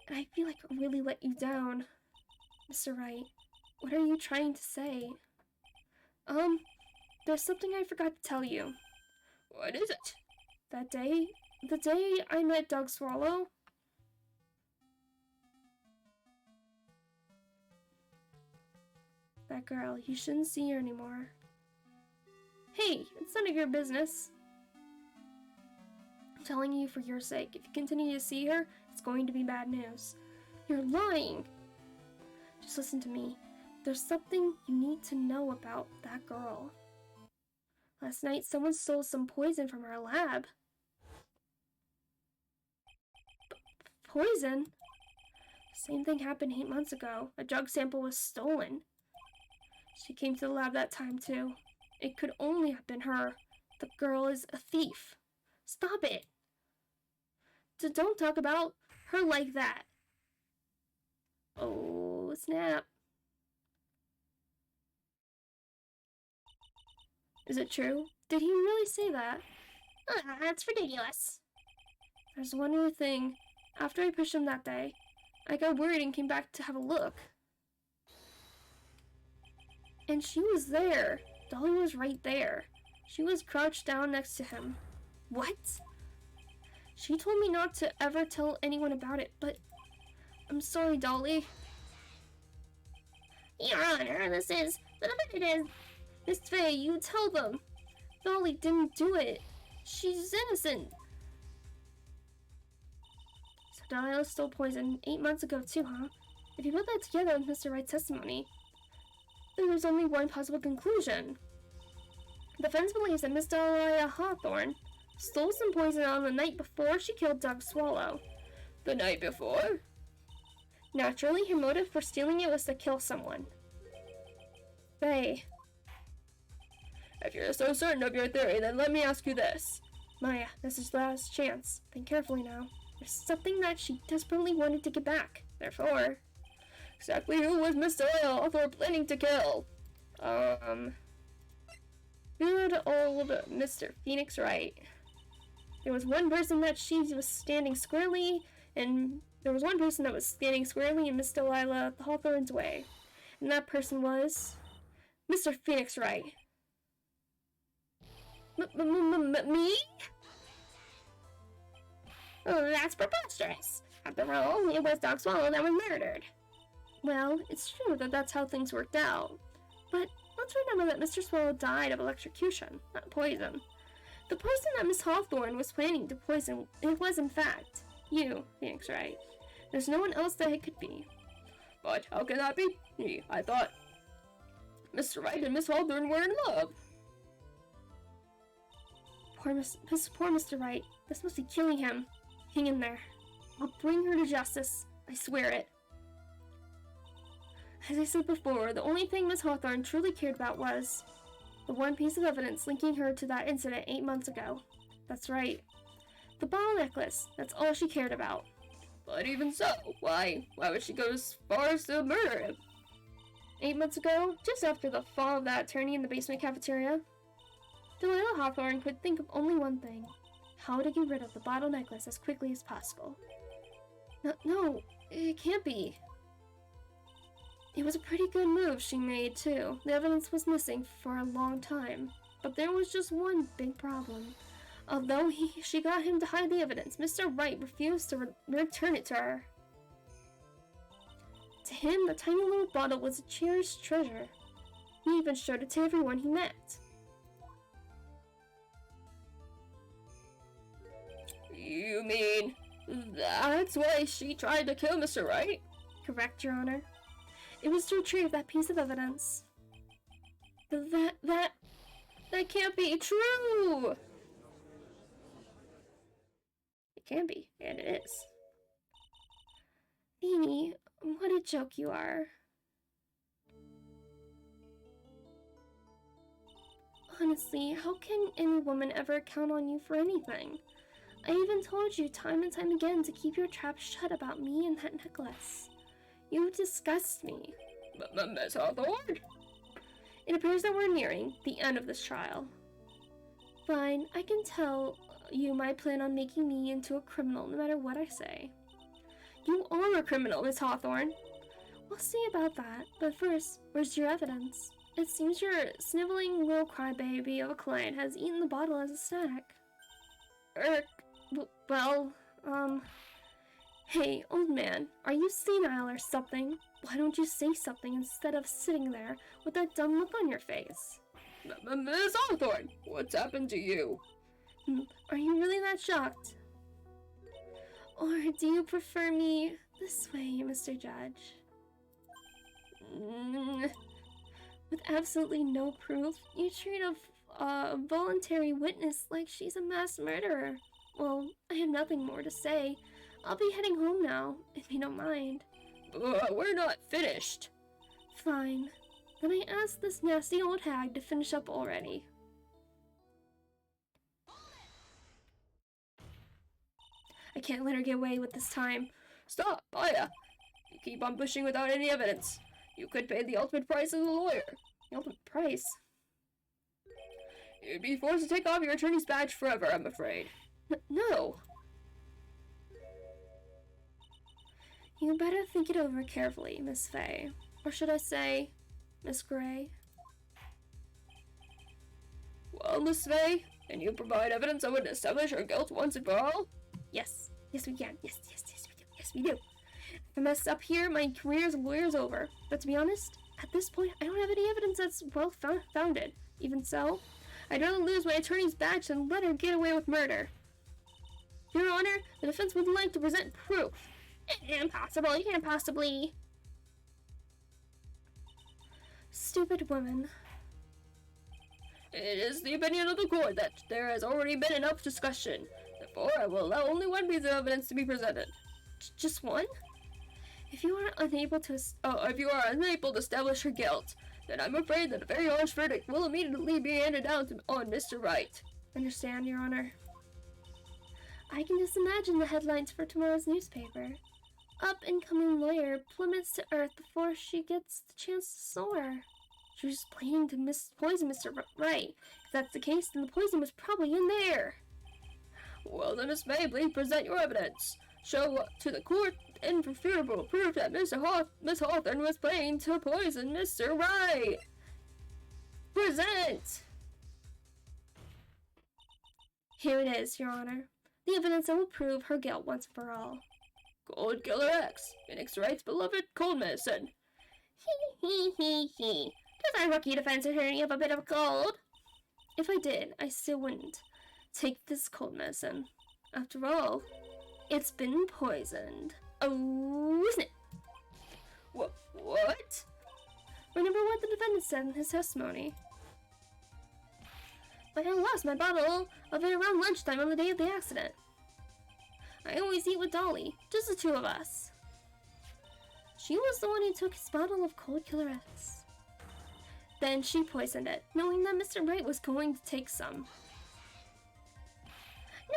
and I feel like I really let you down. Mr. Wright, what are you trying to say? There's something I forgot to tell you. What is it? The day I met Doug Swallow, that girl, you shouldn't see her anymore. Hey, it's none of your business. I'm telling you for your sake. If you continue to see her, it's going to be bad news. You're lying. Just listen to me. There's something you need to know about that girl. Last night, someone stole some poison from our lab. Poison? Same thing happened 8 months ago. A drug sample was stolen. She came to the lab that time, too. It could only have been her. The girl is a thief. Stop it. Don't talk about her like that. Oh, snap. Is it true? Did he really say that? That's ridiculous. There's one more thing. After I pushed him that day, I got worried and came back to have a look. And she was there. Dolly was right there. She was crouched down next to him. What? She told me not to ever tell anyone about it, but I'm sorry, Dolly. Your Honor, the defendant is Miss Fay, you tell them. Dolly didn't do it. She's innocent. So Dolly stole poison 8 months ago too, huh? If you put that together with Mr. Wright's testimony, then there's only one possible conclusion. The defense believes that Miss Dahlia Hawthorne stole some poison on the night before she killed Doug Swallow. The night before? Naturally, her motive for stealing it was to kill someone. Faye. If you're so certain of your theory, then let me ask you this. Maya, this is the last chance. Think carefully now. There's something that she desperately wanted to get back. Therefore, exactly who was Miss Dahlia Hawthorne planning to kill? Good old Mr. Phoenix Wright. There was one person that she was standing squarely, and there was one person that was standing squarely in Miss Delilah Hawthorne's way. And that person was Mr. Phoenix Wright. Me? Oh, that's preposterous. After all, it was Doc Swallow that was murdered. Well, it's true that that's how things worked out. But let's remember that Mr. Swallow died of electrocution, not poison. The person that Miss Hawthorne was planning to poison, it was in fact you, Phoenix Wright. There's no one else that it could be. But how can that be? I thought... Mr. Wright and Miss Hawthorne were in love. Poor Mr. Wright. This must be killing him. Hang in there. I'll bring her to justice. I swear it. As I said before, the only thing Miss Hawthorne truly cared about was the one piece of evidence linking her to that incident 8 months ago. That's right. The bottle necklace. That's all she cared about. But even so, why would she go as far as to murder him? 8 months ago, just after the fall of that attorney in the basement cafeteria, Delilah Hawthorne could think of only one thing: how to get rid of the bottle necklace as quickly as possible. No, it can't be. It was a pretty good move she made, too. The evidence was missing for a long time, but there was just one big problem. Although she got him to hide the evidence, Mr. Wright refused to return it to her. To him, the tiny little bottle was a cherished treasure. He even showed it to everyone he met. You mean that's why she tried to kill Mr. Wright? Correct, Your Honor. It was to retrieve that piece of evidence. That can't be true! It can be, and it is. Beanie, what a joke you are. Honestly, how can any woman ever count on you for anything? I even told you time and time again to keep your trap shut about me and that necklace. You disgust me. Miss Hawthorne? It appears that we're nearing the end of this trial. Fine, I can tell you my plan on making me into a criminal no matter what I say. You are a criminal, Miss Hawthorne. We'll see about that, but first, where's your evidence? It seems your sniveling little crybaby of a client has eaten the bottle as a snack. Well, hey, old man, are you senile or something? Why don't you say something instead of sitting there with that dumb look on your face? Miss Hawthorne, what's happened to you? Are you really that shocked? Or do you prefer me this way, Mr. Judge? With absolutely no proof, you treat a voluntary witness like she's a mass murderer. Well, I have nothing more to say. I'll be heading home now, if you don't mind. We're not finished. Fine. Then I ask this nasty old hag to finish up already. I can't let her get away with this time. Stop, Aya. You keep on pushing without any evidence. You could pay the ultimate price as a lawyer. The ultimate price? You'd be forced to take off your attorney's badge forever, I'm afraid. No. You better think it over carefully, Miss Fay. Or should I say, Miss Gray? Well, Miss Fay, can you provide evidence that would establish her guilt once and for all? Yes. Yes, we can. Yes, we do. Yes, we do. If I mess up here, my career as a lawyer is over. But to be honest, at this point, I don't have any evidence that's well founded. Even so, I'd rather lose my attorney's badge than let her get away with murder. Your Honor, the defense would like to present proof. Impossible, you can't possibly. Stupid woman. It is the opinion of the court that there has already been enough discussion. Therefore, I will allow only one piece of evidence to be presented. Just one? If you are unable to establish her guilt, then I'm afraid that a very harsh verdict will immediately be handed down on Mr. Wright. Understand, Your Honor. I can just imagine the headlines for tomorrow's newspaper. Up-and-coming lawyer plummets to earth before she gets the chance to soar. She was just planning to poison Mr. Wright. If that's the case, then the poison was probably in there. Well then, Miss May, please present your evidence. Show to the court irrefutable proof that Miss Hawthorne was planning to poison Mr. Wright. Present! Here it is, Your Honor. The evidence that will prove her guilt once and for all. Gold Killer X, Phoenix Wright's beloved cold medicine. He. Does our rookie defense attorney have a bit of cold? If I did, I still wouldn't take this cold medicine. After all, it's been poisoned. Oh, isn't it? What? Remember what the defendant said in his testimony. But I lost my bottle of it around lunchtime on the day of the accident. I always eat with Dolly, just the two of us. She was the one who took his bottle of Cold Killer X. Then she poisoned it, knowing that Mr. Wright was going to take some.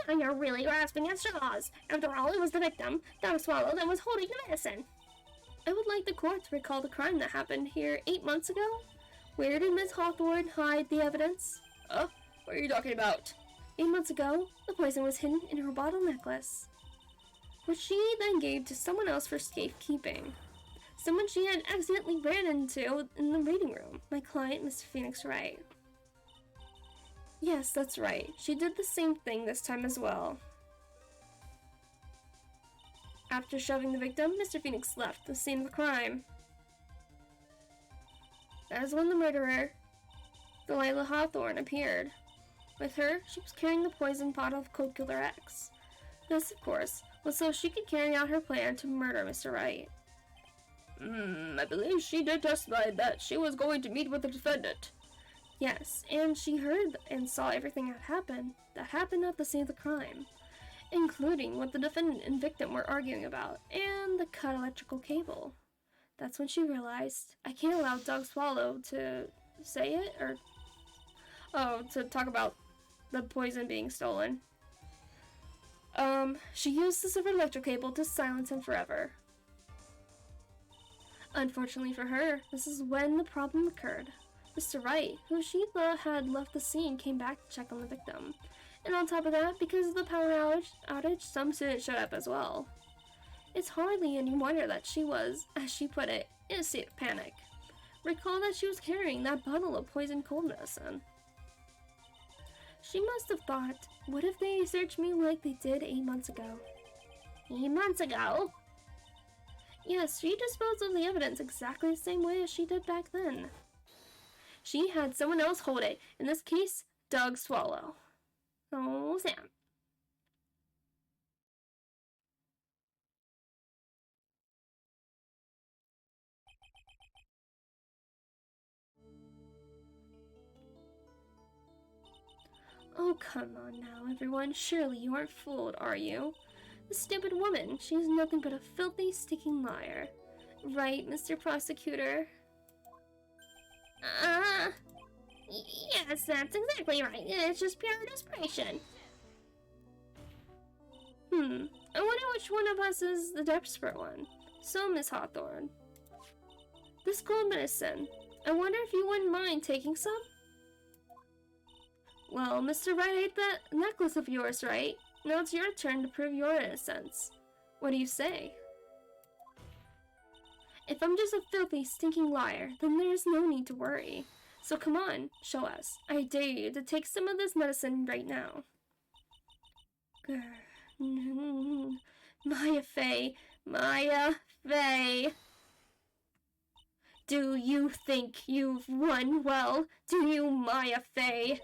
Now you're really grasping at straws. After all, it was the victim, Dog Swallow, that was holding the medicine. I would like the court to recall the crime that happened here 8 months ago. Where did Miss Hawthorne hide the evidence? What are you talking about? 8 months ago, the poison was hidden in her bottle necklace, which she then gave to someone else for safekeeping. Someone she had accidentally ran into in the reading room, my client, Mr. Phoenix Wright. Yes, that's right. She did the same thing this time as well. After shoving the victim, Mr. Phoenix left the scene of the crime. That is when the murderer, Delilah Hawthorne, appeared. With her, she was carrying the poisoned bottle of Cold Killer X. This, of course, was so she could carry out her plan to murder Mr. Wright. I believe she did testify that she was going to meet with the defendant. Yes, and she heard and saw everything that happened at the scene of the crime, including what the defendant and victim were arguing about, and the cut electrical cable. That's when she realized, I can't allow Dog Swallow to say it, or... Oh, to talk about the poison being stolen. She used the silver electrical cable to silence him forever. Unfortunately for her, this is when the problem occurred. Mr. Wright, who she thought had left the scene, came back to check on the victim. And on top of that, because of the power outage, some students showed up as well. It's hardly any wonder that she was, as she put it, in a state of panic. Recall that she was carrying that bottle of poison cold medicine. She must have thought, what if they searched me like they did 8 months ago? 8 months ago? Yes, she disposed of the evidence exactly the same way as she did back then. She had someone else hold it, in this case, Dog Swallow. Oh, Sam. Oh, come on now, everyone. Surely you aren't fooled, are you? The stupid woman. She is nothing but a filthy, stinking liar. Right, Mr. Prosecutor? Yes, that's exactly right. It's just pure desperation. I wonder which one of us is the desperate one. So, Miss Hawthorne. This cold medicine. I wonder if you wouldn't mind taking some? Well, Mr. Wright ate that necklace of yours, right? Now it's your turn to prove your innocence. What do you say? If I'm just a filthy, stinking liar, then there's no need to worry. So come on, show us. I dare you to take some of this medicine right now. Maya Fey, Maya Fey. Do you think you've won well? Do you, Maya Fey?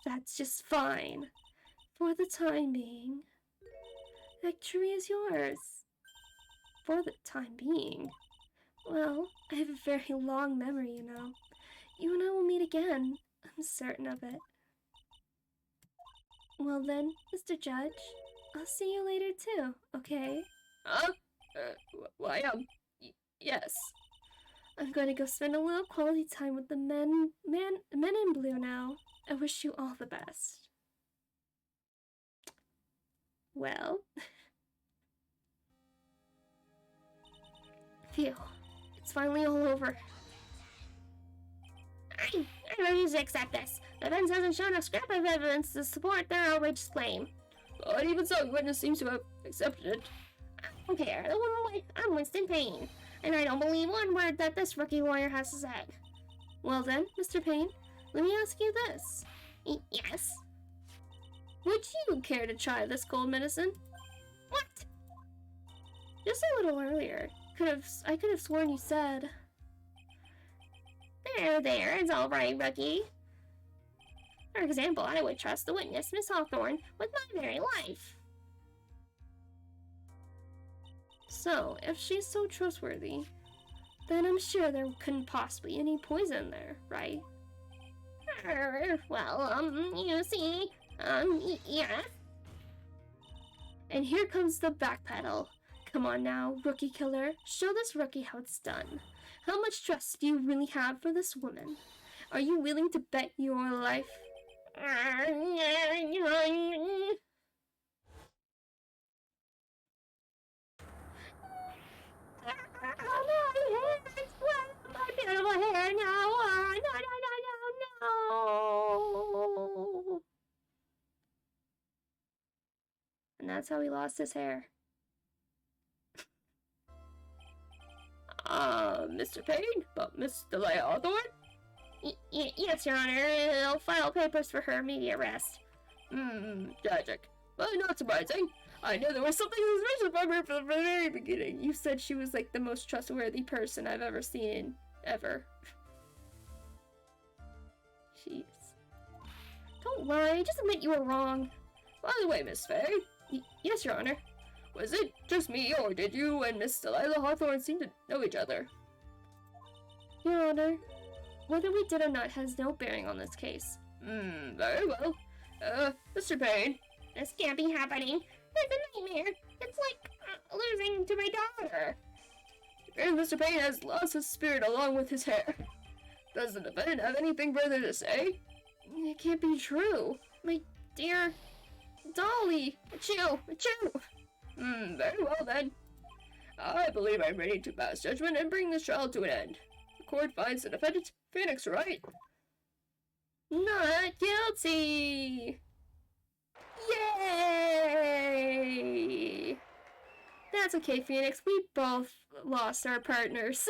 That's just fine. For the time being. Victory is yours. For the time being. Well, I have a very long memory, you know. You and I will meet again. I'm certain of it. Well then, Mr. Judge, I'll see you later too, okay? Yes. I'm going to go spend a little quality time with the men in blue now. I wish you all the best. Well. Phew. It's finally all over. I refuse to accept this. The defense hasn't shown a scrap of evidence to support their outrageous claim. But even so, the witness seems to have accepted it. I don't care. I'm Winston Payne, and I don't believe one word that this rookie lawyer has to say. Well then, Mr. Payne, let me ask you this. Yes? Would you care to try this cold medicine? What? Just a little earlier. I could have sworn you said... There, it's all right, rookie. For example, I would trust the witness, Miss Hawthorne, with my very life. So, if she's so trustworthy, then I'm sure there couldn't possibly any poison there, right? Well, you see, yes. And here comes the backpedal. Come on now, rookie killer. Show this rookie how it's done. How much trust do you really have for this woman? Are you willing to bet your life? My beautiful hair, no, no. And that's how he lost his hair. Mr. Payne? But Miss Delia Hawthorne? Yes, Your Honor. I'll file papers for her immediate arrest. Tragic. But not surprising. I knew there was something suspicious about her from the very beginning. You said she was like the most trustworthy person I've ever seen. Ever. Jeez. Don't lie, just admit you were wrong. By the way, Miss Faye. Yes, Your Honor. Was it just me, or did you and Miss Delilah Hawthorne seem to know each other? Your Honor, whether we did or not has no bearing on this case. Very well. Mr. Payne. This can't be happening. It's a nightmare. It's like losing to my daughter. And Mr. Payne has lost his spirit along with his hair. Does the defendant have anything further to say? It can't be true. My dear Dolly. Achoo! Achoo! Very well then. I believe I'm ready to pass judgment and bring this trial to an end. The court finds the defendant, Phoenix Wright, not guilty! Yay! That's okay, Phoenix. We both lost our partners.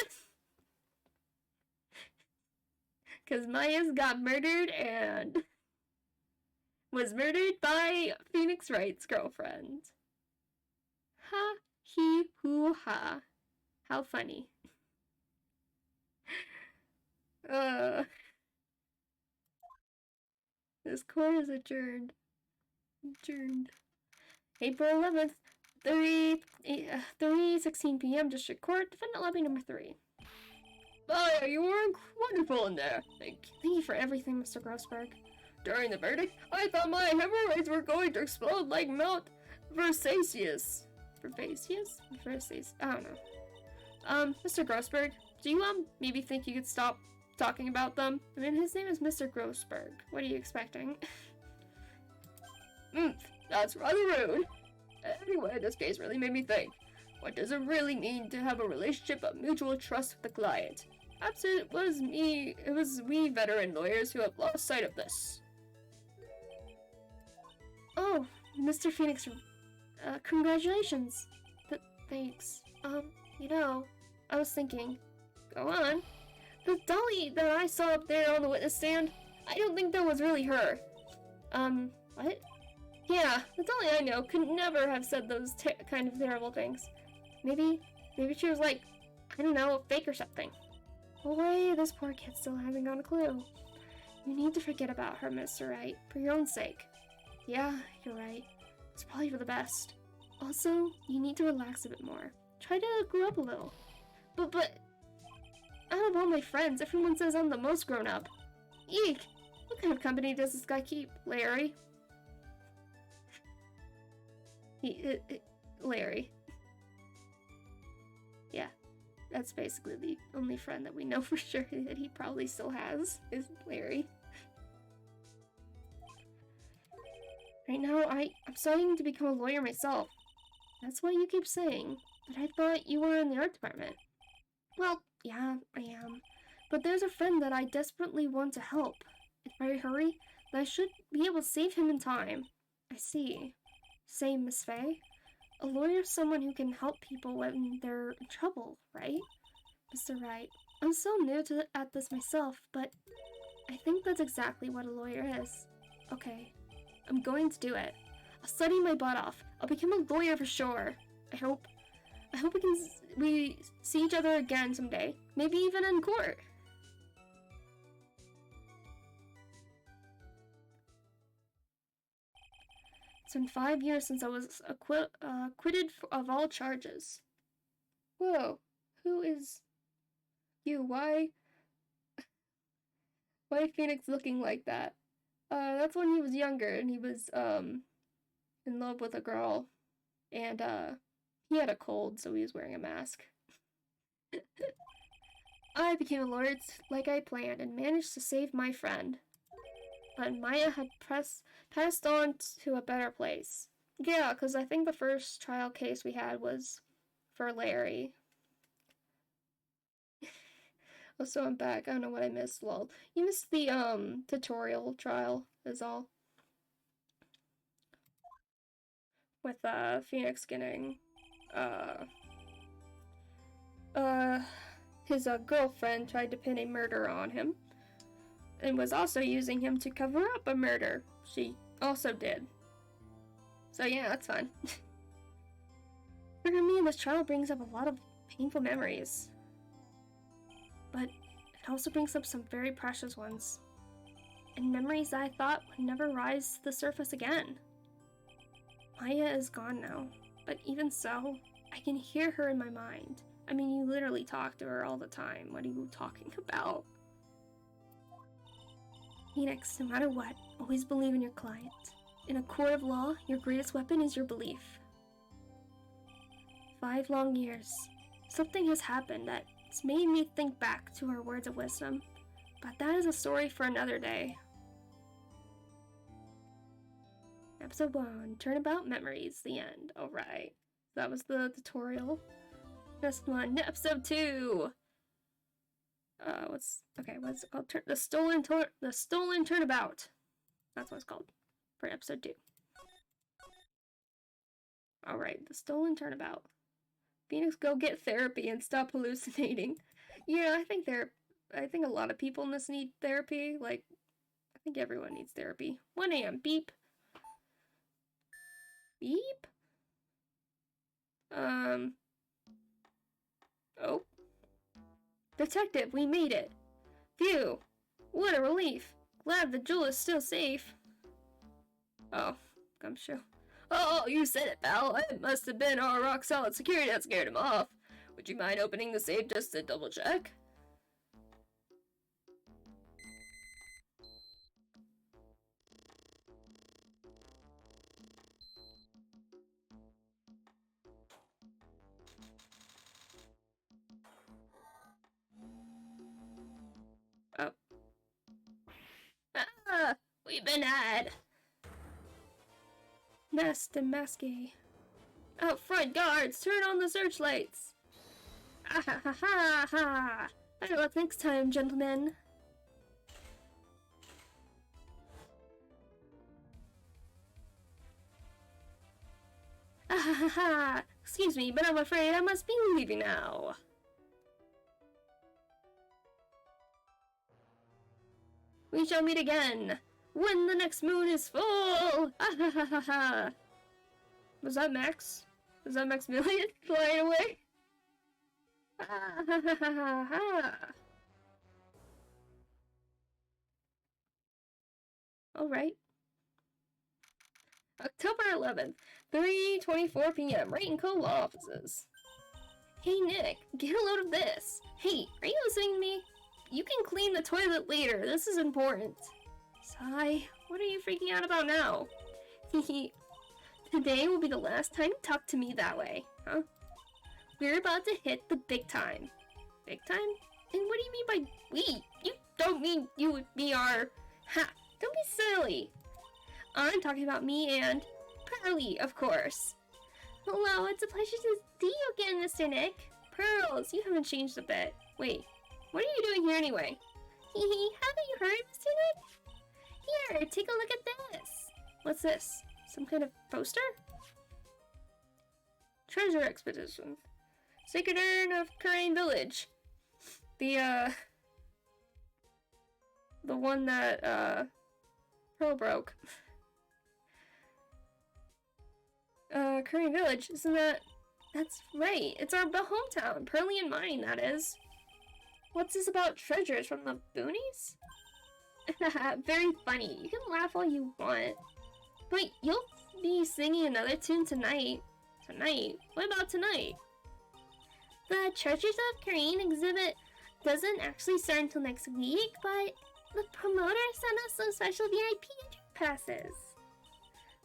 Because Maya's got murdered and was murdered by Phoenix Wright's girlfriend. Ha, he, hoo, ha. How funny. This court is adjourned. April 11th, 3:16 p.m. District Court, Defendant Lobby number 3. Maya, you were wonderful in there. Thank you for everything, Mr. Grossberg. During the verdict, I thought my hemorrhoids were going to explode like Mount Vesuvius. Vesuvius? I don't know. Mr. Grossberg, do you, maybe think you could stop talking about them? I mean, his name is Mr. Grossberg. What are you expecting? That's rather rude. Anyway, this case really made me think. What does it really mean to have a relationship of mutual trust with the client? Perhaps it was we veteran lawyers who have lost sight of this. Oh, Mr. Phoenix, congratulations. Thanks. You know, I was thinking. Go on. The Dolly that I saw up there on the witness stand, I don't think that was really her. What? Yeah, the Dolly I know could never have said those kind of terrible things. Maybe she was like, I don't know, a fake or something. Boy, this poor kid still hasn't got a clue. You need to forget about her, Mr. Wright, for your own sake. Yeah, you're right. It's probably for the best. Also, you need to relax a bit more. Try to grow up a little. But, out of all my friends, everyone says I'm the most grown up. Eek! What kind of company does this guy keep, Larry? Larry. Yeah, that's basically the only friend that we know for sure that he probably still has, is Larry. Right now, I'm starting to become a lawyer myself. That's what you keep saying, but I thought you were in the art department. Well, yeah, I am. But there's a friend that I desperately want to help. If I hurry, then I should be able to save him in time. I see. Same, Miss Faye. A lawyer is someone who can help people when they're in trouble, right? Mr. Wright, I'm so new at this myself, but I think that's exactly what a lawyer is. Okay, I'm going to do it. I'll study my butt off. I'll become a lawyer for sure. I hope we see each other again someday. Maybe even in court. It's been 5 years since I was acquitted of all charges. Whoa, who is you? Why Phoenix looking like that? That's when he was younger and he was, in love with a girl. And, he had a cold, so he was wearing a mask. I became a lord like I planned and managed to save my friend. But Maya had passed on to a better place. Yeah, because I think the first trial case we had was for Larry. Oh, so I'm back. I don't know what I missed. Well, you missed the, tutorial trial, is all. With, Phoenix getting, his, girlfriend tried to pin a murder on him. And was also using him to cover up a murder she also did. So yeah, that's fun. For me, this trial brings up a lot of painful memories. But it also brings up some very precious ones. And memories that I thought would never rise to the surface again. Maya is gone now, but even so, I can hear her in my mind. I mean, you literally talk to her all the time. What are you talking about? Phoenix, no matter what, always believe in your client. In a court of law, your greatest weapon is your belief. 5 long years. Something has happened that's made me think back to her words of wisdom. But that is a story for another day. Episode 1, Turnabout Memories, the end. Alright. That was the tutorial. Next one, episode 2! What's it called? The Stolen Turnabout. That's what it's called for episode 2. Alright, the Stolen Turnabout. Phoenix, go get therapy and stop hallucinating. Yeah, I think a lot of people in this need therapy. Like, I think everyone needs therapy. 1 a.m. Beep. Beep? Oh. Detective, we made it. Phew. What a relief. Glad the jewel is still safe. Oh, gumshoe. Oh, you said it, pal. It must have been our rock-solid security that scared him off. Would you mind opening the safe just to double-check? Oh. Ah! We've been had! Nest and Maskey. Out front, guards! Turn on the searchlights! Ah ha ha ha ha! Better luck next time, gentlemen. Ah ha ha ha! Excuse me, but I'm afraid I must be leaving now. We shall meet again when the next moon is full! Ah ha ha ha ha! Was that Max? Was that Maximilian flying away? Ah ha ha ha ha ha! Alright. October 11th, 3:24 p.m. Wright & Co. Law Offices. Hey Nick, get a load of this. Hey, are you listening to me? You can clean the toilet later. This is important. Sigh, what are you freaking out about now? Hehe. Today will be the last time you talk to me that way, huh? We're about to hit the big time. Big time? And what do you mean by we? You don't mean you and me are... Ha! Don't be silly. I'm talking about me and Pearly, of course. Hello, it's a pleasure to see you again, Mr. Nick. Pearls, you haven't changed a bit. Wait, what are you doing here anyway? Hehe, haven't you heard, Mr. Nick? Here, take a look at this. What's this? Some kind of poster? Treasure Expedition. Sacred Urn of Kurain Village. The one that, Pearl broke. Kurain Village, isn't that... That's right, it's our hometown, Pearly and mine, that is. What's this about treasures from the boonies? Very funny, you can laugh all you want. But you'll be singing another tune tonight. Tonight? What about tonight? The the Treasures of Korean exhibit doesn't actually start until next week, but the promoter sent us some special VIP passes.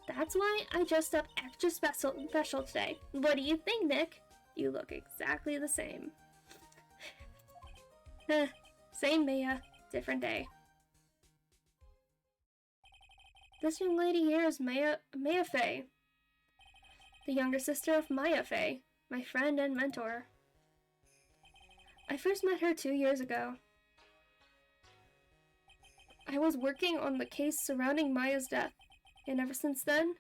That's why I dressed up extra special today. What do you think, Nick? You look exactly the same. Same Maya, different day. This young lady here is Maya Fey, the younger sister of Maya Fey, my friend and mentor. I first met her 2 years ago. I was working on the case surrounding Maya's death, and ever since then,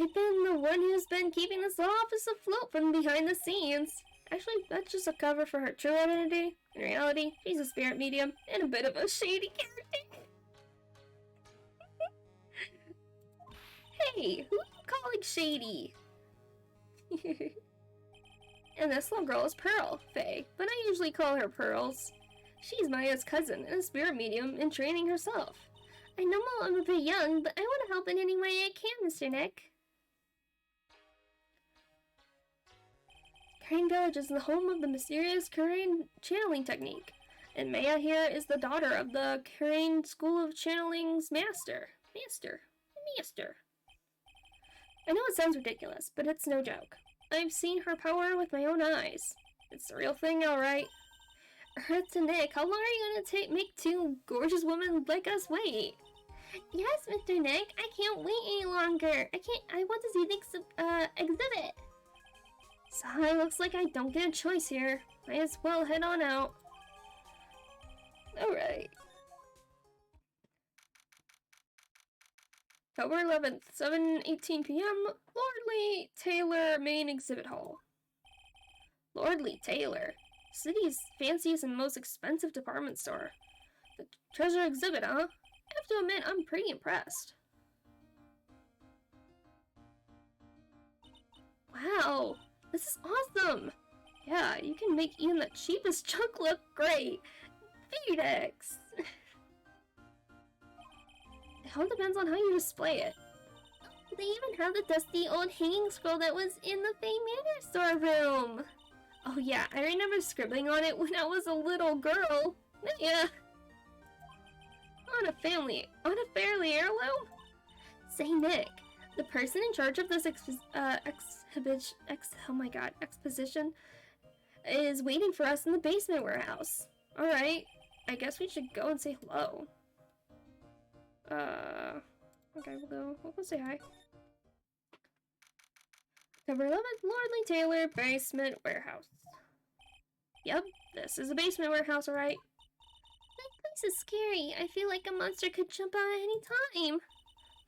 I've been the one who's been keeping this office afloat from behind the scenes. Actually, that's just a cover for her true identity. In reality, she's a spirit medium and a bit of a shady character. Hey, who are you calling shady? And this little girl is Pearl, Faye, but I usually call her Pearls. She's Maya's cousin and a spirit medium in training herself. I know I'm a bit young, but I want to help in any way I can, Mr. Nick. Crane Village is the home of the mysterious Crane channeling technique, and Maya here is the daughter of the Crane School of Channeling's master. Master. I know it sounds ridiculous, but it's no joke. I've seen her power with my own eyes. It's the real thing, alright. To Nick, how long are you gonna make two gorgeous women like us wait? Yes, Mr. Nick, I can't wait any longer. I want to see the exhibit. So it looks like I don't get a choice here. Might as well head on out. Alright. October 11th, 7:18 p.m. Lordly Taylor Main Exhibit Hall. Lordly Taylor, city's fanciest and most expensive department store. The treasure exhibit, huh? I have to admit, I'm pretty impressed. Wow, this is awesome! Yeah, you can make even the cheapest junk look great. Phoenix! It all depends on how you display it. They even have the dusty old hanging scroll that was in the Fay Manor storeroom. Oh yeah, I remember scribbling on it when I was a little girl. Yeah. On a fairly heirloom? Say, Nick, the person in charge of this exposition is waiting for us in the basement warehouse. Alright, I guess we should go and say hello. Okay, we'll go say hi. October 11th, Lordly Taylor Basement Warehouse. Yep, this is a basement warehouse, alright. That place is scary. I feel like a monster could jump out at any time.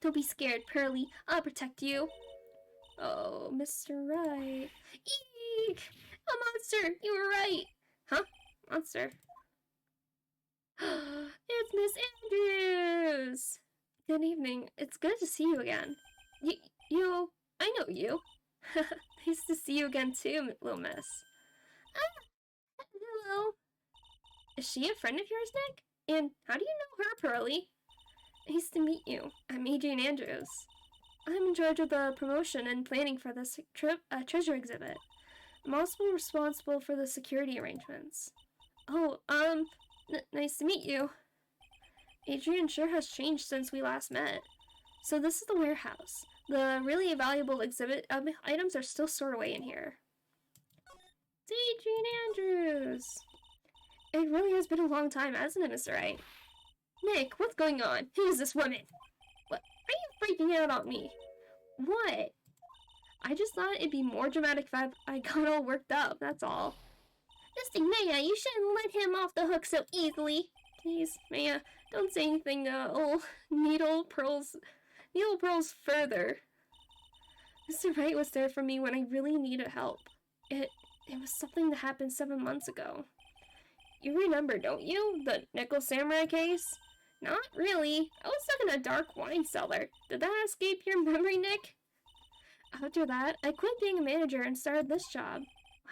Don't be scared, Pearly. I'll protect you. Oh, Mr. Wright. Eek! A monster! You were right! Huh? Monster? It's Miss Andrews! Good evening. It's good to see you again. I know you. Nice to see you again too, little miss. Ah, hello. Is she a friend of yours, Nick? And how do you know her, Pearly? Nice to meet you. I'm Adrian Andrews. I'm in charge of the promotion and planning for this treasure exhibit. I'm also responsible for the security arrangements. Oh, nice to meet you. Adrian sure has changed since we last met. So this is the warehouse. The really valuable exhibit items are still stored away in here. It's Adrian Andrews. It really has been a long time, hasn't it, Mr. Wright? Nick, what's going on? Who is this woman? What? Are you freaking out on me? What? I just thought it'd be more dramatic if I got all worked up, that's all. Mr. Maya, you shouldn't let him off the hook so easily. Please, Maya, don't say anything, needle pearls further. Mr. Wright was there for me when I really needed help. It was something that happened 7 months ago. You remember, don't you? The Nickel Samurai case? Not really. I was stuck in a dark wine cellar. Did that escape your memory, Nick? After that, I quit being a manager and started this job.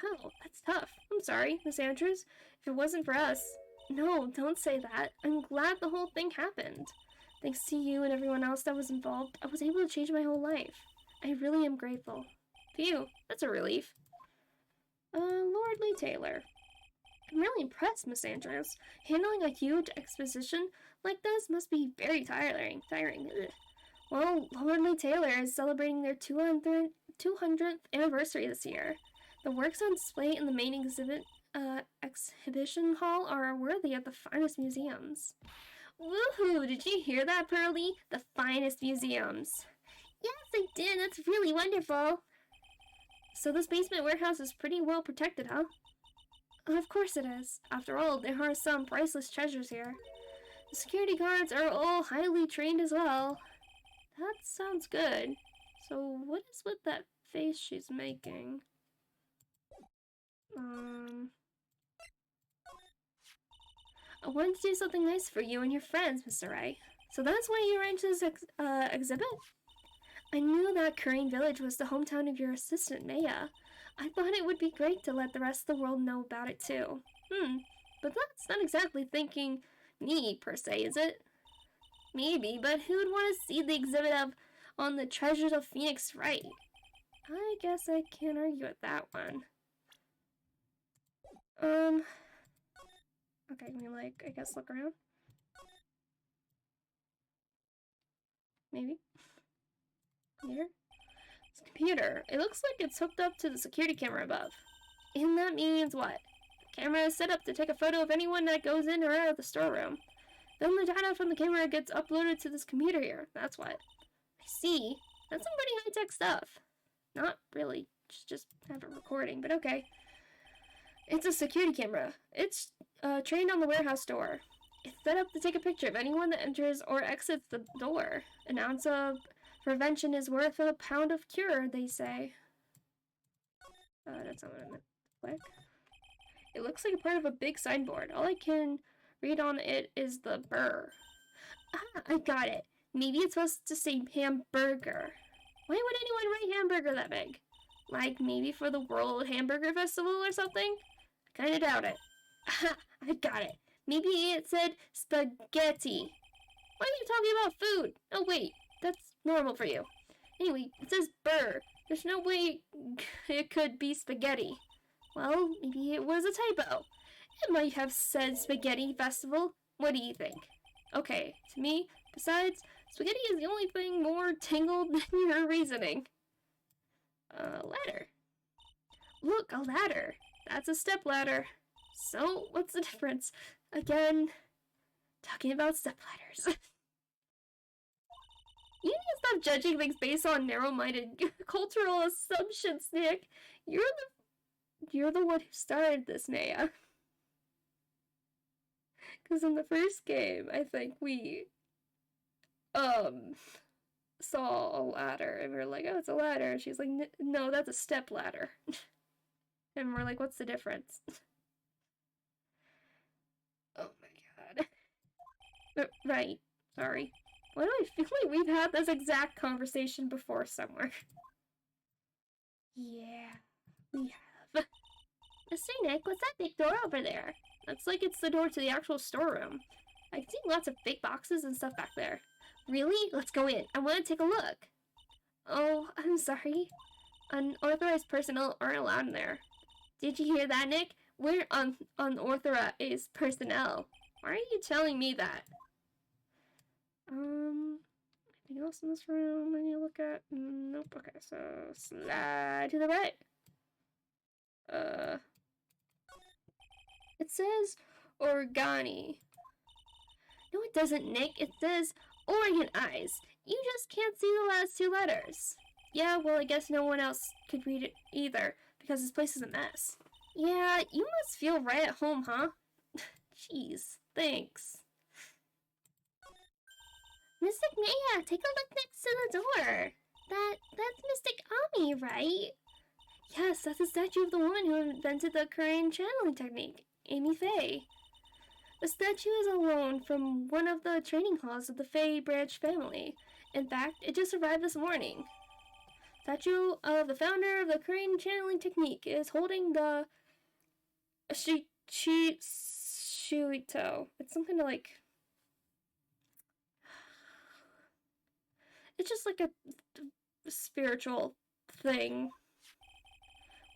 Wow, that's tough. I'm sorry, Miss Andrews. If it wasn't for us... No, don't say that. I'm glad the whole thing happened. Thanks to you and everyone else that was involved, I was able to change my whole life. I really am grateful. Phew, that's a relief. Lordly Taylor. I'm really impressed, Miss Andrews. Handling a huge exposition like this must be very tiring. Ugh. Well, Lordly Taylor is celebrating their 200th anniversary this year. The works on display in the main exhibition hall are worthy of the finest museums. Woohoo! Did you hear that, Pearlie? The finest museums. Yes, I did. That's really wonderful. So this basement warehouse is pretty well protected, huh? Of course it is. After all, there are some priceless treasures here. The security guards are all highly trained as well. That sounds good. So what is with that face she's making? I wanted to do something nice for you and your friends, Mr. Wright. So that's why you arranged this exhibit? I knew that Korean village was the hometown of your assistant, Maya. I thought it would be great to let the rest of the world know about it too. But that's not exactly thanking me, per se, is it? Maybe, but who'd want to see the exhibit on the treasures of Phoenix Wright? I guess I can't argue with that one. Okay, can we, like, I guess look around? Maybe? Here? This computer. It looks like it's hooked up to the security camera above. And that means what? The camera is set up to take a photo of anyone that goes in or out of the storeroom. Then the data from the camera gets uploaded to this computer here. That's what. I see. That's some pretty high-tech stuff. Not really. Just have a recording, but okay. It's a security camera. It's trained on the warehouse door. It's set up to take a picture of anyone that enters or exits the door. An ounce of prevention is worth a pound of cure, they say. That's not what I meant to click. It looks like a part of a big signboard. All I can read on it is the burr. Ah, I got it. Maybe it's supposed to say hamburger. Why would anyone write hamburger that big? Like maybe for the World Hamburger Festival or something? I kinda doubt it. Aha, I got it. Maybe it said spaghetti. Why are you talking about food? Oh wait, that's normal for you. Anyway, it says burr. There's no way it could be spaghetti. Well, maybe it was a typo. It might have said spaghetti festival. What do you think? Okay, to me, besides, spaghetti is the only thing more tangled than your reasoning. Ladder. Look, a ladder. That's a step ladder. So, what's the difference? Again, talking about step ladders. You need to stop judging things based on narrow-minded cultural assumptions, Nick. You're the one who started this, Maya. Because in the first game, I think we, saw a ladder, and we were like, oh, it's a ladder. And she's like, no, that's a step ladder. And we're like, what's the difference? Oh my god. Right. Sorry. Why do I feel like we've had this exact conversation before somewhere? Yeah, we have. Mr. Nick, what's that big door over there? Looks like it's the door to the actual storeroom. I see lots of big boxes and stuff back there. Really? Let's go in. I want to take a look. Oh, I'm sorry. Unauthorized personnel aren't allowed in there. Did you hear that, Nick? We're unauthorized personnel. Why are you telling me that? Anything else in this room I need to look at? Nope. Okay, so slide to the right. It says Organi. No, it doesn't, Nick. It says Oregon Eyes. You just can't see the last two letters. Yeah, well, I guess no one else could read it either, because this place is a mess. Yeah, you must feel right at home, huh? Jeez, thanks. Mystic Maya, take a look next to the door. That's Mystic Ami, right? Yes, that's the statue of the woman who invented the Korean channeling technique, Amy Faye. The statue is a loan from one of the training halls of the Faye branch family. In fact, it just arrived this morning. Statue of the founder of the Korean channeling technique is holding the Shuito. It's some kind of like... It's just like a spiritual thing.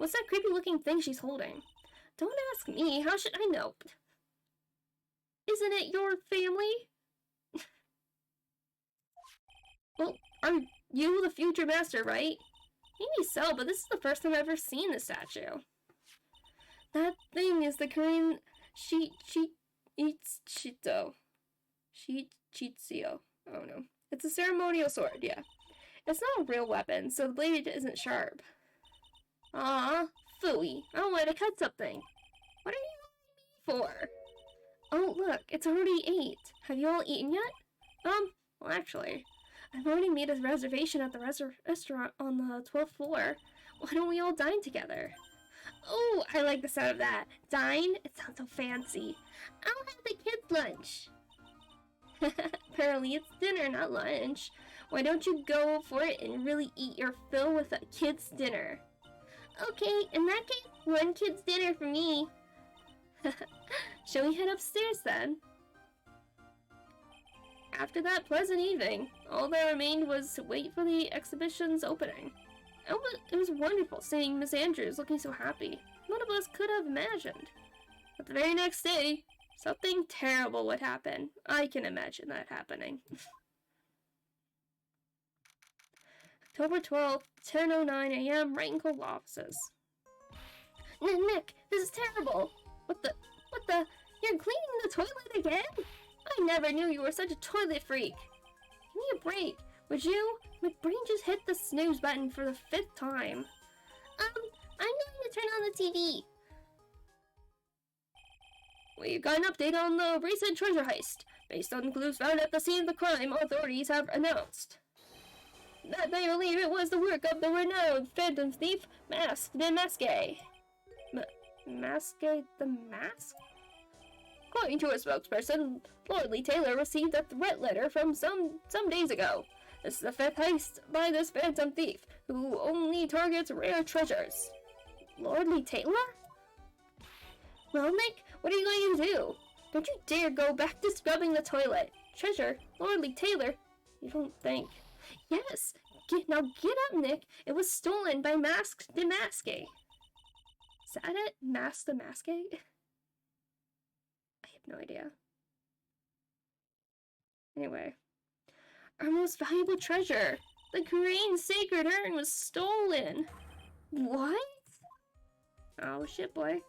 What's that creepy looking thing she's holding? Don't ask me, how should I know? Isn't it your family? Well, are you the future master, right? Maybe so, but this is the first time I've ever seen the statue. That thing is the Korean Chito. Chitsio. I don't know. It's a ceremonial sword, yeah. It's not a real weapon, so the blade isn't sharp. Aw, phooey. I want to cut something. What are you for? Oh, look, it's already 8. Have you all eaten yet? Well, actually, I've already made a reservation at the restaurant on the 12th floor. Why don't we all dine together? Oh, I like the sound of that. Dine? It sounds so fancy. I'll have the kids' lunch. Pearly, it's dinner, not lunch. Why don't you go for it and really eat your fill with a kid's dinner? Okay, in that case, 1 kid's dinner for me. Shall we head upstairs then? After that pleasant evening, all that remained was to wait for the exhibition's opening. It was wonderful seeing Miss Andrews looking so happy. None of us could have imagined. But the very next day, something terrible would happen. I can imagine that happening. October 12th, 10:09 a.m., Wright & Co. offices. Nick, this is terrible! What the? You're cleaning the toilet again? I never knew you were such a toilet freak. Give me a break, would you? My brain just hit the snooze button for the 5th time. I'm going to turn on the TV. We've got an update on the recent treasure heist. Based on clues found at the scene of the crime, authorities have announced that they believe it was the work of the renowned phantom thief, Masked the Maske. Maske the Mask? According to a spokesperson, Lordly Taylor received a threat letter from some days ago. This is the 5th heist by this phantom thief, who only targets rare treasures. Lordly Taylor? Well, Nick, what are you going to do? Don't you dare go back to scrubbing the toilet. Treasure, Lordly Taylor, you don't think. Yes, now get up, Nick. It was stolen by Masked the Maske. Is that it? Masked the Maske? I have no idea. Anyway. Our most valuable treasure. The Korean sacred urn was stolen. What? Oh, shit, boy.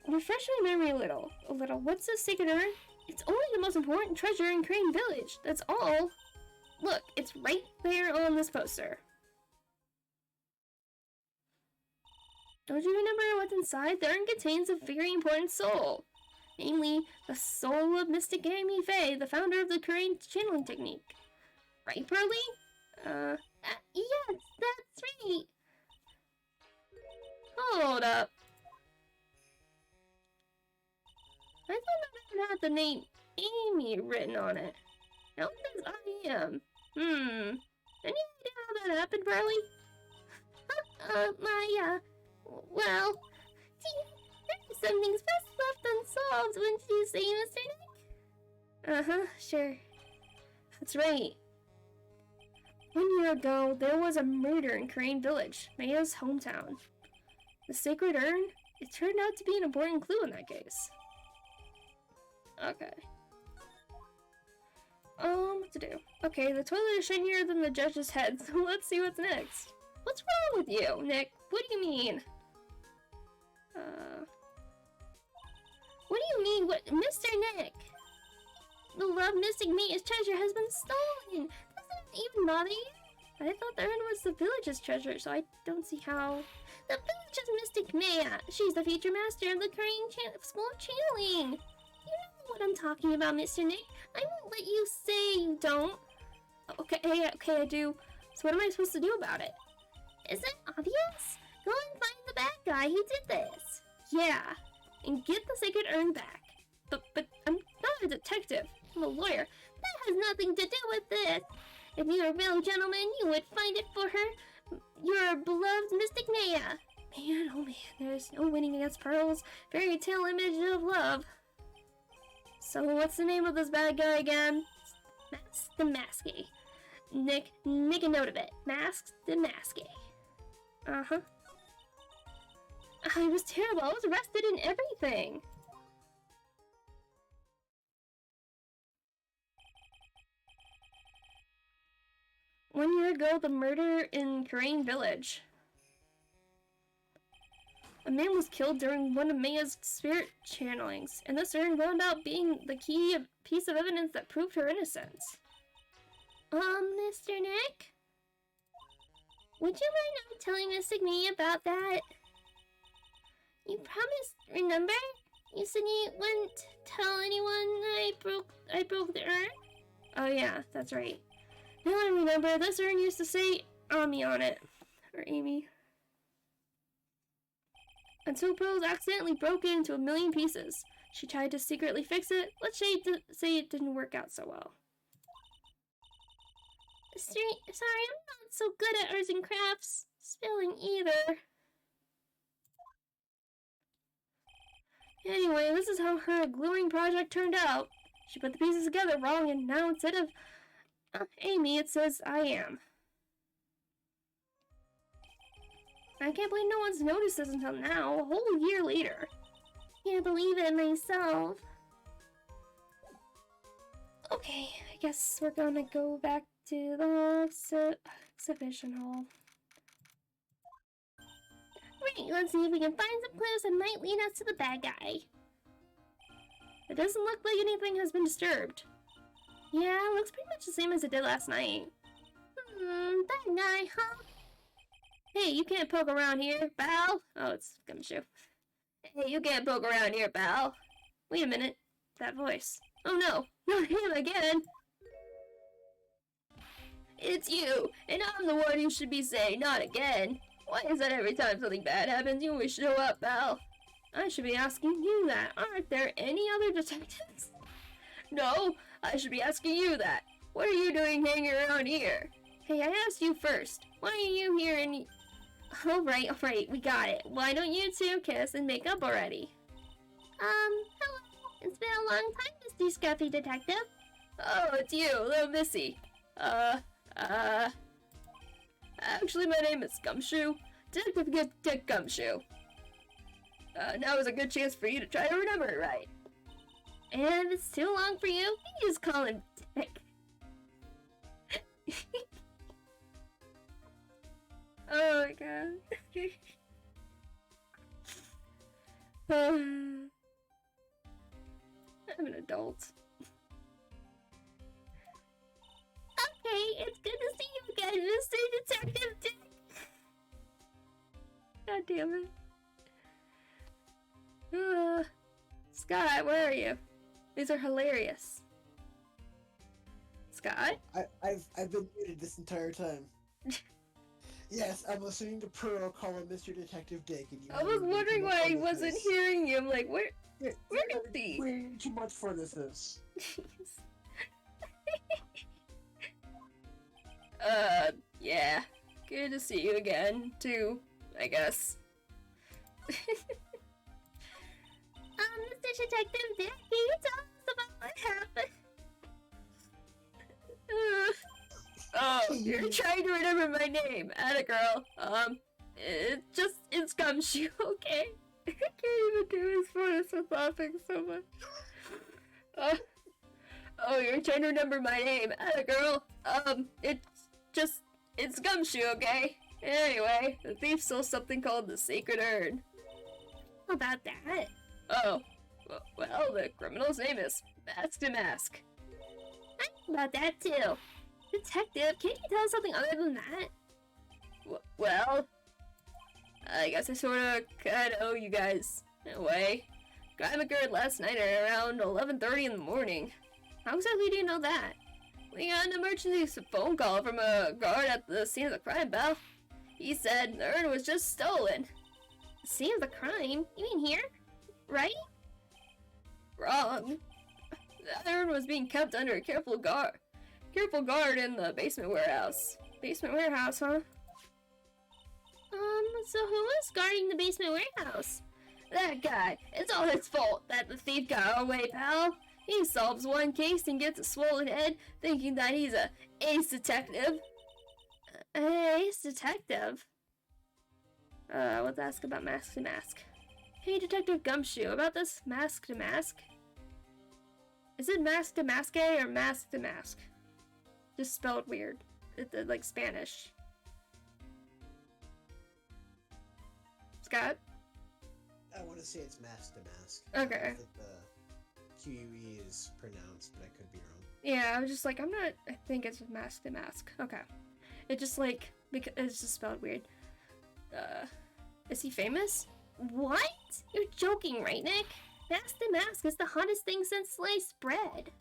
Refresh my memory a little. What's the sacred urn? It's only the most important treasure in Crane Village. That's all. Look, it's right there on this poster. Don't you remember what's inside? The urn contains a very important soul. Namely, the soul of Mystic Amy Faye, the founder of the Korean channeling technique. Right, Pearly? Yes, that's right. Hold up. I thought that had the name Amy written on it. Now it says I am. Any idea how that happened, Pearly? Well, see, some things best left unsolved, wouldn't you say, Mr. Nick? Sure. That's right. 1 year ago, there was a murder in Crane Village, Maya's hometown. The sacred urn? It turned out to be an important clue in that case. Okay. What to do? Okay, the toilet is shinier than the judge's head, so let's see what's next. What's wrong with you, Nick? What do you mean? What do you mean? What? Mr. Nick! The love Mystic Maya's treasure has been stolen! Doesn't it even bother you? I thought the urn was the village's treasure, so I don't see how... The village is Mystic Maya! She's the future master of the Korean School of Channeling! You know what I'm talking about, Mr. Nick. I won't let you say you don't. Okay, I do. So what am I supposed to do about it? Isn't it obvious? Go and find the bad guy who did this. Yeah, and get the sacred urn back. But I'm not a detective. I'm a lawyer. That has nothing to do with this. If you were a real gentleman, you would find it for her. Your beloved Mystic Maya. Man, oh man, there's no winning against Pearl's fairy tale image of love. So what's the name of this bad guy again? Masked the Maske. Nick a note of it. Masked the Maske. Uh-huh. It was terrible. I was arrested and everything. One year ago, the murder in Crane Village. A man was killed during one of Maya's spirit channelings, and this urn wound up being the key piece of evidence that proved her innocence. Mr. Nick? Would you mind not telling Mystic Me about that? You promised, remember? You said you wouldn't tell anyone I broke the urn? Oh yeah, that's right. Now I remember, this urn used to say Ami on it. Or Amy. Until Pearls accidentally broke it into a million pieces. She tried to secretly fix it. Let's say it didn't work out so well. Sorry, I'm not so good at arts and crafts. Spelling either. Anyway, this is how her gluing project turned out. She put the pieces together wrong, and now instead of Amy, it says I am. I can't believe no one's noticed this until now, a whole year later. Can't believe it myself. Okay, I guess we're gonna go back to the exhibition hall. Right, let's see if we can find some clues that might lead us to the bad guy. It doesn't look like anything has been disturbed. Yeah, it looks pretty much the same as it did last night. Bad guy, huh? Hey, you can't poke around here, pal. Oh, it's Gumshoe. Hey, you can't poke around here, pal. Wait a minute. That voice. Oh no, not him again. It's you, and I'm the one who should be saying not again. Why is that every time something bad happens, you always show up, pal? I should be asking you that. Aren't there any other detectives? No, I should be asking you that. What are you doing hanging around here? Hey, I asked you first. Why are you here and... Alright, we got it. Why don't you two kiss and make up already? Hello. It's been a long time, Mr. Scruffy Detective. Oh, it's you, little Missy. Actually, my name is Gumshoe. Detective Dick Gumshoe. Now is a good chance for you to try to remember it right. And if it's too long for you, you can just call him Dick. Oh my god. I'm an adult. Okay, it's good to see you again, Mr. Detective Dick. God damn it. Scott, where are you? These are hilarious. Scott? I've been muted this entire time. Yes, I'm listening to Pearl call him Mr. Detective Dick. And I was wondering why I wasn't hearing you. I'm like, where is he? Way too much for this is. Yeah. Good to see you again, too, I guess. Mr. Detective Dick, can you tell us about what happened? Oh, you're trying to remember my name. Atta girl. It's Gumshoe, okay? I can't even do his voice with laughing so much. Oh, you're trying to remember my name. Atta girl. It's Gumshoe, okay? Anyway, the thief stole something called the Sacred Urn. How about that? Oh, well, the criminal's name is Mask to Mask. I know about that, too. Detective, can't you tell us something other than that? Well, I guess I sorta kinda owe you guys, in a way. Crime occurred last night at around 11:30 in the morning. How exactly do you know that? We got an emergency phone call from a guard at the scene of the crime, Belle. He said the urn was just stolen. The scene of the crime? You mean here? Right? Wrong. The urn was being kept under a careful guard in the basement warehouse. Basement warehouse, huh? So who was guarding the basement warehouse? That guy. It's all his fault that the thief got away, pal. He solves one case and gets a swollen head, thinking that he's a ace detective. Ace detective? Let's ask about Mask to Mask. Hey, Detective Gumshoe, about this Mask to Mask. Is it Mask to Mask or Mask to Mask? Just spelled weird. It's like Spanish. Scott? I want to say it's mask to mask. Okay. I think the QUE is pronounced, but I could be wrong. Yeah, I was just like, I think it's Mask to Mask. Okay. It just like, because it's just spelled weird. Is he famous? What? You're joking, right, Nick? Mask to Mask is the hottest thing since sliced bread.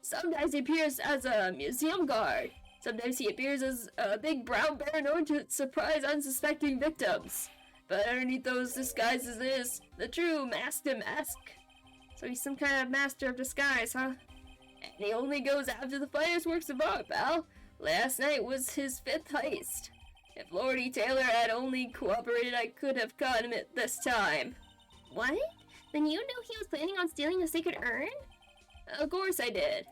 Sometimes he appears as a museum guard. Sometimes he appears as a big brown bear known to surprise unsuspecting victims. But underneath those disguises is the true Mask to Mask. So he's some kind of master of disguise, huh? And he only goes after the finest works of art, pal. Last night was his 5th heist. If Lordy Taylor had only cooperated, I could have caught him at this time. What? Then you knew he was planning on stealing the sacred urn? Of course I did.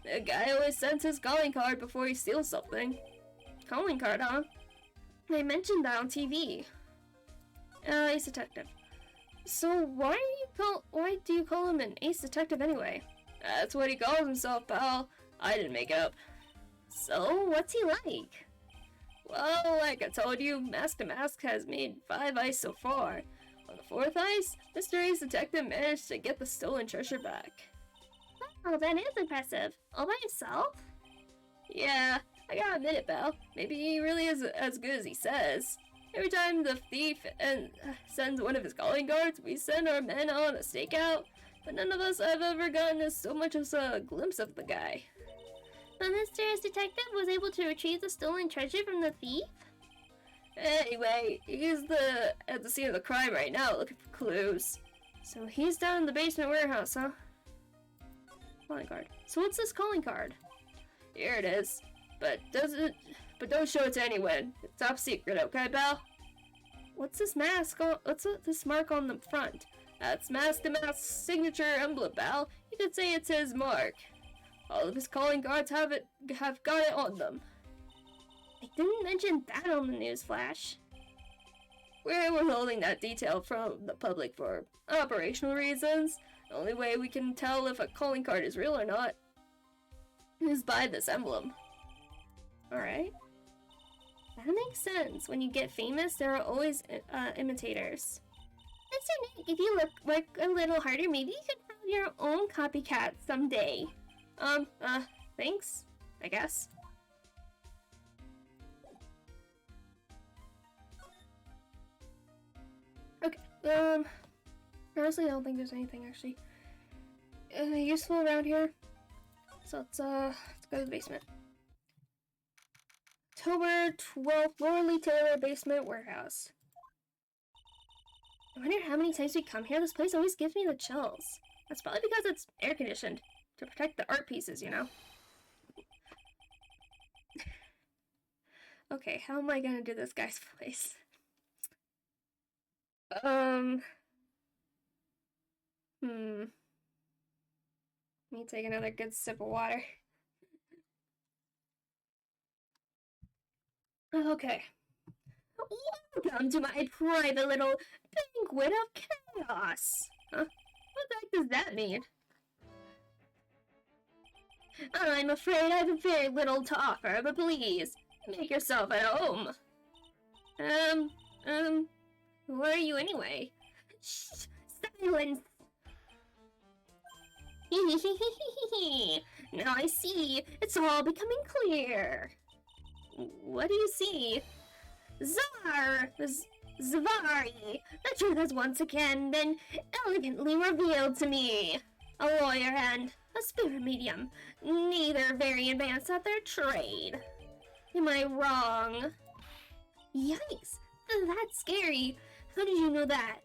The guy always sends his calling card before he steals something. Calling card, huh? They mentioned that on TV. Ace Detective. So why do you call him an Ace Detective anyway? That's what he calls himself, pal. I didn't make it up. So, what's he like? Well, like I told you, Mask to Mask has made 5 heists so far. On the 4th heist, Mr. Ace Detective managed to get the stolen treasure back. Oh, that is impressive. All by himself? Yeah, I gotta admit it, pal. Maybe he really is as good as he says. Every time the thief sends one of his calling cards, we send our men on a stakeout, but none of us have ever gotten so much as a glimpse of the guy. The mysterious detective was able to retrieve the stolen treasure from the thief? Anyway, he's at the scene of the crime right now looking for clues. So he's down in the basement warehouse, huh? Calling card. So what's this calling card? Here it is. But don't show it to anyone. It's top secret, okay, pal? What's this what's this mark on the front? That's Mask to Mask's signature emblem, pal. You could say it's his mark. All of his calling cards have got it on them. I didn't mention that on the news flash. We're withholding that detail from the public for operational reasons. The only way we can tell if a calling card is real or not is by this emblem. Alright. That makes sense. When you get famous, there are always imitators. Mr. Nick, if you work a little harder, maybe you could have your own copycat someday. Thanks, I guess. Okay, honestly, I don't think there's anything actually useful around here. So let's go to the basement. October 12th, Lorelei Taylor Basement Warehouse. I wonder how many times we come here. This place always gives me the chills. That's probably because it's air conditioned to protect the art pieces, you know? Okay, how am I gonna do this guy's place? Let me take another good sip of water. Okay. Welcome to my private little banquet of chaos. Huh? What the heck does that mean? I'm afraid I have very little to offer, but please, make yourself at home. Who are you anyway? Shh! Silence! Now I see. It's all becoming clear. What do you see? Zvari! The truth has once again been elegantly revealed to me. A lawyer and a spirit medium, neither very advanced at their trade. Am I wrong? Yikes! That's scary. How did you know that?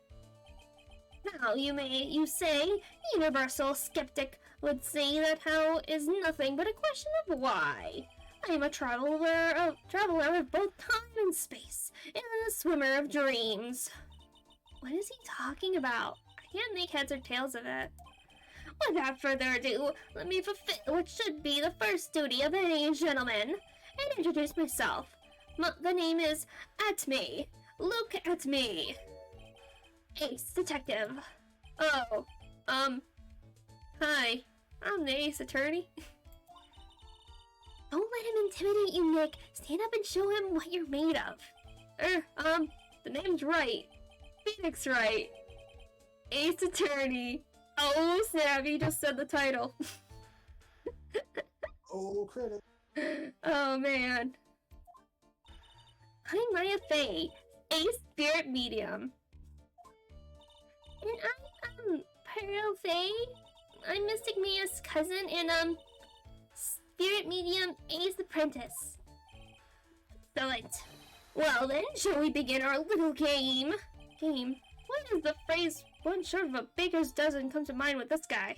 How, you say, universal skeptic would say that how is nothing but a question of why. I am a traveler of both time and space, and a swimmer of dreams. What is he talking about? I can't make heads or tails of it. Without further ado, let me fulfill what should be the first duty of any gentleman, and introduce myself. The name is Atme, Luke That's me. Ace Detective. Oh, hi. I'm the Ace Attorney. Don't let him intimidate you, Nick. Stand up and show him what you're made of. The name's Wright. Phoenix Wright. Ace Attorney. Oh, snap, he just said the title. Oh, credit. Oh, man. I'm Maya Faye, Ace Spirit Medium. And I'm Pearl Faye. I'm Mystic Mia's cousin and, Spirit Medium Ace Apprentice. Excellent. Well then, shall we begin our little game? Game? Why does the phrase one short of a baker's dozen come to mind with this guy?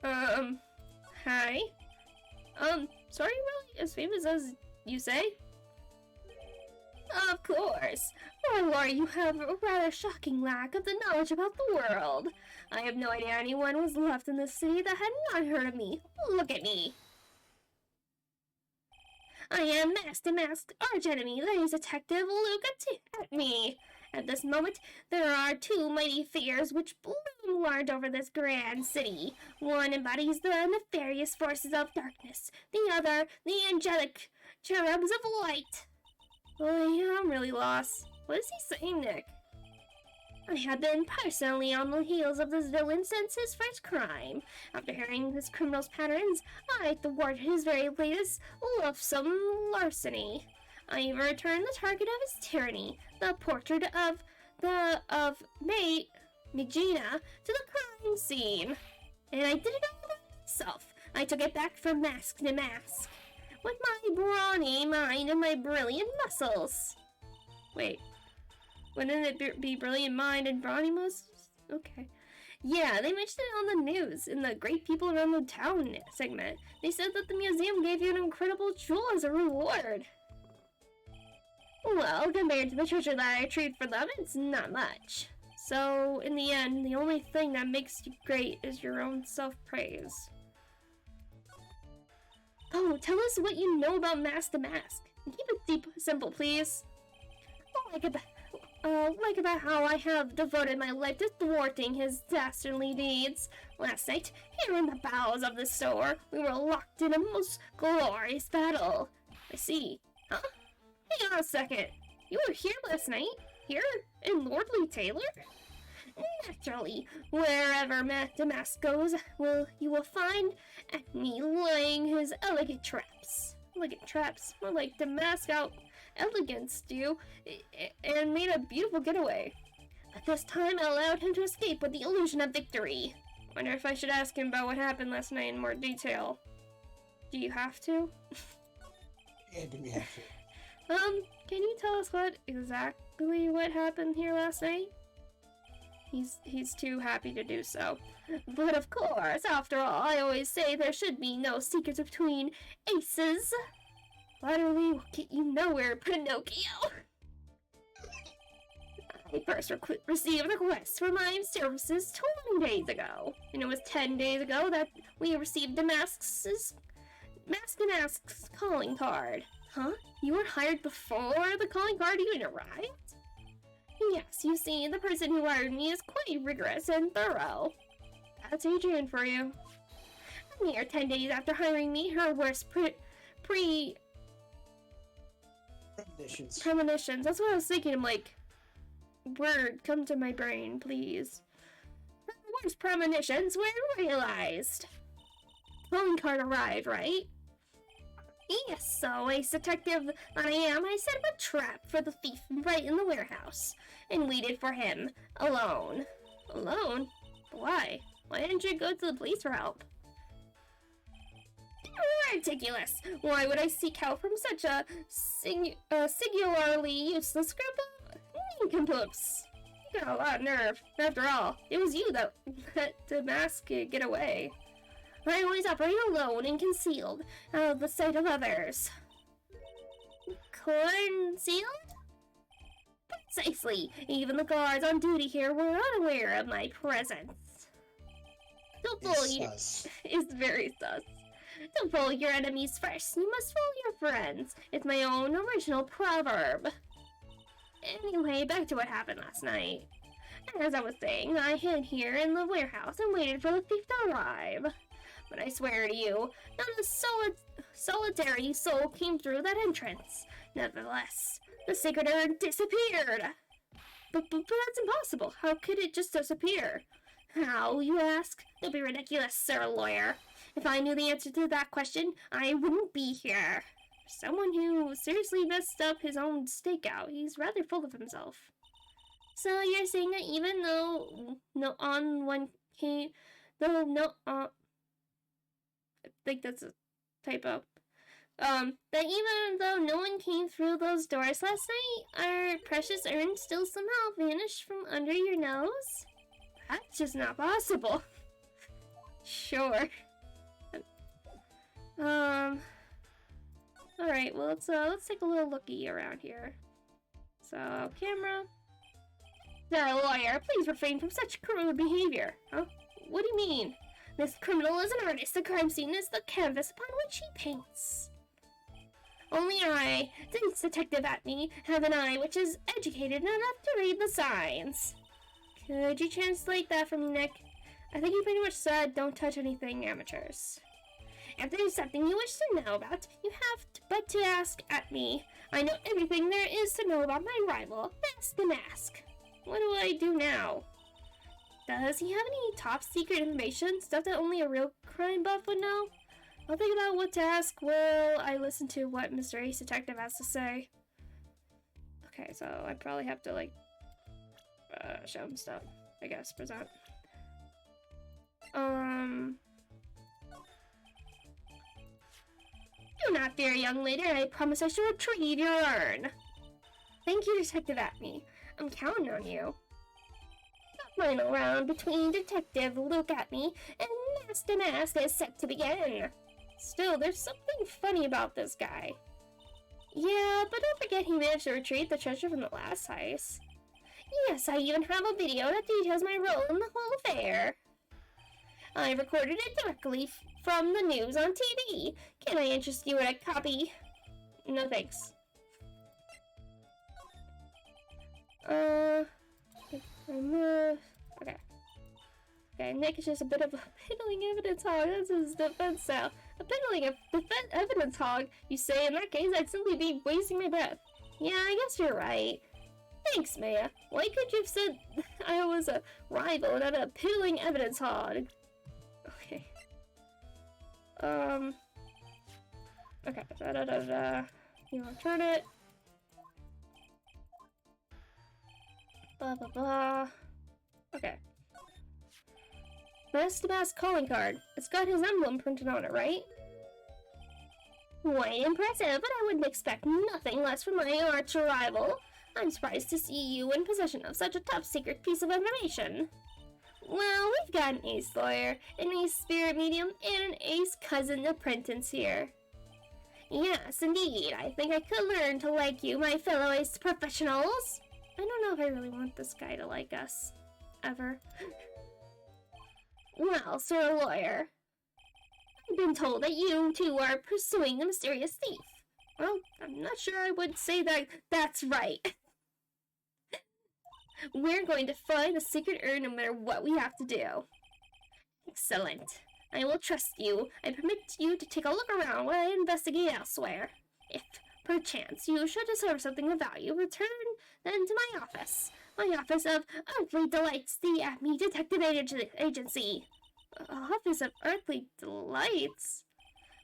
Hi? Sorry, really? As famous as you say? Of course. Oh, Laura, you have a rather shocking lack of the knowledge about the world. I have no idea anyone was left in this city that had not heard of me. Look at me. I am Masked arch-enemy, ladies detective, look at me. At this moment, there are two mighty figures which bloom large over this grand city. One embodies the nefarious forces of darkness, the other, the angelic cherubs of light. Oh, yeah, I'm really lost. What is he saying, Nick? I have been personally on the heels of this villain since his first crime. After hearing his criminal's patterns, I thwarted his very latest loathsome larceny. I even returned the target of his tyranny, the portrait of May Magina, to the crime scene. And I did it all by myself. I took it back from mask to mask, with my brawny mind and my brilliant muscles. Wait. Wouldn't it be brilliant mind and brawny muscles? Okay. Yeah, they mentioned it on the news in the Great People Around the Town segment. They said that the museum gave you an incredible jewel as a reward. Well, compared to the treasure that I retrieved for them, it's not much. So, in the end, the only thing that makes you great is your own self-praise. Oh, tell us what you know about Mask to Mask. Keep it simple, please. Like about how I have devoted my life to thwarting his dastardly deeds. Last night, here in the bowels of the store, we were locked in a most glorious battle. I see. Huh? Hang on a second. You were here last night? Here? In Lordly Taylor? Naturally, wherever Damask goes, you will find me laying his elegant traps. Elegant traps? More like Damask out elegance do, and made a beautiful getaway. But this time I allowed him to escape with the illusion of victory. Wonder if I should ask him about what happened last night in more detail. Do you have to? Yeah, do we have to? Can you tell us exactly what happened here last night? He's too happy to do so. But of course, after all, I always say there should be no secrets between aces. Literally will get you nowhere, Pinocchio. I first received a request for my services 20 days ago, and it was 10 days ago that we received Mask's calling card. Huh? You were hired before the calling card even arrived? Yes, you see, the person who hired me is quite rigorous and thorough. That's Adrian for you. A mere 10 days after hiring me, her worst premonitions. That's what I was thinking. I'm like, word, come to my brain, please. Her worst premonitions were realized. Calling card arrived, right? Yes, so Ace Detective that I am, I set up a trap for the thief right in the warehouse, and waited for him, alone. Alone? Why? Why didn't you go to the police for help? Ridiculous! Why would I seek help from such a singularly useless group of nincompoops? You got a lot of nerve. After all, it was you that let Damask get away. I always operate alone and concealed, out of the sight of others. Concealed? Precisely. Even the guards on duty here were unaware of my presence. Don't fool you. It's very sus. Don't fool your enemies first. You must fool your friends. It's my own original proverb. Anyway, back to what happened last night. As I was saying, I hid here in the warehouse and waited for the thief to arrive. But I swear to you, not a solitary soul came through that entrance. Nevertheless, the sacred urn disappeared. But that's impossible. How could it just disappear? How, you ask? Don't be ridiculous, sir lawyer. If I knew the answer to that question, I wouldn't be here. Someone who seriously messed up his own stakeout. He's rather full of himself. So you're saying that even though I think that's a typo. That even though no one came through those doors last night, our precious urn still somehow vanished from under your nose? That's just not possible. Sure. Alright, well let's take a little looky around here. So, camera. Sir lawyer, please refrain from such crude behavior. Huh? What do you mean? This criminal is an artist. The crime scene is the canvas upon which he paints. Only I, thanks Detective Atney, have an eye which is educated enough to read the signs. Could you translate that for me, Nick? I think he pretty much said, don't touch anything, amateurs. If there's something you wish to know about, you have but to ask at me. I know everything there is to know about my rival. Ask and ask. What do I do now? Does he have any top secret information? Stuff that only a real crime buff would know? I'll think about what to ask while I listen to what Mr. Ace Detective has to say. Okay, so I probably have to, like, show him stuff, I guess, present. Do not fear, young lady. I promise I shall retrieve your urn. Thank you, Detective Atney. I'm counting on you. The final round between Detective Luke Atney and Master Mask is set to begin. Still, there's something funny about this guy. Yeah, but don't forget he managed to retrieve the treasure from the last heist. Yes, I even have a video that details my role in the whole affair. I recorded it directly from the news on TV. Can I interest you in a copy? No thanks. Okay. Okay, Nick is just a bit of a piddling evidence hog. That's his defense style. A piddling evidence hog, you say? In that case, I'd simply be wasting my breath. Yeah, I guess you're right. Thanks, Maya. Why could you have said I was a rival, not a piddling evidence hog? Okay. Okay. You wanna turn it? Blah, blah, blah. Okay. Mask calling card. It's got his emblem printed on it, right? Quite impressive, but I wouldn't expect nothing less from my arch rival. I'm surprised to see you in possession of such a top secret piece of information. Well, we've got an ace lawyer, an ace spirit medium, and an ace cousin apprentice here. Yes, indeed. I think I could learn to like you, my fellow ace professionals. I don't know if I really want this guy to like us. Ever. Well, sir lawyer, I've been told that you two are pursuing the mysterious thief. Well, I'm not sure I would say that that's right. We're going to find the secret urn no matter what we have to do. Excellent. I will trust you. I permit you to take a look around while I investigate elsewhere. If, perchance, you should discover something of value, return then to my office. My office of Earthly Delights, the Acme Detective Agency. Office of Earthly Delights?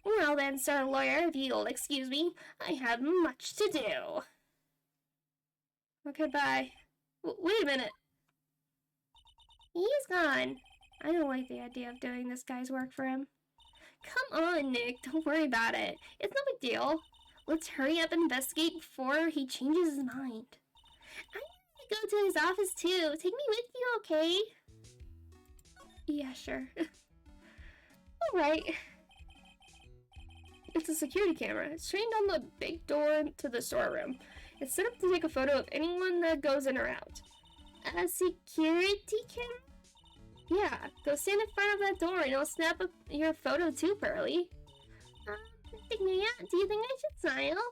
Well then, sir lawyer, if you'll excuse me, I have much to do. Okay, bye. Wait a minute. He's gone. I don't like the idea of doing this guy's work for him. Come on, Nick. Don't worry about it. It's no big deal. Let's hurry up and investigate before he changes his mind. I need to go to his office too. Take me with you, okay? Yeah, sure. Alright. It's a security camera. It's trained on the big door to the storeroom. It's set up to take a photo of anyone that goes in or out. A security camera? Yeah, go stand in front of that door and I'll snap up your photo too, Pearly. Mia, do you think I should smile?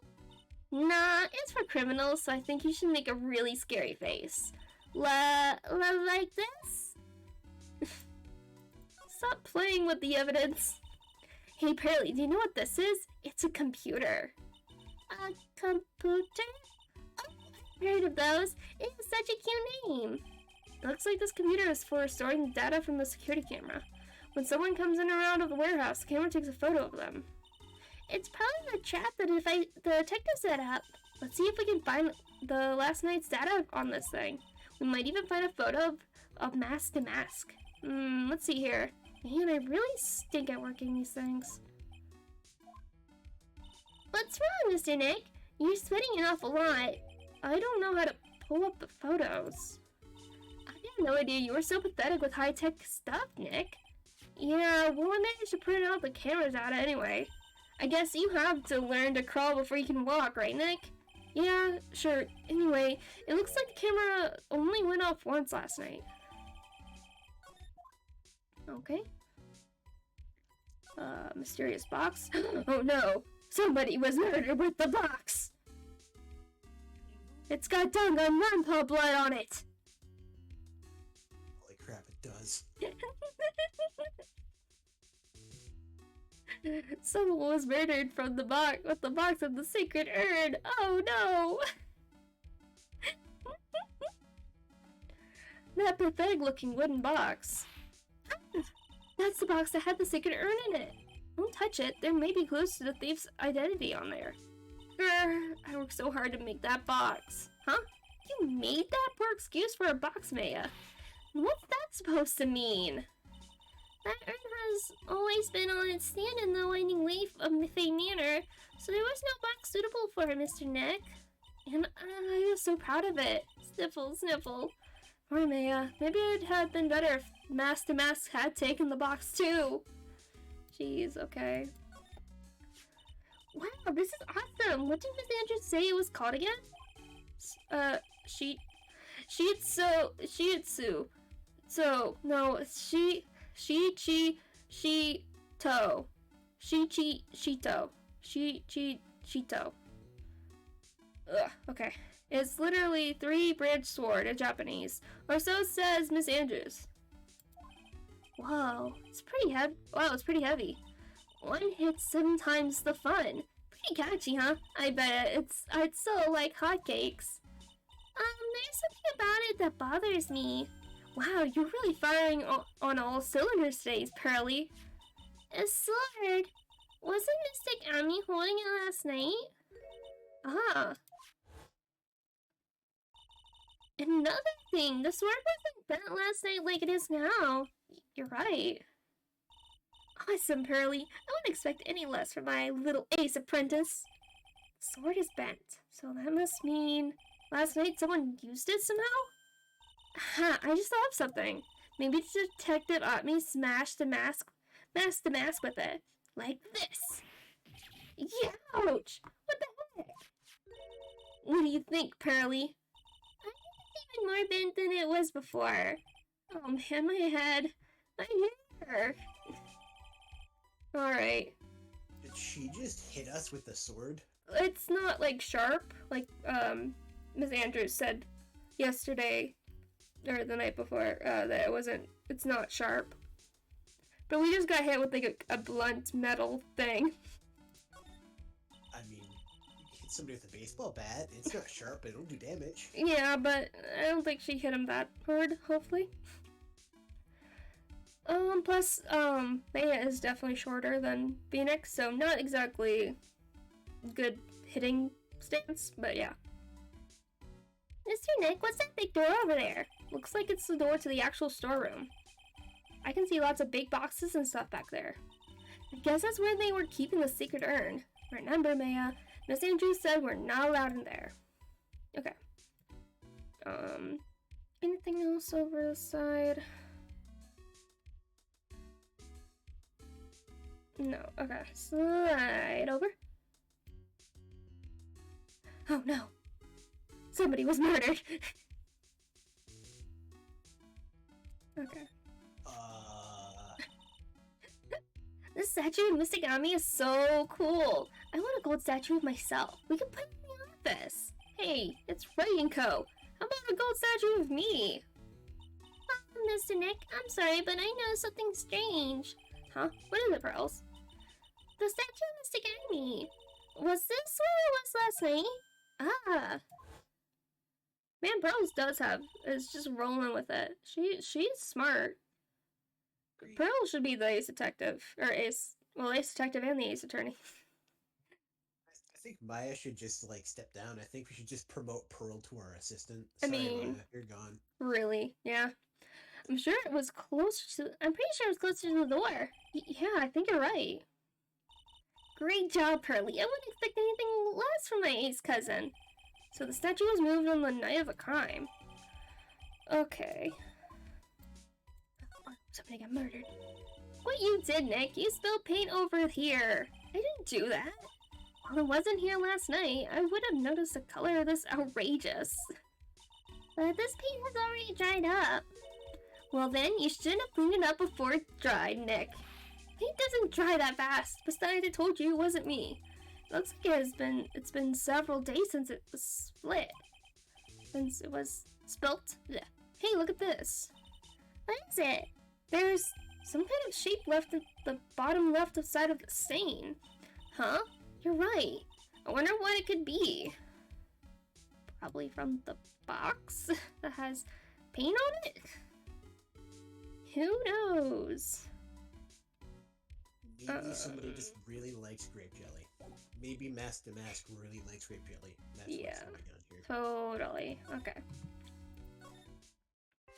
Nah, it's for criminals, so I think you should make a really scary face. Like this? Stop playing with the evidence. Hey, Pearly, do you know what this is? It's a computer. A computer? Oh, I've heard of those. It's such a cute name. It looks like this computer is for storing data from the security camera. When someone comes in or out of the warehouse, the camera takes a photo of them. It's probably the trap that the detective set up. Let's see if we can find the last night's data on this thing. We might even find a photo of mask to mask. Let's see here. Man, I really stink at working these things. What's wrong, Mr. Nick? You're sweating an awful lot. I don't know how to pull up the photos. I had no idea you were so pathetic with high-tech stuff, Nick. Yeah, well, I managed to print out the camera data anyway. I guess you have to learn to crawl before you can walk, right, Nick? Yeah, sure. Anyway, it looks like the camera only went off once last night. Okay. Mysterious box? Oh no! Somebody was murdered with the box! It's got Danganronpa blood on it! Holy crap, it does. Someone was murdered from the box with the box of the secret urn! Oh no! That pathetic looking wooden box. That's the box that had the secret urn in it. Don't touch it. There may be clues to the thief's identity on there. I worked so hard to make that box. Huh? You made that? Poor excuse for a box, Maya. What's that supposed to mean? That urn has always been on its stand in the winding leaf of Mythay Manor, so there was no box suitable for it, Mr. Nick. And I was so proud of it. Sniffle, sniffle. Poor Maya. Maybe it had been better if Mask to Mask had taken the box too. Jeez, okay. Wow, this is awesome! What did Miss Andrews say it was called again? Shiitsu. So, no, Shito. Shito. Ugh, okay. It's literally 3-branch sword in Japanese. Or so says Miss Andrews. Whoa, it's pretty heavy. Wow, it's pretty heavy. One hit 7 times the fun. Pretty catchy, huh? I bet I'd sell like hotcakes. There's something about it that bothers me. Wow, you're really firing on all cylinders today, Pearly. A sword. Wasn't Mystic Ami holding it last night? Ah. Another thing, the sword wasn't bent last night like it is now. You're right. Awesome, Pearly. I wouldn't expect any less from my little ace apprentice. The sword is bent, so that must mean last night someone used it somehow? Ha, I just thought of something. Maybe Detective Otme smashed the mask with it. Like this. Ouch! What the heck? What do you think, Pearly? I think it's even more bent than it was before. Oh man, my head. My hair. Alright. Did she just hit us with the sword? It's not like sharp, like Miss Andrews said yesterday or the night before, that it's not sharp. But we just got hit with like a blunt metal thing. I mean, you hit somebody with a baseball bat, it's not sharp, but it'll do damage. Yeah, but I don't think she hit him that hard, hopefully. Plus, Maya is definitely shorter than Phoenix, so not exactly good hitting stance, but yeah. Mr. Nick, what's that big door over there? Looks like it's the door to the actual storeroom. I can see lots of big boxes and stuff back there. I guess that's where they were keeping the secret urn. Remember, Maya, Miss Andrews said we're not allowed in there. Okay. Anything else over the side? No, okay. Slide over. Oh no. Somebody was murdered. Okay. The statue of Mystic Ami is so cool. I want a gold statue of myself. We can put it in office. Hey, it's Wright and Co. How about a gold statue of me? Mr. Nick, I'm sorry, but I know something strange. Huh? What is it, Pearls? The statue of Mr. Acme. Was this where it was last night? Ah. Man, Pearls is just rolling with it. She's smart. Pearl should be the ace detective. Or ace detective and the ace attorney. I think Maya should just, like, step down. I think we should just promote Pearl to our assistant. I Sorry, mean, Maya, you're gone. Really? Yeah. I'm pretty sure it was closer to the door. Yeah, I think you're right. Great job, Pearly. I wouldn't expect anything less from my ace cousin. So the statue was moved on the night of a crime. Okay. Oh, somebody got murdered. What you did, Nick? You spilled paint over here. I didn't do that. Well, it wasn't here last night. I would have noticed the color of this outrageous. But this paint has already dried up. Well then, you shouldn't have cleaned it up before it dried, Nick. Paint doesn't dry that fast. Besides, I told you it wasn't me. It looks like it's been several days since it was split. Since it was spilt. Yeah. Hey, look at this. What is it? There's some kind of shape left at the bottom left side of the stain. Huh? You're right. I wonder what it could be. Probably from the box that has paint on it? Who knows? Maybe somebody just really likes grape jelly. Maybe Mask the Mask really likes grape jelly. That's what's going on here. Totally. Okay.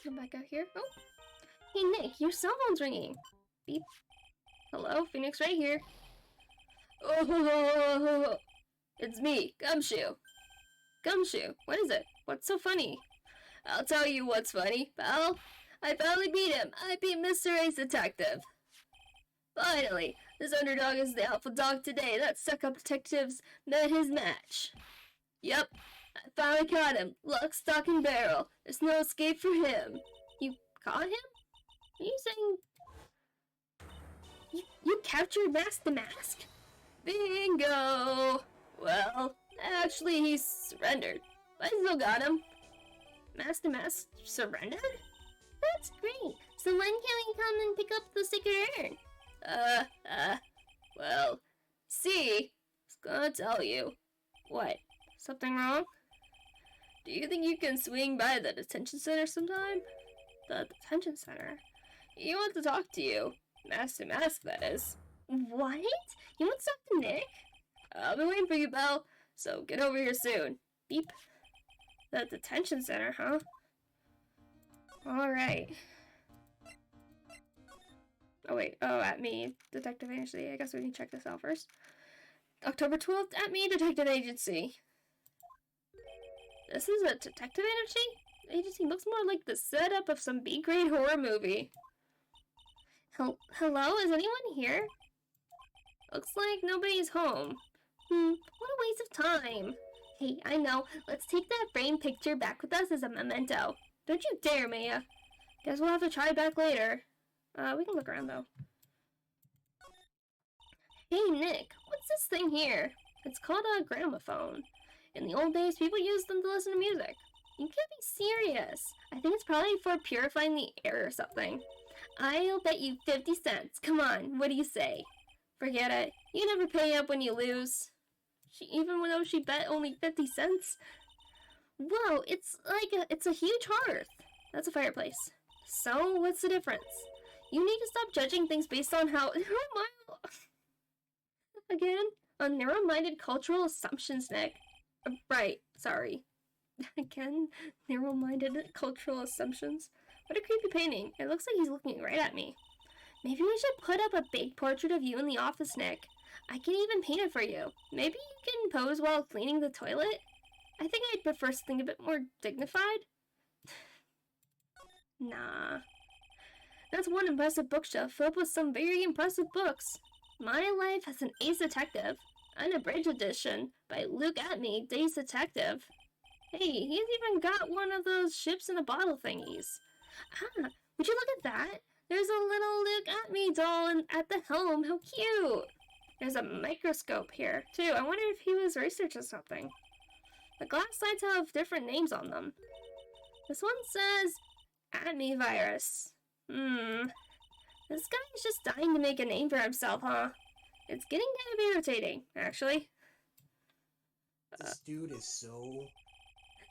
Come back out here. Oh! Hey Nick, your cell phone's ringing. Beep. Hello, Phoenix right here. Oh, it's me, Gumshoe. Gumshoe, what is it? What's so funny? I'll tell you what's funny, pal. I finally beat him. I beat Mr. Ace Detective. Finally, this underdog is the alpha dog today. That stuck-up detectives met his match. Yep, I finally caught him. Lock, stock, and barrel. There's no escape for him. You caught him? Are you saying... You captured Mask the Mask? Bingo! Well, actually he surrendered. But I still got him. Mask the Mask surrendered? That's great. So when can we come and pick up the sacred urn? Well, see, I was gonna tell you. What? Something wrong? Do you think you can swing by the detention center sometime? The detention center? He wants to talk to you. Mask to Mask, that is. What? You want to talk to Nick? I'll be waiting for you, Belle. So get over here soon. Beep. The detention center, huh? Alright. Oh wait, at me, Detective Agency. I guess we can check this out first. October 12th, at me, Detective Agency. This is a detective agency? Looks more like the setup of some B-grade horror movie. Hello, is anyone here? Looks like nobody's home. What a waste of time. Hey, I know. Let's take that framed picture back with us as a memento. Don't you dare, Maya. Guess we'll have to try back later. We can look around, though. Hey, Nick. What's this thing here? It's called a gramophone. In the old days, people used them to listen to music. You can't be serious. I think it's probably for purifying the air or something. I'll bet you 50 cents. Come on, what do you say? Forget it. You never pay up when you lose. Even though she bet only 50 cents? Whoa, it's a huge hearth. That's a fireplace. So, what's the difference? You need to stop judging things based on how narrow-minded cultural assumptions, Nick. Right, sorry. Again, narrow-minded cultural assumptions. What a creepy painting. It looks like he's looking right at me. Maybe we should put up a big portrait of you in the office, Nick. I can even paint it for you. Maybe you can pose while cleaning the toilet? I think I'd prefer something a bit more dignified. Nah. That's one impressive bookshelf filled with some very impressive books. My Life as an Ace Detective, unabridged edition by Luke Atney, Ace Detective. Hey, he's even got one of those ships in a bottle thingies. Ah, would you look at that? There's a little Luke Atney doll at the helm. How cute! There's a microscope here, too. I wonder if he was researching something. The glass sites have different names on them. This one says Acme virus. This guy's just dying to make a name for himself, huh? It's getting kind of irritating, actually. This dude is so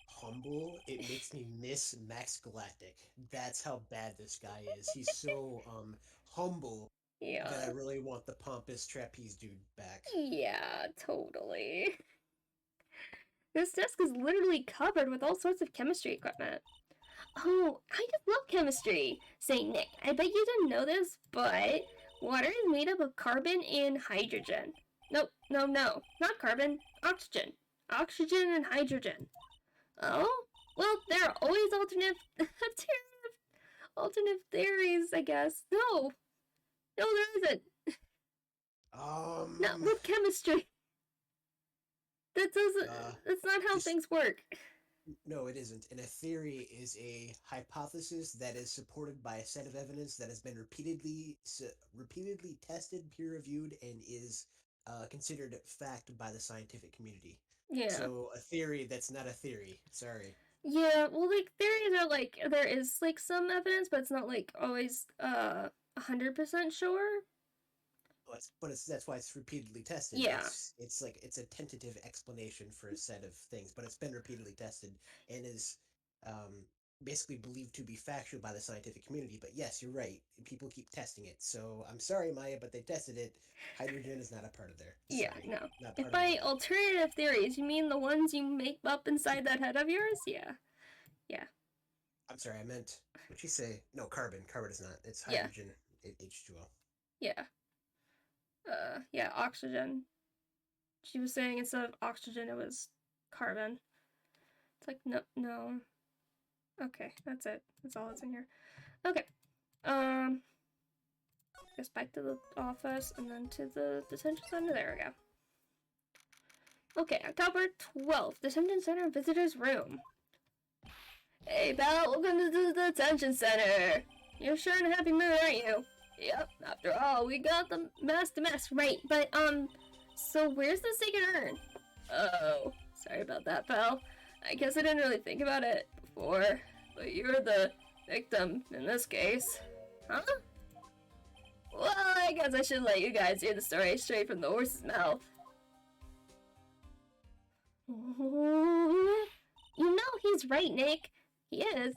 humble, it makes me miss Max Galactic. That's how bad this guy is. He's so humble that I Yeah. really want the pompous trapeze dude back. Yeah, totally. This desk is literally covered with all sorts of chemistry equipment. Oh, I just love chemistry. Say, Nick, I bet you didn't know this, but water is made up of carbon and hydrogen. No, not carbon, oxygen. Oxygen and hydrogen. Oh? Well, there are always alternate theories, I guess. No, there isn't. Not with chemistry. That doesn't. That's not how things work. No, it isn't. And a theory is a hypothesis that is supported by a set of evidence that has been repeatedly tested, peer-reviewed, and is considered fact by the scientific community. Yeah. So a theory that's not a theory. Sorry. Yeah, well, like, theories are, like, there is, like, some evidence, but it's not, like, always, 100% sure. That's why it's repeatedly tested. Yeah. It's like, it's a tentative explanation for a set of things, but it's been repeatedly tested and is basically believed to be factual by the scientific community. But yes, you're right. People keep testing it. So I'm sorry, Maya, but they tested it. Hydrogen is not a part of there. Yeah, Sorry, no. Not If part by of that. alternative theories you mean the ones you make up inside that head of yours, yeah. I'm sorry, I meant, what'd she say? No, carbon. Carbon is not. It's Yeah. hydrogen, H2O. Yeah. Yeah, oxygen. She was saying instead of oxygen, it was carbon. It's like, no. Okay, that's it. That's all that's in here. Okay. Guess back to the office and then to the detention center. There we go. Okay, October 12th, detention center visitors room. Hey, pal, welcome to the detention center. You're sure in a happy mood, aren't you? Yep, after all, we got the mask to mask, right? But, so where's the second urn? Oh, sorry about that, pal. I guess I didn't really think about it before, but you're the victim in this case. Huh? Well, I guess I should let you guys hear the story straight from the horse's mouth. You know he's right, Nick. He is.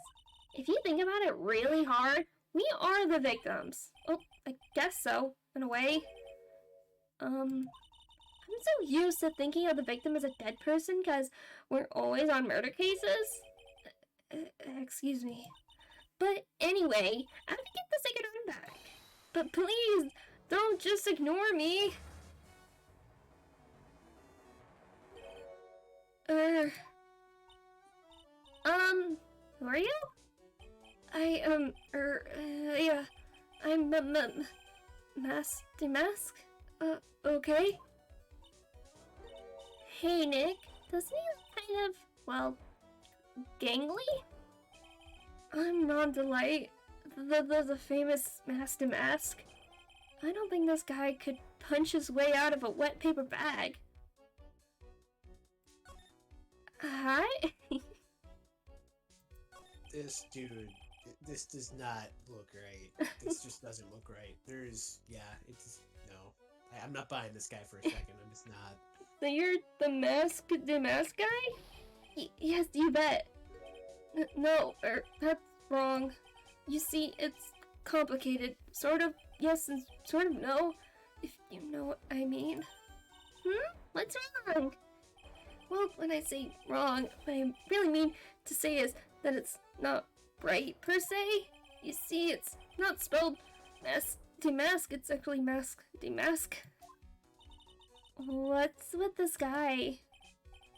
If you think about it really hard, we are the victims. Well, I guess so, in a way. I'm so used to thinking of the victim as a dead person because we're always on murder cases. Excuse me. But anyway, I have to get the second urn back. But please, don't just ignore me. Who are you? Yeah, I'm, Mask? Okay. Hey, Nick, doesn't he look kind of, well, gangly? I'm Non-Delight, the famous Mask to Mask. I don't think this guy could punch his way out of a wet paper bag. Hi? This dude, this does not look right. This just doesn't look right. It's no. I'm not buying this guy for a second. I'm just not. So you're the mask guy? Yes, you bet. No, that's wrong. You see, it's complicated. Sort of yes and sort of no, if you know what I mean. What's wrong? Well, when I say wrong, what I really mean to say is that it's not right, per se. You see, it's not spelled mask demask, it's actually mask demask. What's with this guy?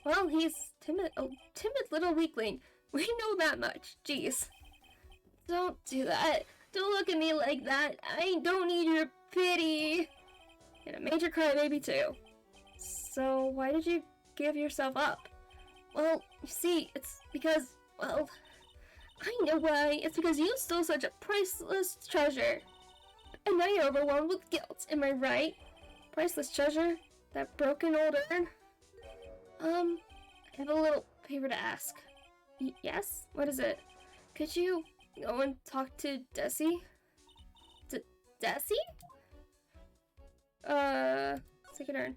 Well, he's timid little weakling. We know that much. Jeez. Don't do that. Don't look at me like that. I don't need your pity. And a major crybaby too. So why did you give yourself up? Well, you see, it's because, well, I know why. It's because you stole such a priceless treasure. And now you're overwhelmed with guilt, am I right? Priceless treasure? That broken old urn? I have a little favor to ask. Yes? What is it? Could you go and talk to Desi? Desi? Take a turn.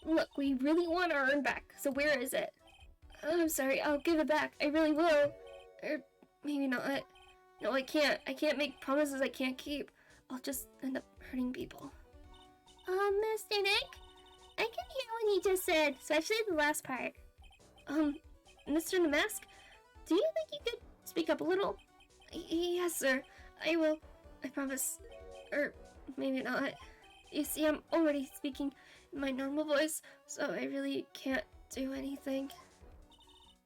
Look, we really want our urn back, so where is it? I'm sorry, I'll give it back. I really will. Or maybe not. No, I can't. I can't make promises I can't keep. I'll just end up hurting people. Mr. Nick? I can hear what he just said, especially the last part. Mr. Namask, do you think you could speak up a little? Yes, sir. I will. I promise. Or maybe not. You see, I'm already speaking in my normal voice, so I really can't do anything.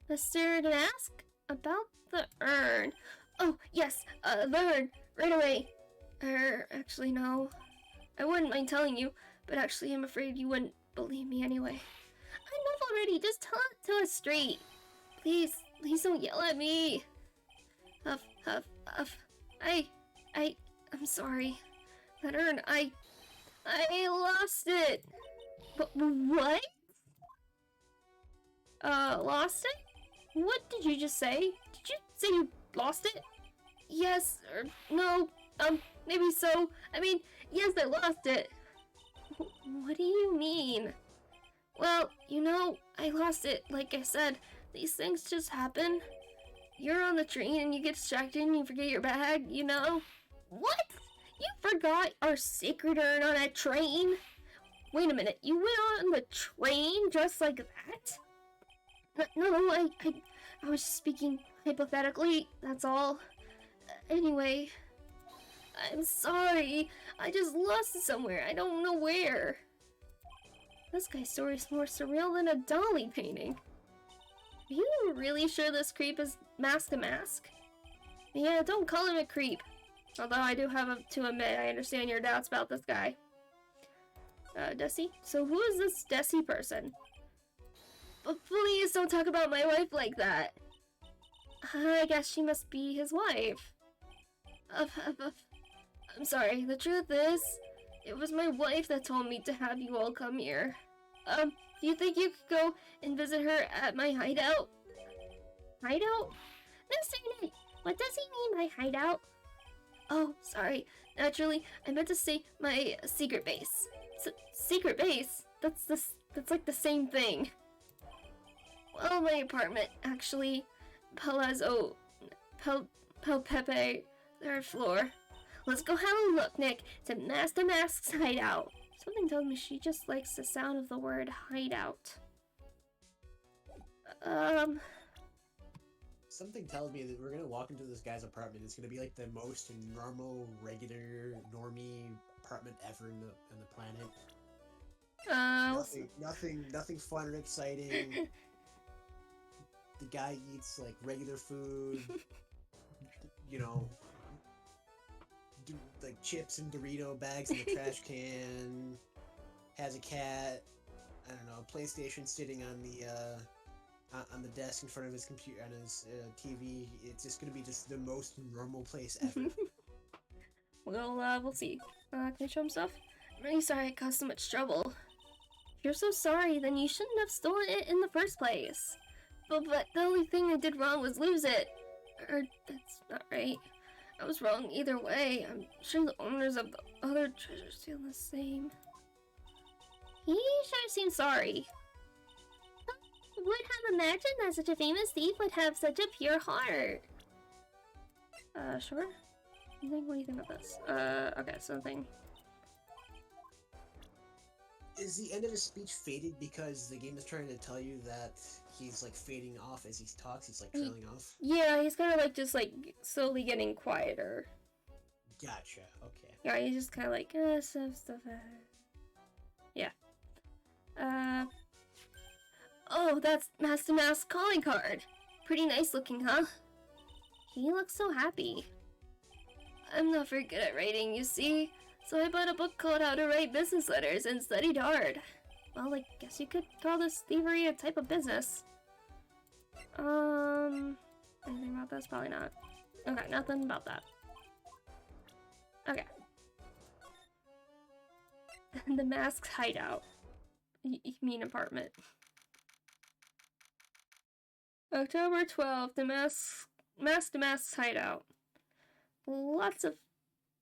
Mr. Namask? About the urn. Oh, yes, the urn. Right away. Actually, no. I wouldn't mind telling you, but actually I'm afraid you wouldn't believe me anyway. Enough already, just tell it to us straight. Please don't yell at me. Huff. I'm sorry. That urn, I lost it. What? Lost it? What did you just say? Did you say you lost it? Yes, or no, maybe so. I mean, yes, I lost it. What do you mean? Well, you know, I lost it, like I said. These things just happen. You're on the train and you get distracted and you forget your bag, you know? What? You forgot our sacred urn on a train? Wait a minute, you went on the train just like that? No, I was speaking hypothetically, that's all. Anyway, I'm sorry. I just lost it somewhere. I don't know where. This guy's story's more surreal than a Dolly painting. Are you really sure this creep is Mask to Mask? Yeah, don't call him a creep. Although I do have to admit, I understand your doubts about this guy. Desi? So who is this Desi person? But please don't talk about my wife like that. I guess she must be his wife. I'm sorry, the truth is, it was my wife that told me to have you all come here. Do you think you could go and visit her at my hideout? Hideout? Mr. Nick, what does he mean by hideout? Oh, sorry. Naturally, I meant to say my secret base. Secret base? That's like the same thing. Well, my apartment, actually. Palazzo... Pepe, third floor. Let's go have a look, Nick. It's a Master Mask's hideout. Something tells me she just likes the sound of the word hideout. Something tells me that we're gonna walk into this guy's apartment. It's gonna be like the most normal, regular, normie apartment ever in the planet. Nothing fun or exciting. The guy eats like regular food. You know, like chips and Dorito bags in the trash can. Has a cat. I don't know. PlayStation sitting on the desk in front of his computer on his TV. It's just gonna be just the most normal place ever. Well, we'll see. Can I show him stuff? I'm really sorry I caused so much trouble. If you're so sorry, then you shouldn't have stolen it in the first place. But the only thing I did wrong was lose it. Or, that's not right. I was wrong either way. I'm sure the owners of the other treasures feel the same. He sure seems sorry. Who would have imagined that such a famous thief would have such a pure heart? Sure. What do you think of this? Okay, something. Is the end of his speech faded because the game is trying to tell you that he's like fading off as he talks? He's like trailing off? Yeah, he's kind of like just like slowly getting quieter. Gotcha, okay. Yeah, he's just kind of like, stuff. Yeah. Oh, that's Master Mask's calling card. Pretty nice looking, huh? He looks so happy. I'm not very good at writing, you see. So I bought a book called How to Write Business Letters and studied hard. Well, I guess you could call this thievery a type of business. Anything about this? Probably not. Okay, nothing about that. Okay. The Mask's hideout. You mean apartment. October 12th, the mask hideout. Lots of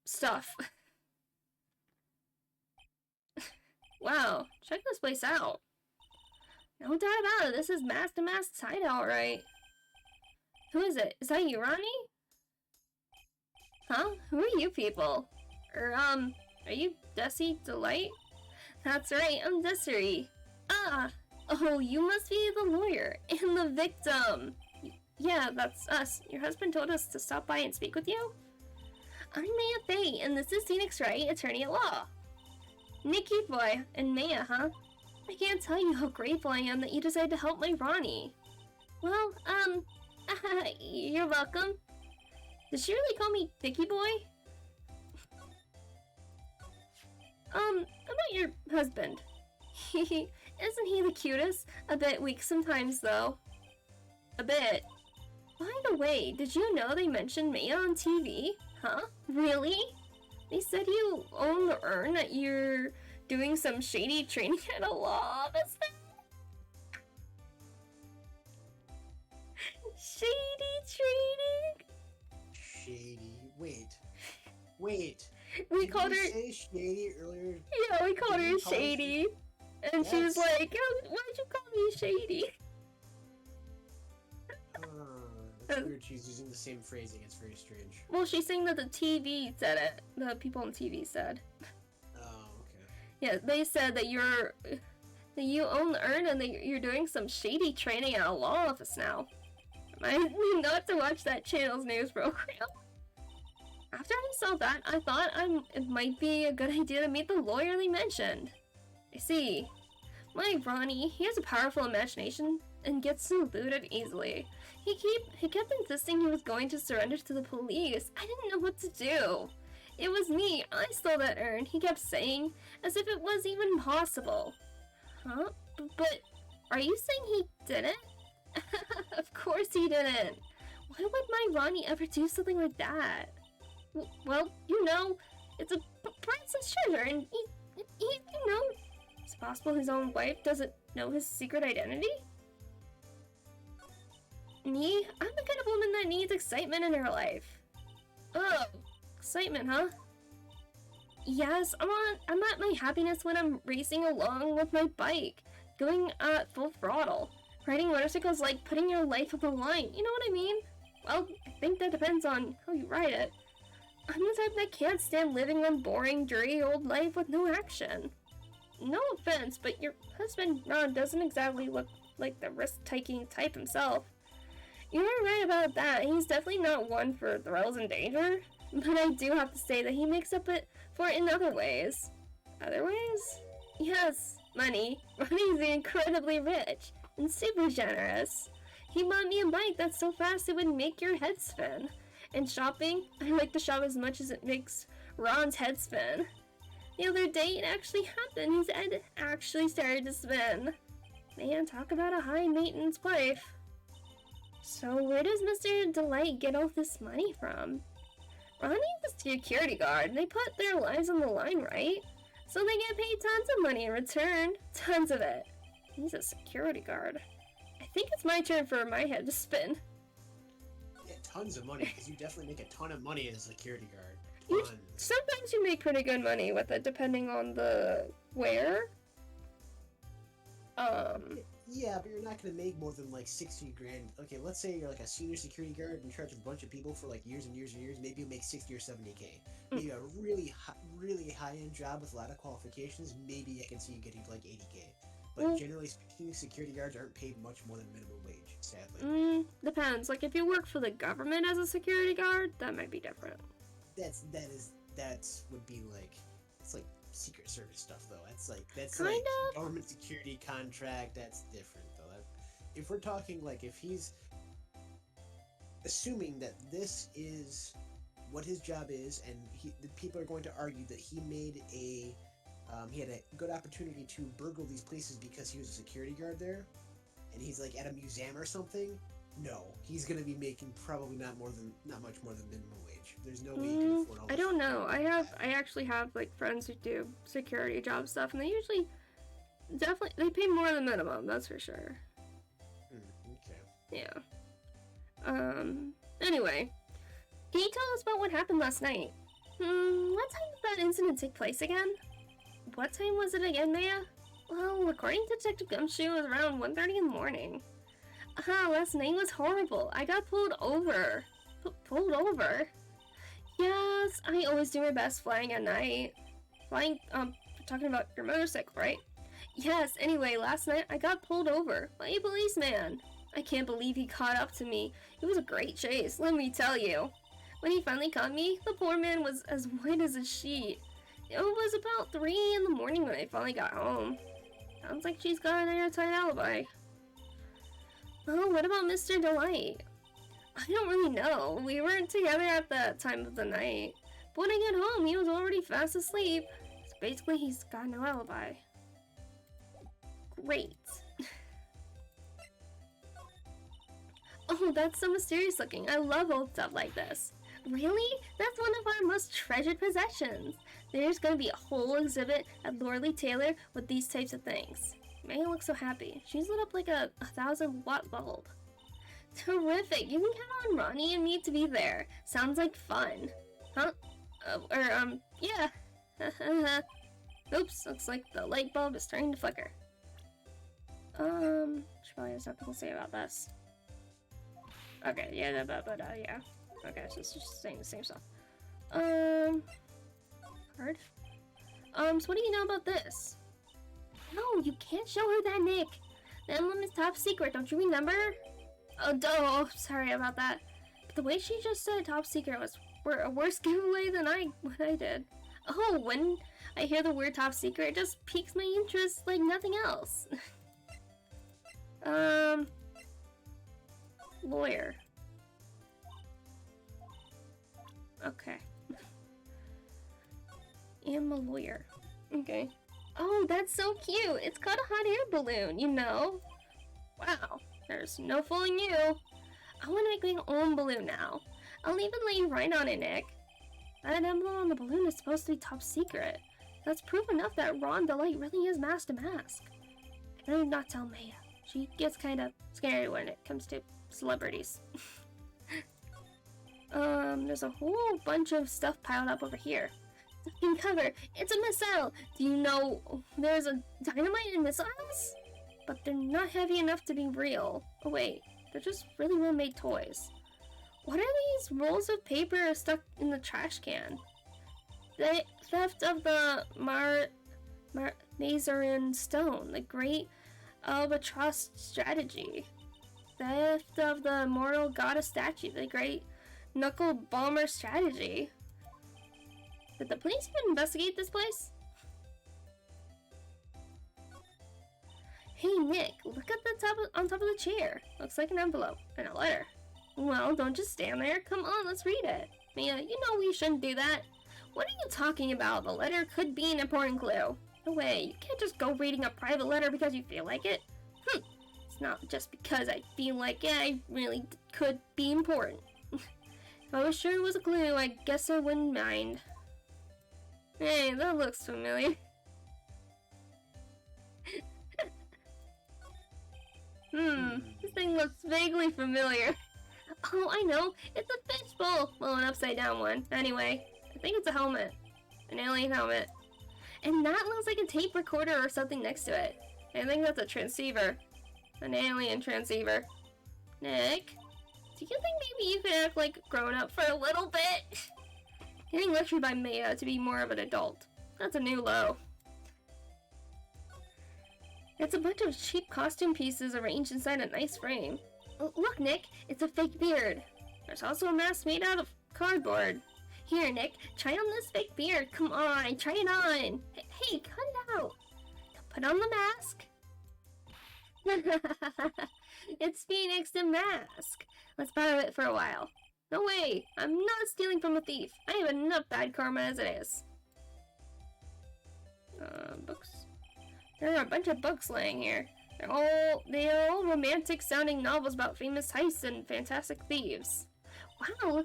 stuff. Wow, check this place out. No doubt about it, this is Mask to Mask's hideout, right? Who is it? Is that you, Ronnie? Huh? Who are you people? Are you Desi Delight? That's right, I'm Desiree. Ah! Oh, you must be the lawyer and the victim. Yeah, that's us. Your husband told us to stop by and speak with you? I'm Maya Faye, and this is Phoenix Wright, attorney at law. Nikki boy and Maya, huh? I can't tell you how grateful I am that you decided to help my Ronnie. Well, you're welcome. Did she really call me Vicky boy? About your husband. Isn't he the cutest? A bit weak sometimes, though. A bit. By the way, did you know they mentioned Maya on TV? Huh? Really? They said you own the urn, that you're doing some shady training at a law office? Shady training? Shady. Wait. We Did called you her. say shady earlier? Yeah, we called Did her you call her Shady. And she was Yes. like, oh, why'd you call me Shady? That's weird. She's using the same phrasing. It's very strange. Well, she's saying that the TV said it. The people on TV said. Oh, okay. Yeah, they said that you own the urn and that you're doing some shady training at a law office now. I need not to watch that channel's news program. After I saw that, I thought it might be a good idea to meet the lawyer they mentioned. I see. My Ronnie, he has a powerful imagination and gets deluded easily. He kept insisting he was going to surrender to the police. I didn't know what to do. It was me. I stole that urn, he kept saying, as if it was even possible. Huh? But are you saying he didn't? Of course he didn't. Why would my Ronnie ever do something like that? Well, you know, it's a priceless treasure, and he, you know, it's possible his own wife doesn't know his secret identity? Me? I'm the kind of woman that needs excitement in her life. Oh, excitement, huh? Yes, I'm at my happiness when I'm racing along with my bike, going at full throttle. Riding motorcycles like putting your life on the line, you know what I mean? Well, I think that depends on how you ride it. I'm the type that can't stand living one boring, dreary old life with no action. No offense, but your husband, Ron, doesn't exactly look like the risk-taking type himself. You are right about that. He's definitely not one for thrills and danger. But I do have to say that he makes up for it in other ways. Other ways? Yes, money. Ronnie's incredibly rich and super generous. He bought me a bike that's so fast it would make your head spin. And shopping, I like to shop as much as it makes Ron's head spin. The other day, it actually happened. His head actually started to spin. Man, talk about a high-maintenance wife. So where does Mr. Delight get all this money from? Ronnie's a security guard. They put their lives on the line, right? So they get paid tons of money in return. Tons of it. He's a security guard. I think it's my turn for my head to spin. Yeah, tons of money, because you definitely make a ton of money as a security guard. Sometimes you make pretty good money with it, depending on the where. Yeah, but you're not going to make more than like 60 grand. Okay, let's say you're like a senior security guard in charge of a bunch of people for like years and years and years. Maybe you make 60 or 70K. Maybe a really high-end job with a lot of qualifications, maybe I can see you getting to like 80K. But generally speaking, security guards aren't paid much more than minimum wage, sadly. Depends. Like, if you work for the government as a security guard, that might be different. That's would be like, it's like Secret Service stuff though. That's like Kind like of. government security contract. That's different though. If we're talking like if he's assuming that this is what his job is, and the people are going to argue that he had a good opportunity to burgle these places because he was a security guard there, and he's like at a museum or something. No, he's gonna be making probably not much more than minimum wage. There's no way he can afford all I don't know. I actually have like friends who do security job stuff, and they usually they pay more than minimum. That's for sure. Okay. Yeah. Anyway. Can you tell us about what happened last night? What time did that incident take place again? What time was it again, Maya? Well, according to Detective Gumshoe, it was around 1:30 in the morning. Last night was horrible. I got pulled over. Pulled over? Yes, I always do my best flying at night. Flying, talking about your motorcycle, right? Yes, anyway, last night I got pulled over by a policeman. I can't believe he caught up to me. It was a great chase, let me tell you. When he finally caught me, the poor man was as white as a sheet. It was about 3 in the morning when I finally got home. Sounds like she's got an airtight alibi. Oh, what about Mr. Delight? I don't really know. We weren't together at the time of the night. But when I got home, he was already fast asleep. So basically, he's got no alibi. Great. Oh, that's so mysterious looking. I love old stuff like this. Really? That's one of our most treasured possessions. There's gonna be a whole exhibit at Lorley Taylor with these types of things. Maya looks so happy. She's lit up like a 1,000-watt bulb. Terrific! You can count on Ronnie and me to be there. Sounds like fun. Huh? Yeah. Oops, looks like the light bulb is starting to flicker. She probably has nothing to say about this. Okay, yeah, yeah. Okay, so it's just saying the same stuff. Card? So what do you know about this? No, you can't show her that, Nick. The emblem is top secret, don't you remember? Oh, sorry about that. But the way she just said top secret was a worse giveaway than what I did. Oh, when I hear the word top secret, it just piques my interest like nothing else. Lawyer. Okay. I'm a lawyer. Okay. Oh, that's so cute. It's called a hot air balloon, you know? Wow, there's no fooling you. I want to make my own balloon now. I'll even lay right on it, Nick. That emblem on the balloon is supposed to be top secret. That's proof enough that Ron Delight really is mask to mask. I better not tell Maya. She gets kind of scary when it comes to celebrities. There's a whole bunch of stuff piled up over here. In cover, it's a missile! Do you know there's a dynamite in missiles? But they're not heavy enough to be real. Oh wait, they're just really well-made toys. What are these rolls of paper stuck in the trash can? The theft of the Mazarin stone, the great albatross strategy. Theft of the immortal goddess statue, the great knuckle bomber strategy. Did the police even investigate this place? Hey Nick, look at the on top of the chair. Looks like an envelope and a letter. Well, don't just stand there. Come on, let's read it. Mia, you know we shouldn't do that. What are you talking about? The letter could be an important clue. No way, you can't just go reading a private letter because you feel like it. It's not just because I feel like it, I really could be important. If I was sure it was a clue, I guess I wouldn't mind. Hey, that looks familiar. This thing looks vaguely familiar. Oh, I know. It's a fishbowl. Well, an upside down one. Anyway, I think it's a helmet. An alien helmet. And that looks like a tape recorder or something next to it. I think that's a transceiver. An alien transceiver. Nick, do you think maybe you could act like grown up for a little bit? Getting lectured by Maya to be more of an adult. That's a new low. It's a bunch of cheap costume pieces arranged inside a nice frame. Oh, look, Nick, it's a fake beard. There's also a mask made out of cardboard. Here, Nick, try on this fake beard. Come on, try it on. Hey, cut it out. Put on the mask. It's Phoenix the Mask. Let's borrow it for a while. No way, I'm not stealing from a thief. I have enough bad karma as it is. Books. There are a bunch of books laying here. They're all romantic sounding novels about famous heists and fantastic thieves. Wow,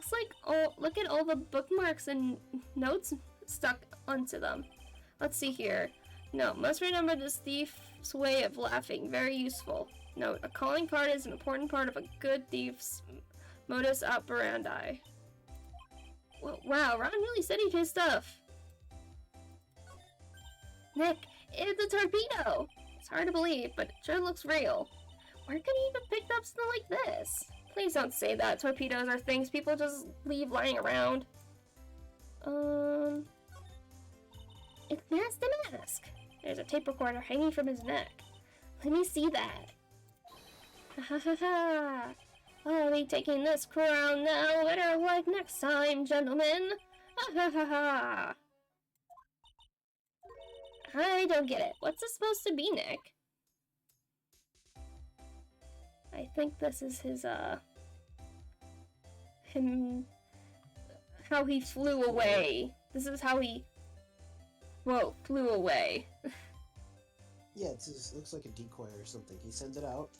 look at all the bookmarks and notes stuck onto them. Let's see here. No, must remember this thief's way of laughing. Very useful. Note, a calling card is an important part of a good thief's modus operandi. Wow, Ron really studied his stuff. Nick, it's a torpedo! It's hard to believe, but it sure looks real. Where could he even pick up something like this? Please don't say that. Torpedoes are things people just leave lying around. It's Mask the Mask. There's a tape recorder hanging from his neck. Let me see that. Ha ha ha ha. I'll be taking this crown now. Better luck next time, gentlemen. Ha ha ha ha. I don't get it. What's this supposed to be, Nick? I think this is his, how he flew away. This is how he, whoa, flew away. Yeah, it looks like a decoy or something. He sends it out.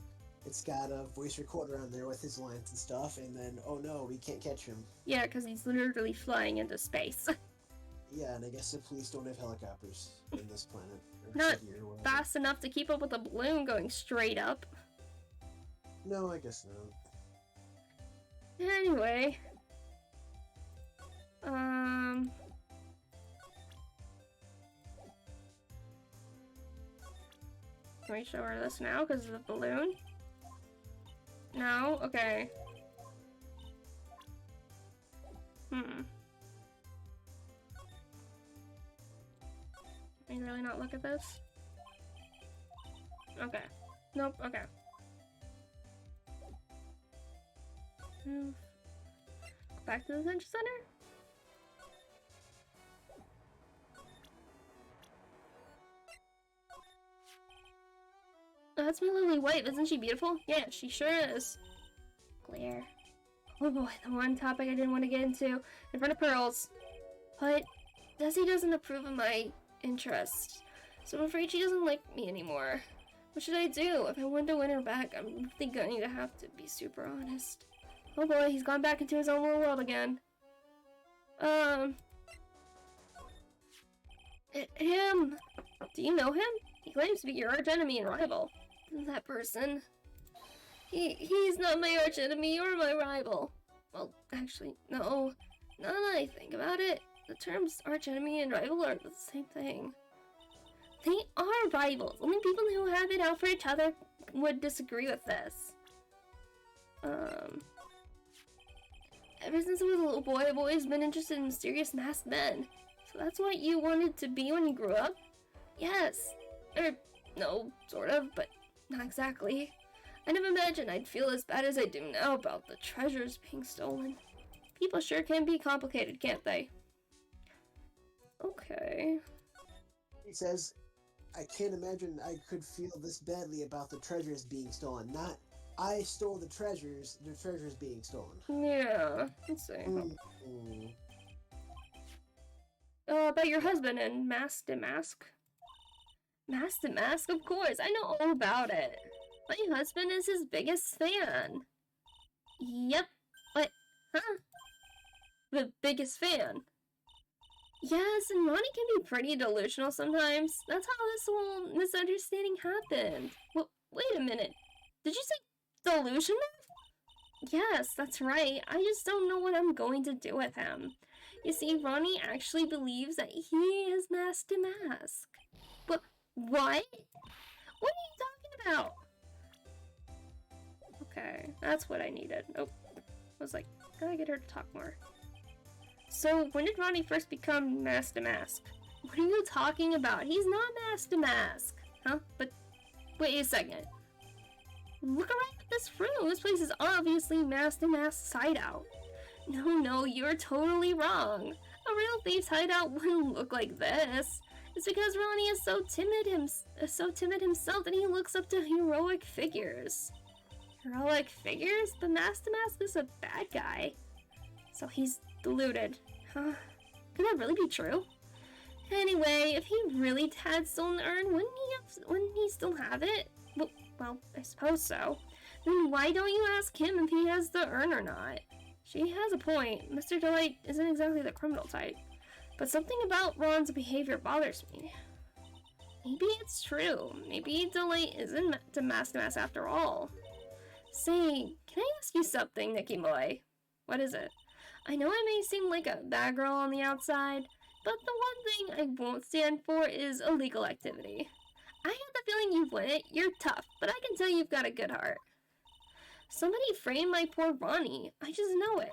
It's got a voice recorder on there with his lines and stuff, and then, oh no, we can't catch him. Yeah, because he's literally flying into space. Yeah, and I guess the police don't have helicopters in this planet. Not fast enough to keep up with a balloon going straight up. No, I guess not. Anyway. Can we show her this now because of the balloon? No? Okay. Can you really not look at this? Okay. Nope, okay. Move. Back to the Adventure Center? Oh, that's my lovely wife. Isn't she beautiful? Yeah, she sure is. Glare. Oh boy, the one topic I didn't want to get into in front of Pearls. But Desi doesn't approve of my interests, so I'm afraid she doesn't like me anymore. What should I do? If I want to win her back, I'm really going to have to be super honest. Oh boy, he's gone back into his own little world again. Him! Do you know him? He claims to be your arch enemy and rival. That person. He's not my arch enemy or my rival. Well, actually, no. Now that I think about it, the terms arch enemy and rival are the same thing. They are rivals. Only people who have it out for each other would disagree with this. Ever since I was a little boy, I've always been interested in mysterious masked men. So that's what you wanted to be when you grew up? Yes. No, sort of, but not exactly. I never imagined I'd feel as bad as I do now about the treasures being stolen. People sure can be complicated, can't they? Okay. He says, I can't imagine I could feel this badly about the treasures being stolen. Not, I stole the treasures being stolen. Yeah, let's see. About your husband and Mask to Mask? Mask to Mask? Of course, I know all about it. My husband is his biggest fan. Yep. What? Huh? The biggest fan. Yes, and Ronnie can be pretty delusional sometimes. That's how this whole misunderstanding happened. Well, wait a minute. Did you say delusional? Yes, that's right. I just don't know what I'm going to do with him. You see, Ronnie actually believes that he is Mask to Mask. But what? What are you talking about? Okay, that's what I needed. Oh, I was like, gotta get her to talk more. So, when did Ronnie first become Mask to Mask? What are you talking about? He's not Mask to Mask. Huh? But, wait a second. Look around at this room. This place is obviously Mask to Mask's hideout. No, you're totally wrong. A real thief's hideout wouldn't look like this. It's because Ronnie is so timid himself that he looks up to heroic figures. Heroic figures? But Mask to Mask is a bad guy. So he's deluded. Huh? Could that really be true? Anyway, if he really had stolen the urn, wouldn't he still have it? Well, I suppose so. Then why don't you ask him if he has the urn or not? She has a point. Mr. Delight isn't exactly the criminal type. But something about Ron's behavior bothers me. Maybe it's true. Maybe Delight isn't to mask after all. Say, can I ask you something, Nikki Boy? What is it? I know I may seem like a bad girl on the outside, but the one thing I won't stand for is illegal activity. I have the feeling you wouldn't. You're tough, but I can tell you've got a good heart. Somebody framed my poor Ronnie. I just know it.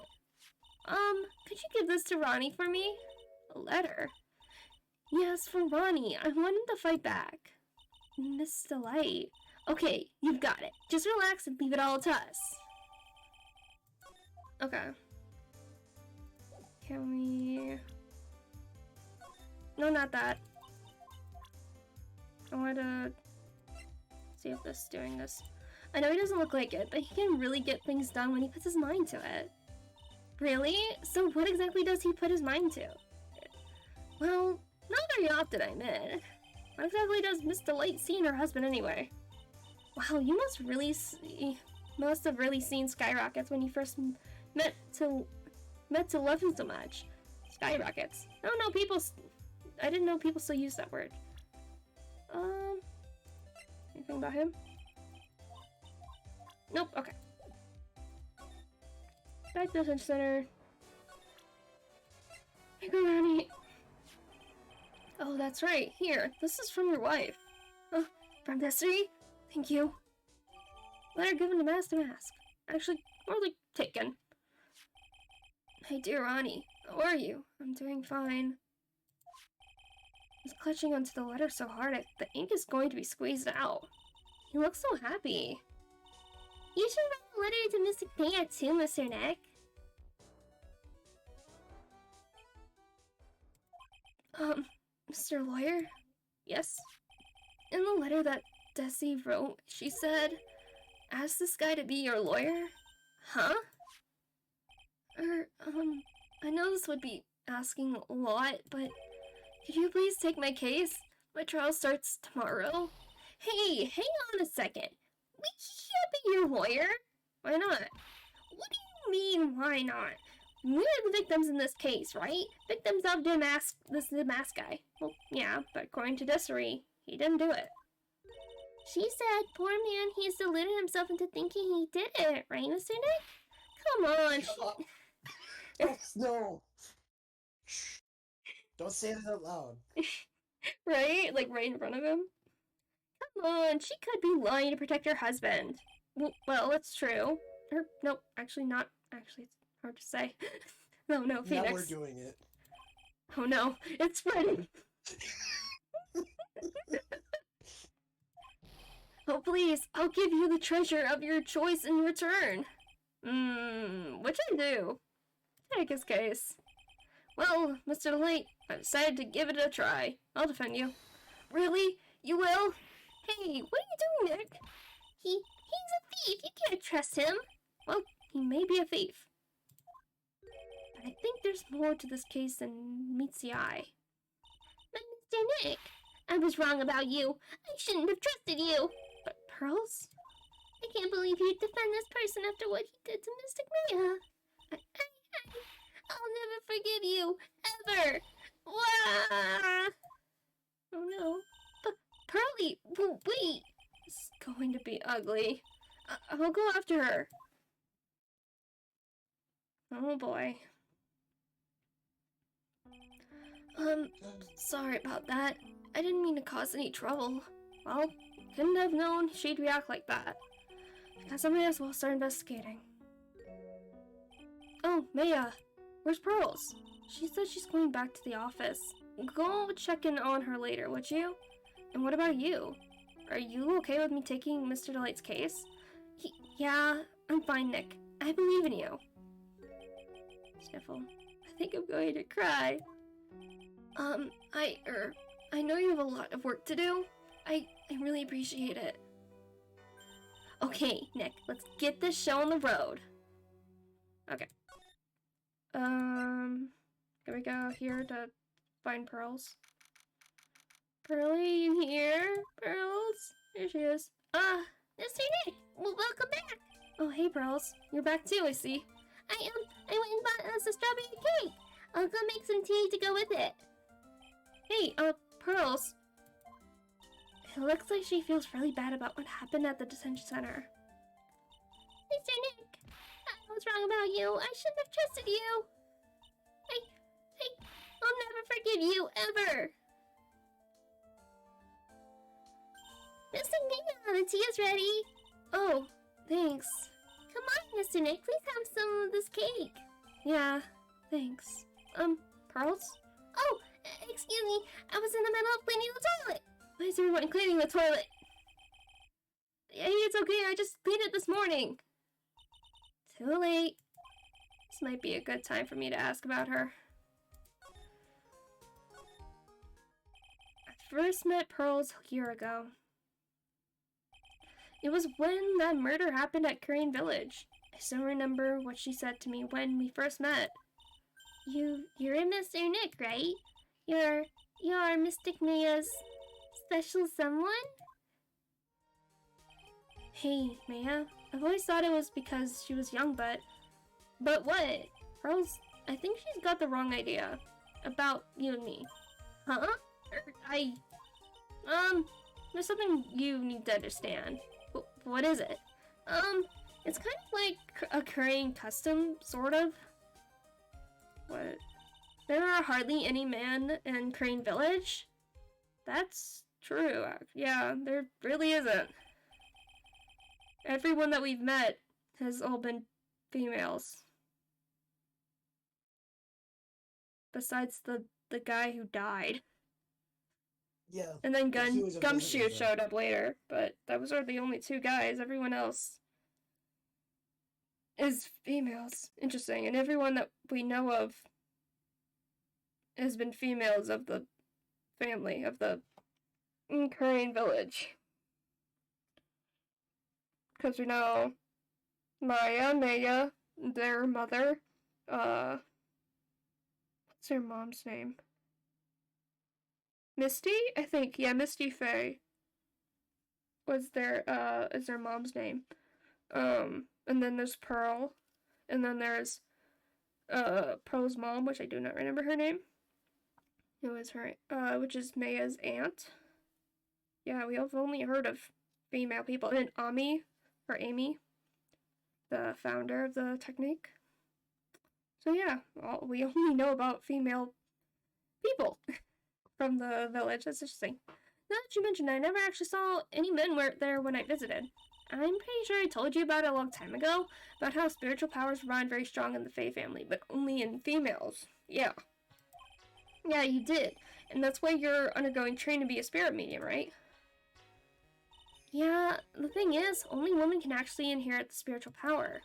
Could you give this to Ronnie for me? A letter? Yes, for Ronnie. I want him to fight back. Miss Delight. Okay, you've got it. Just relax and leave it all to us. Okay. Can we... No, not that. I want to see if this is doing this. I know he doesn't look like it, but he can really get things done when he puts his mind to it. Really? So what exactly does he put his mind to? Well, not very often, I admit. What exactly does Miss Delight see in her husband anyway? Wow, you must have really seen skyrockets when you first met to love him so much. Skyrockets. No, I didn't know people still use that word. Anything about him? Nope, okay. Back to the center. Hey, go, Ronnie. Oh, that's right. Here, this is from your wife. From Destiny? Thank you. Letter given to Master Mask. Actually, more like taken. Hey, dear Ronnie. How are you? I'm doing fine. I was clutching onto the letter so hard, the ink is going to be squeezed out. You look so happy. You should write a letter to Mystic Paya too, Mr. Nick. Mr. Lawyer? Yes? In the letter that Desi wrote, she said, ask this guy to be your lawyer? Huh? I know this would be asking a lot, but could you please take my case? My trial starts tomorrow. Hey, hang on a second. We can't be your lawyer. Why not? What do you mean, why not? We're the victims in this case, right? Victims of the mask guy. Well, yeah, but according to Desiree, he didn't do it. She said, poor man, he's deluded himself into thinking he did it, right, Mr. Nick? Come on. No. Don't say that out loud. Right? Like right in front of him? Come on, she could be lying to protect her husband. Well, it's true. Or, nope, actually not. Actually, it's hard to say. No, Phoenix. Now we're doing it. Oh no, it's spreading. Oh please, I'll give you the treasure of your choice in return. Which I do. Take his case. Well, Mr. Delight, I decided to give it a try. I'll defend you. Really? You will? Hey, what are you doing, Nick? He's a thief. You can't trust him. Well, he may be a thief. But I think there's more to this case than meets the eye. But Mr. Nick, I was wrong about you. I shouldn't have trusted you. But Pearls? I can't believe you'd defend this person after what he did to Mystic Maya. I'll never forgive you. Ever. Wah! Oh no. Pearly, wait. This is going to be ugly. I'll go after her. Oh boy. Sorry about that. I didn't mean to cause any trouble. Well, couldn't have known she'd react like that. Guess I may as well start investigating. Oh, Maya. Where's Pearls? She said she's going back to the office. Go check in on her later, would you? And what about you? Are you okay with me taking Mr. Delight's case? Yeah, I'm fine, Nick. I believe in you. Sniffle. I think I'm going to cry. I know you have a lot of work to do. I really appreciate it. Okay, Nick, let's get this show on the road. Okay. Can we go here to find Pearls? Pearly, you here? Pearls? Here she is. Mr. Nick, well, welcome back. Oh, hey, Pearls. You're back too, I see. I went and bought us a strawberry cake. I'll go make some tea to go with it. Hey, Pearls. It looks like she feels really bad about what happened at the detention center. Mr. Nick, I was wrong about you. I shouldn't have trusted you. I'll never forgive you, ever. Mr. Nick, the tea is ready. Oh, thanks. Come on, Mr. Nick, please have some of this cake. Yeah, thanks. Pearls? Oh, excuse me, I was in the middle of cleaning the toilet. Why is everyone cleaning the toilet? Hey, it's okay, I just cleaned it this morning. Too late. This might be a good time for me to ask about her. I first met Pearls a year ago. It was when that murder happened at Crane Village. I still remember what she said to me when we first met. You're Mr. Nick, right? You're Mystic Maya's special someone? Hey, Maya. I've always thought it was because she was young, but what? Pearls, I think she's got the wrong idea about you and me. Huh? There's something you need to understand. What is it? It's kind of like a Crane custom, sort of. What? There are hardly any men in Crane Village? That's true. Yeah, there really isn't. Everyone that we've met has all been females. Besides the guy who died. Yeah. And then He was a Gumshoe visitor, showed up later, but those are the only two guys. Everyone else is females. Interesting. And everyone that we know of has been females of the family of the Crane Village. Because we know Maya, their mother, what's their mom's name? Misty? I think, yeah, Misty Faye is their mom's name. And then there's Pearl. And then there's, Pearl's mom, which I do not remember her name. It was her, which is Maya's aunt. Yeah, we have only heard of female people. And Amy, the founder of the technique. So yeah, we only know about female people from the village. That's interesting. Now that you mentioned, I never actually saw any men there when I visited. I'm pretty sure I told you about it a long time ago, about how spiritual powers run very strong in the Fae family, but only in females. Yeah. Yeah, you did. And that's why you're undergoing training to be a spirit medium, right? Yeah, the thing is, only women can actually inherit the spiritual power.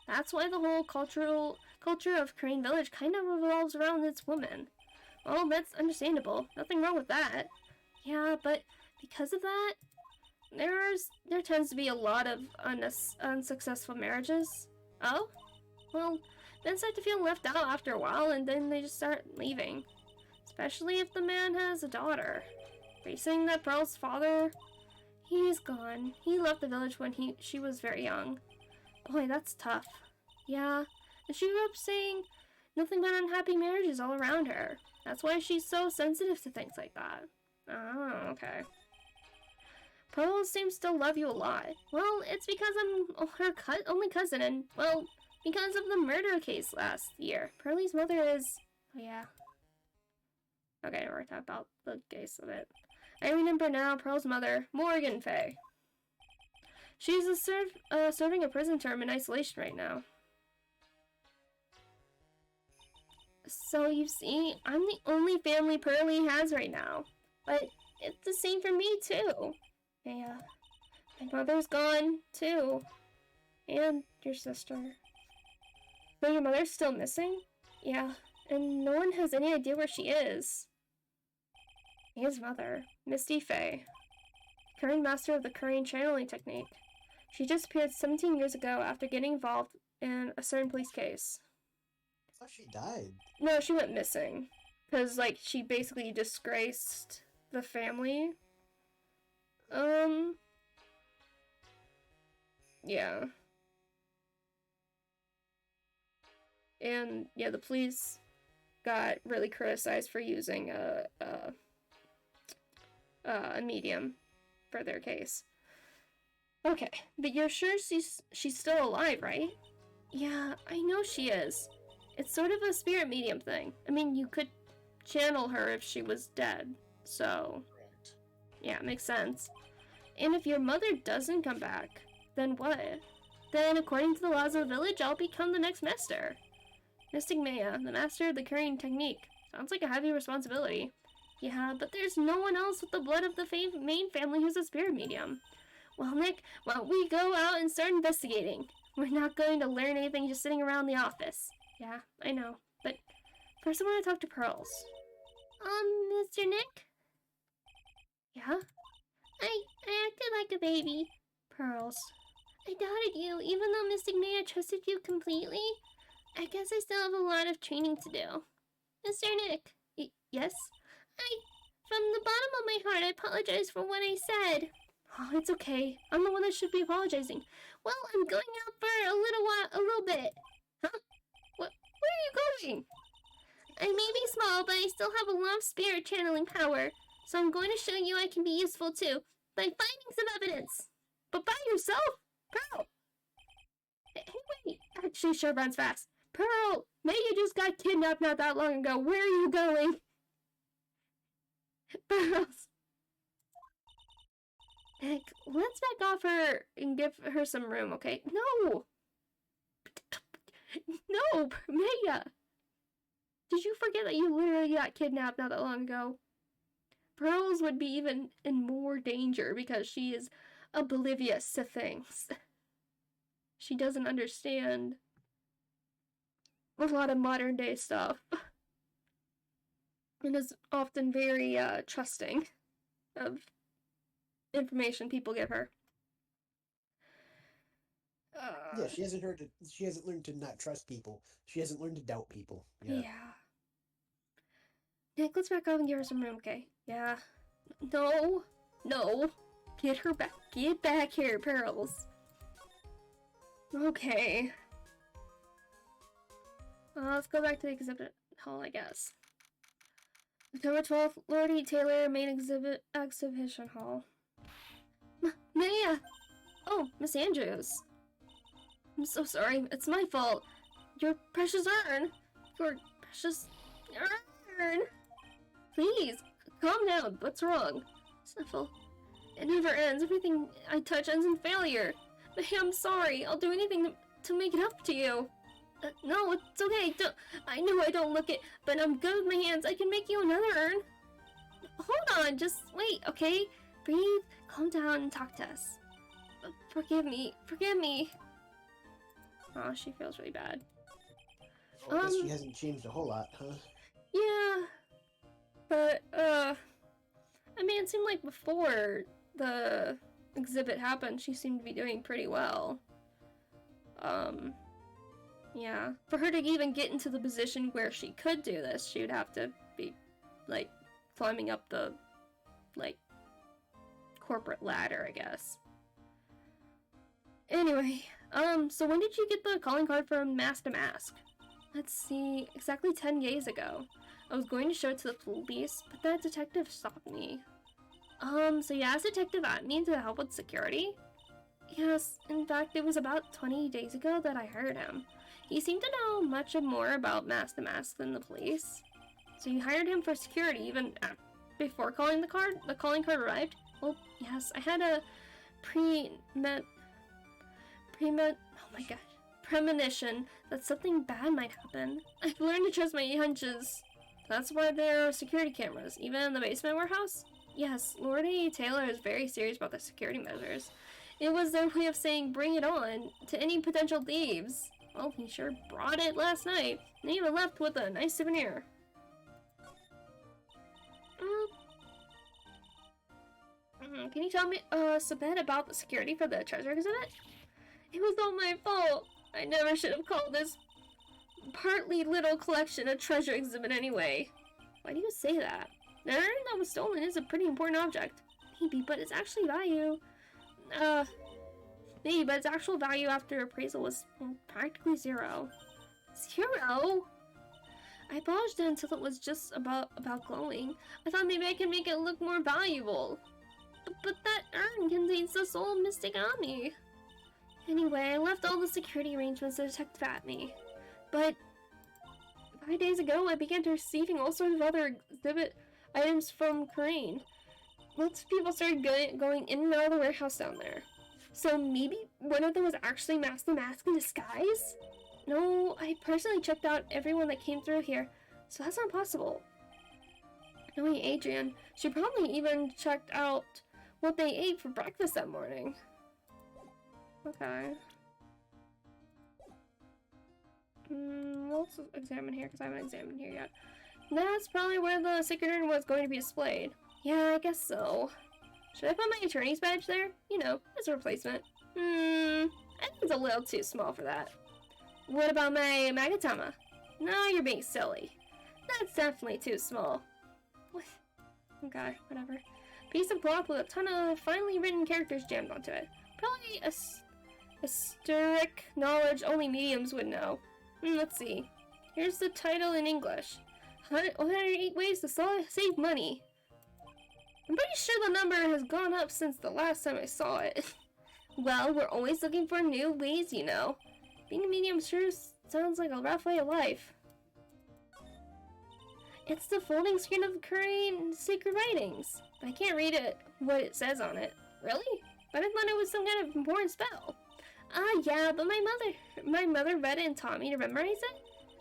That's why the whole culture of Crane Village kind of revolves around its women. Well, that's understandable. Nothing wrong with that. Yeah, but because of that, there tends to be a lot of unsuccessful marriages. Oh? Well, men start to feel left out after a while, and then they just start leaving. Especially if the man has a daughter. Facing that Pearl's father, he's gone. He left the village when she was very young. Boy, that's tough. Yeah, and she grew up saying nothing but unhappy marriages all around her. That's why she's so sensitive to things like that. Oh, okay. Pearl seems to love you a lot. Well, it's because I'm her only cousin, and, well, because of the murder case last year. Pearlie's mother is... Oh, yeah. Okay, we're talking about the case of it. I remember now Pearl's mother, Morgan Faye. She's serving a prison term in isolation right now. So you see, I'm the only family Pearlie has right now. But it's the same for me too. Yeah, my mother's gone too. And your sister. But your mother's still missing? Yeah, and no one has any idea where she is. His mother, Misty Faye, current master of the Crane channeling technique. She disappeared 17 years ago after getting involved in a certain police case. I thought she died. No, she went missing. Because, like, she basically disgraced the family. Yeah. And, yeah, the police got really criticized for using a medium for their case. Okay, but you're sure she's still alive, right? Yeah, I know she is. It's sort of a spirit medium thing. I mean, you could channel her if she was dead, so... Correct. Yeah, it makes sense. And if your mother doesn't come back, then what? Then, according to the laws of the village, I'll become the next master. Mystic Maya, the master of the curing technique. Sounds like a heavy responsibility. Yeah, but there's no one else with the blood of the main family who's a spirit medium. Well, Nick, why don't we go out and start investigating? We're not going to learn anything just sitting around the office. Yeah, I know. But first I want to talk to Pearls. Mr. Nick? Yeah? I acted like a baby. Pearls. I doubted you, even though Mystic Maya trusted you completely. I guess I still have a lot of training to do. Mr. Nick? Yes? From the bottom of my heart, I apologize for what I said. Oh, it's okay. I'm the one that should be apologizing. Well, I'm going out for a little bit. Huh? Where are you going? I may be small, but I still have a lot of spirit channeling power. So I'm going to show you I can be useful too, by finding some evidence. But by yourself? Pearl! Hey, wait. She sure runs fast. Pearl! Maya just got kidnapped not that long ago. Where are you going? Pearls! Heck, let's back off her and give her some room, okay? No! No, Maya! Did you forget that you literally got kidnapped not that long ago? Pearls would be even in more danger because she is oblivious to things. She doesn't understand a lot of modern day stuff. And is often very trusting of information people give her. Yeah, she hasn't learned to not trust people. She hasn't learned to doubt people. Yeah. Nick, let's back up and give her some room, okay? Yeah. No. Get her back. Get back here, Pearls. Okay. Let's go back to the exhibit hall, I guess. October 12th, Lord E. Taylor, main exhibition hall. Maya! Oh, Miss Andrews. I'm so sorry. It's my fault. Your precious urn. Your precious urn. Please, calm down. What's wrong? Sniffle. It never ends. Everything I touch ends in failure. Maya, I'm sorry. I'll do anything to make it up to you. No, it's okay. I know I don't look it, but I'm good with my hands. I can make you another urn. Hold on. Just wait, okay? Breathe. Calm down and talk to us. Forgive me. Oh, she feels really bad. I guess she hasn't changed a whole lot, huh? Yeah. But, I mean, it seemed like before the exhibit happened, she seemed to be doing pretty well. Yeah. For her to even get into the position where she could do this, she would have to be, like, climbing up the, like, corporate ladder, I guess. Anyway, so when did you get the calling card from Mask to Mask? Let's see, exactly 10 days ago. I was going to show it to the police, but that detective stopped me. So you asked Detective Atney to help with security? Yes, in fact, it was about 20 days ago that I hired him. He seemed to know much more about Mask to Mask than the police. So you hired him for security even before calling the calling card arrived? Well, yes, I had a premonition that something bad might happen. I've learned to trust my hunches. That's why there are security cameras, even in the basement warehouse? Yes, Lord A. Taylor is very serious about the security measures. It was their way of saying bring it on to any potential thieves. Well, he sure brought it last night, and even left with a nice souvenir. Can you tell me a bit about the security for the treasure exhibit? It was all my fault. I never should have called this partly little collection a treasure exhibit anyway. Why do you say that? The urn that was stolen is a pretty important object. Maybe, but its actual value... maybe, but its actual value after appraisal was practically zero. Zero? I polished it until it was just about glowing. I thought maybe I could make it look more valuable. But that urn contains the soul of Mystic Omni. Anyway, I left all the security arrangements the detective at me. But 5 days ago, I began receiving all sorts of other exhibit items from Crane. Lots of people started going in and out of the warehouse down there. So maybe one of them was actually Master Mask in disguise? No, I personally checked out everyone that came through here, so that's not possible. Knowing Adrian, she probably even checked out what they ate for breakfast that morning. Okay. Let's examine here, because I haven't examined here yet. That's probably where the secret urn was going to be displayed. Yeah, I guess so. Should I put my attorney's badge there? You know, as a replacement. I think it's a little too small for that. What about my Magatama? No, you're being silly. That's definitely too small. Okay, whatever. Piece of cloth with a ton of finely written characters jammed onto it. Probably a historic knowledge only mediums would know. Let's see. Here's the title in English. 108 ways to save money. I'm pretty sure the number has gone up since the last time I saw it. Well, we're always looking for new ways, you know. Being a medium sure sounds like a rough way of life. It's the folding screen of Korean secret writings. I can't read what it says on it. Really? But I thought it was some kind of important spell. Yeah, but my mother read it and taught me to memorize it.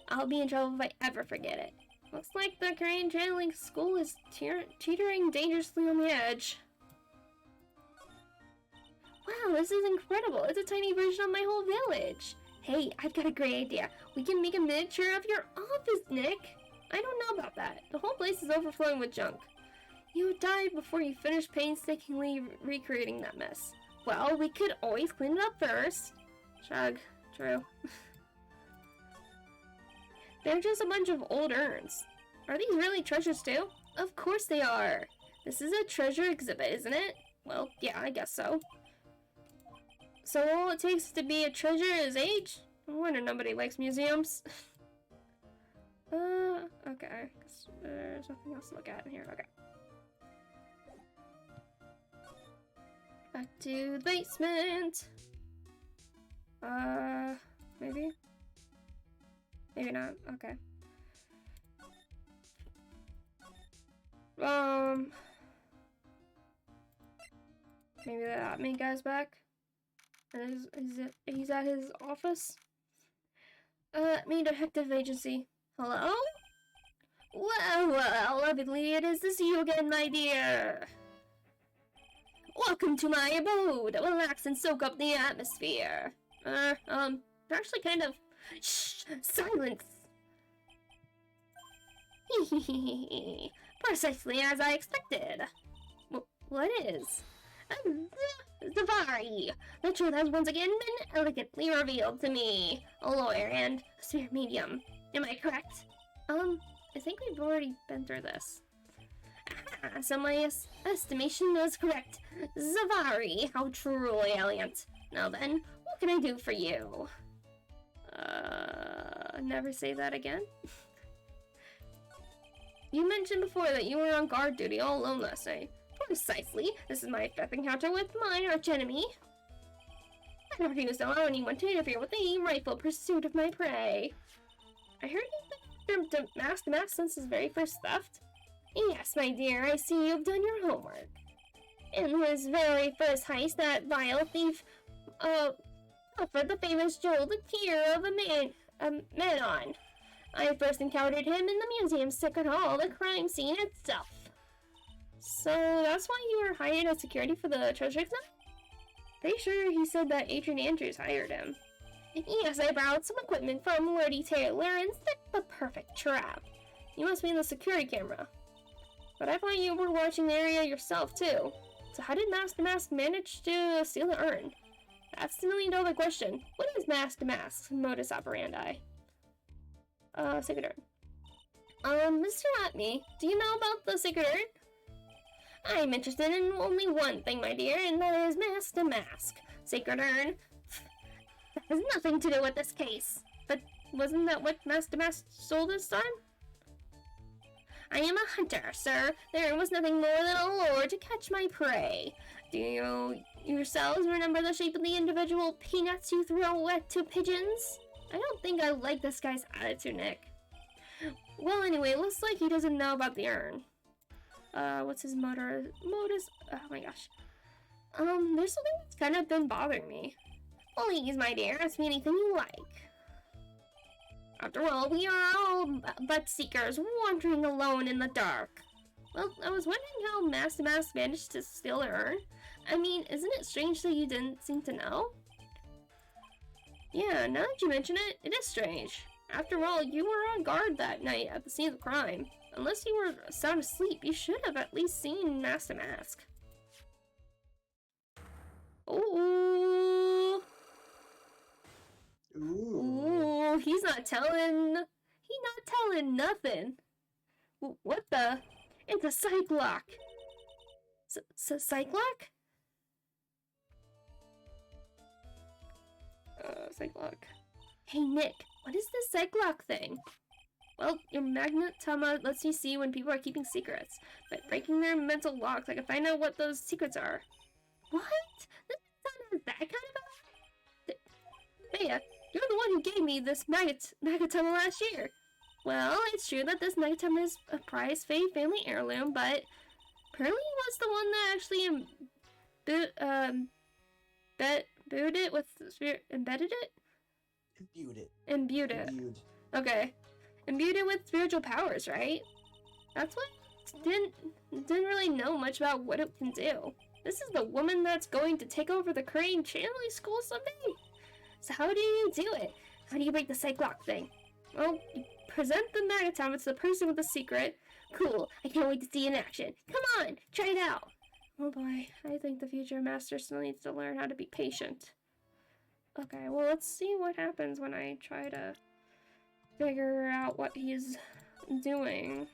I'll be in trouble if I ever forget it. Looks like the Korean channeling school is teetering dangerously on the edge. Wow, this is incredible. It's a tiny version of my whole village. Hey, I've got a great idea. We can make a miniature of your office, Nick. I don't know about that. The whole place is overflowing with junk. You died before you finished painstakingly recreating that mess. Well, we could always clean it up first. Shrug. True. They're just a bunch of old urns. Are these really treasures too? Of course they are. This is a treasure exhibit, isn't it? Well, yeah, I guess so. So all it takes to be a treasure is age? No wonder nobody likes museums. Okay. There's nothing else to look at in here. Okay. Back to the basement. Maybe? Maybe not. Okay. Maybe the admin guy's back. And he's at his office? Me, Detective Agency. Hello? Well, lovely it is to see you again, my dear. Welcome to my abode. Relax and soak up the atmosphere. Actually kind of... Shh! Silence! Precisely as I expected. What is? Zavari! The truth has once again been elegantly revealed to me. A lawyer and a spirit medium. Am I correct? I think we've already been through this. Aha, so my estimation was correct. Zavari, how truly elegant. Now then, what can I do for you? Never say that again. You mentioned before that you were on guard duty all alone last night. Precisely. This is my fifth encounter with my archenemy. I refuse to allow anyone to interfere with the rightful pursuit of my prey. I heard you've been mask to mask since his very first theft. Yes, my dear, I see you've done your homework. In his very first heist, that vile thief, offered the famous jewel the tier of a Menon. I first encountered him in the museum's secret hall, the crime scene itself. So that's why you were hired as security for the treasure exhibit? Pretty sure he said that Adrian Andrews hired him. Yes, I borrowed some equipment from Lordy Taylor and set the perfect trap. You must be in the security camera. But I thought you were watching the area yourself, too. So how did Mask to Mask manage to steal the urn? That's the million-dollar question. What is Mask to Mask's modus operandi? Secret urn. Mr. Atney, do you know about the secret urn? I'm interested in only one thing, my dear, and that is Mask to Mask. Sacred urn. That has nothing to do with this case. But wasn't that what Mask to Mask stole this time? I am a hunter, sir. There was nothing more than a lure to catch my prey. Do you yourselves remember the shape of the individual peanuts you throw to pigeons? I don't think I like this guy's attitude, Nick. Well, anyway, it looks like he doesn't know about the urn. What's his modus? Oh my gosh. There's something that's kind of been bothering me. Please, my dear, ask me anything you like. After all, we are all but seekers, wandering alone in the dark. Well, I was wondering how Master Mask managed to steal the urn. I mean, isn't it strange that you didn't seem to know? Yeah, now that you mention it, it is strange. After all, you were on guard that night at the scene of the crime. Unless you were sound asleep, you should have at least seen Master Mask. Ooh. Ooh, he's not telling nothing. What the? It's a Cyclock. Cyclock? Cyclock. Hey Nick, what is this Cyclock thing? Well, your magnetoma lets you see when people are keeping secrets. By breaking their mental locks, I can find out what those secrets are. What? This son has that kind of a... Hey, you're the one who gave me this magnetoma last year. Well, it's true that this magnetoma is a prized family heirloom, but apparently he was the one that actually embedded it? Imbued it. Okay. Imbued it with spiritual powers, right? That's what didn't really know much about what it can do. This is the woman that's going to take over the Crane Family School someday. So how do you do it? How do you break the Cyclock thing? Well, you present the magnetoma to the person with the secret. Cool. I can't wait to see it in action. Come on, try it out. Oh boy, I think the future master still needs to learn how to be patient. Okay, well, let's see what happens when I try to figure out what he's doing.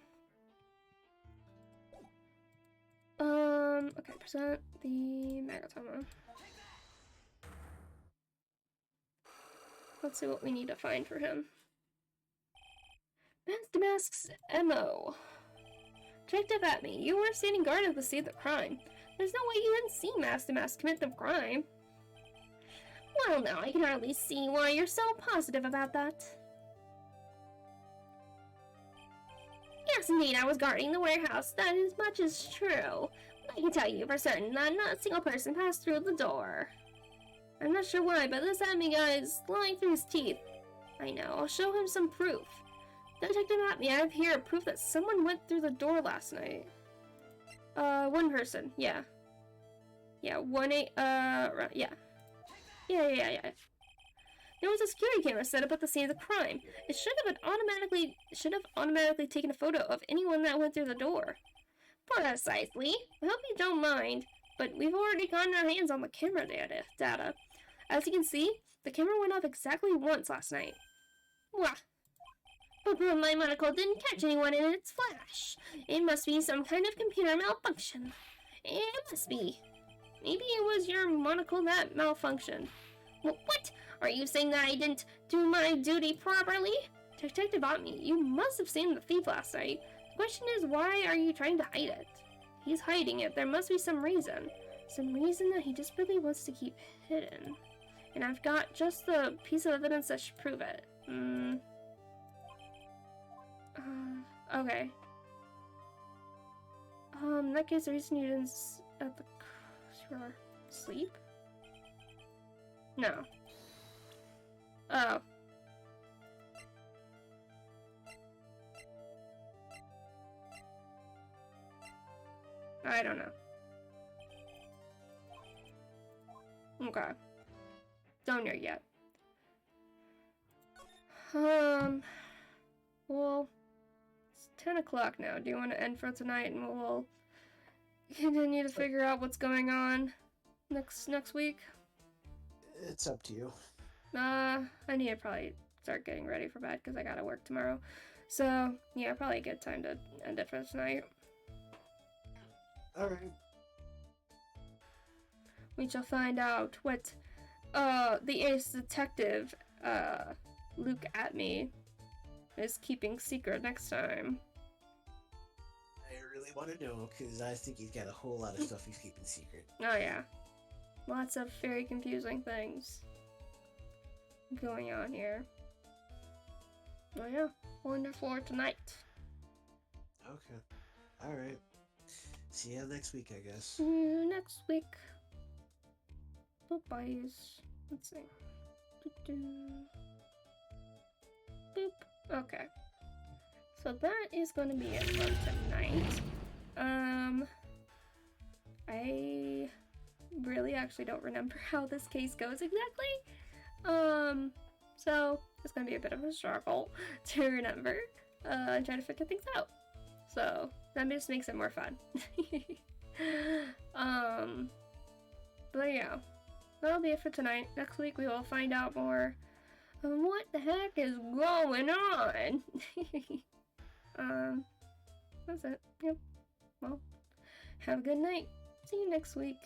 Okay, present the magnetoma. Let's see what we need to find for him. Master Mask's MO. Detective at me. You were standing guard at the scene of the crime. There's no way you didn't see Master Mask commit the crime. Well, now I can hardly see why you're so positive about that. Yes, indeed, I was guarding the warehouse. That is much is true. I can tell you for certain that not a single person passed through the door. I'm not sure why, but this enemy guy is lying through his teeth. I know, I'll show him some proof. Detective at me, I have here proof that someone went through the door last night. One person, yeah. Yeah, yeah. Yeah. There was a security camera set up at the scene of the crime. It should have automatically taken a photo of anyone that went through the door. Precisely. I hope you don't mind, but we've already gotten our hands on the camera data. As you can see, the camera went off exactly once last night. Wah! But my monocle didn't catch anyone in its flash. It must be some kind of computer malfunction. It must be. Maybe it was your monocle that malfunctioned. What? Are you saying that I didn't do my duty properly? Detective Botany, you must have seen the thief last night. The question is, why are you trying to hide it? He's hiding it. There must be some reason. Some reason that he just really wants to keep hidden. And I've got just the piece of evidence that should prove it. Okay. In that case, the reason you didn't sleep? No. Oh. I don't know. Okay. Don't know yet. Well, it's 10 o'clock now. Do you want to end for tonight and we'll continue to figure out what's going on next week? It's up to you. I need to probably start getting ready for bed because I gotta work tomorrow. So, yeah, probably a good time to end it for tonight. Alright. We shall find out what, the ace detective, Luke at me is keeping secret next time. really want to know because I think he's got a whole lot of stuff he's keeping secret. Oh yeah. Lots of very confusing things going on here. Oh yeah. Wonderful tonight. Okay. Alright. See you next week, I guess. See you next week. Bye-bye. Let's see. Boop. Okay. So that is going to be it for tonight. I really actually don't remember how this case goes exactly. So it's going to be a bit of a struggle to remember and try to figure things out. So that just makes it more fun. But yeah, that'll be it for tonight. Next week we will find out more on what the heck is going on. That's it. Yep. Well, have a good night. See you next week.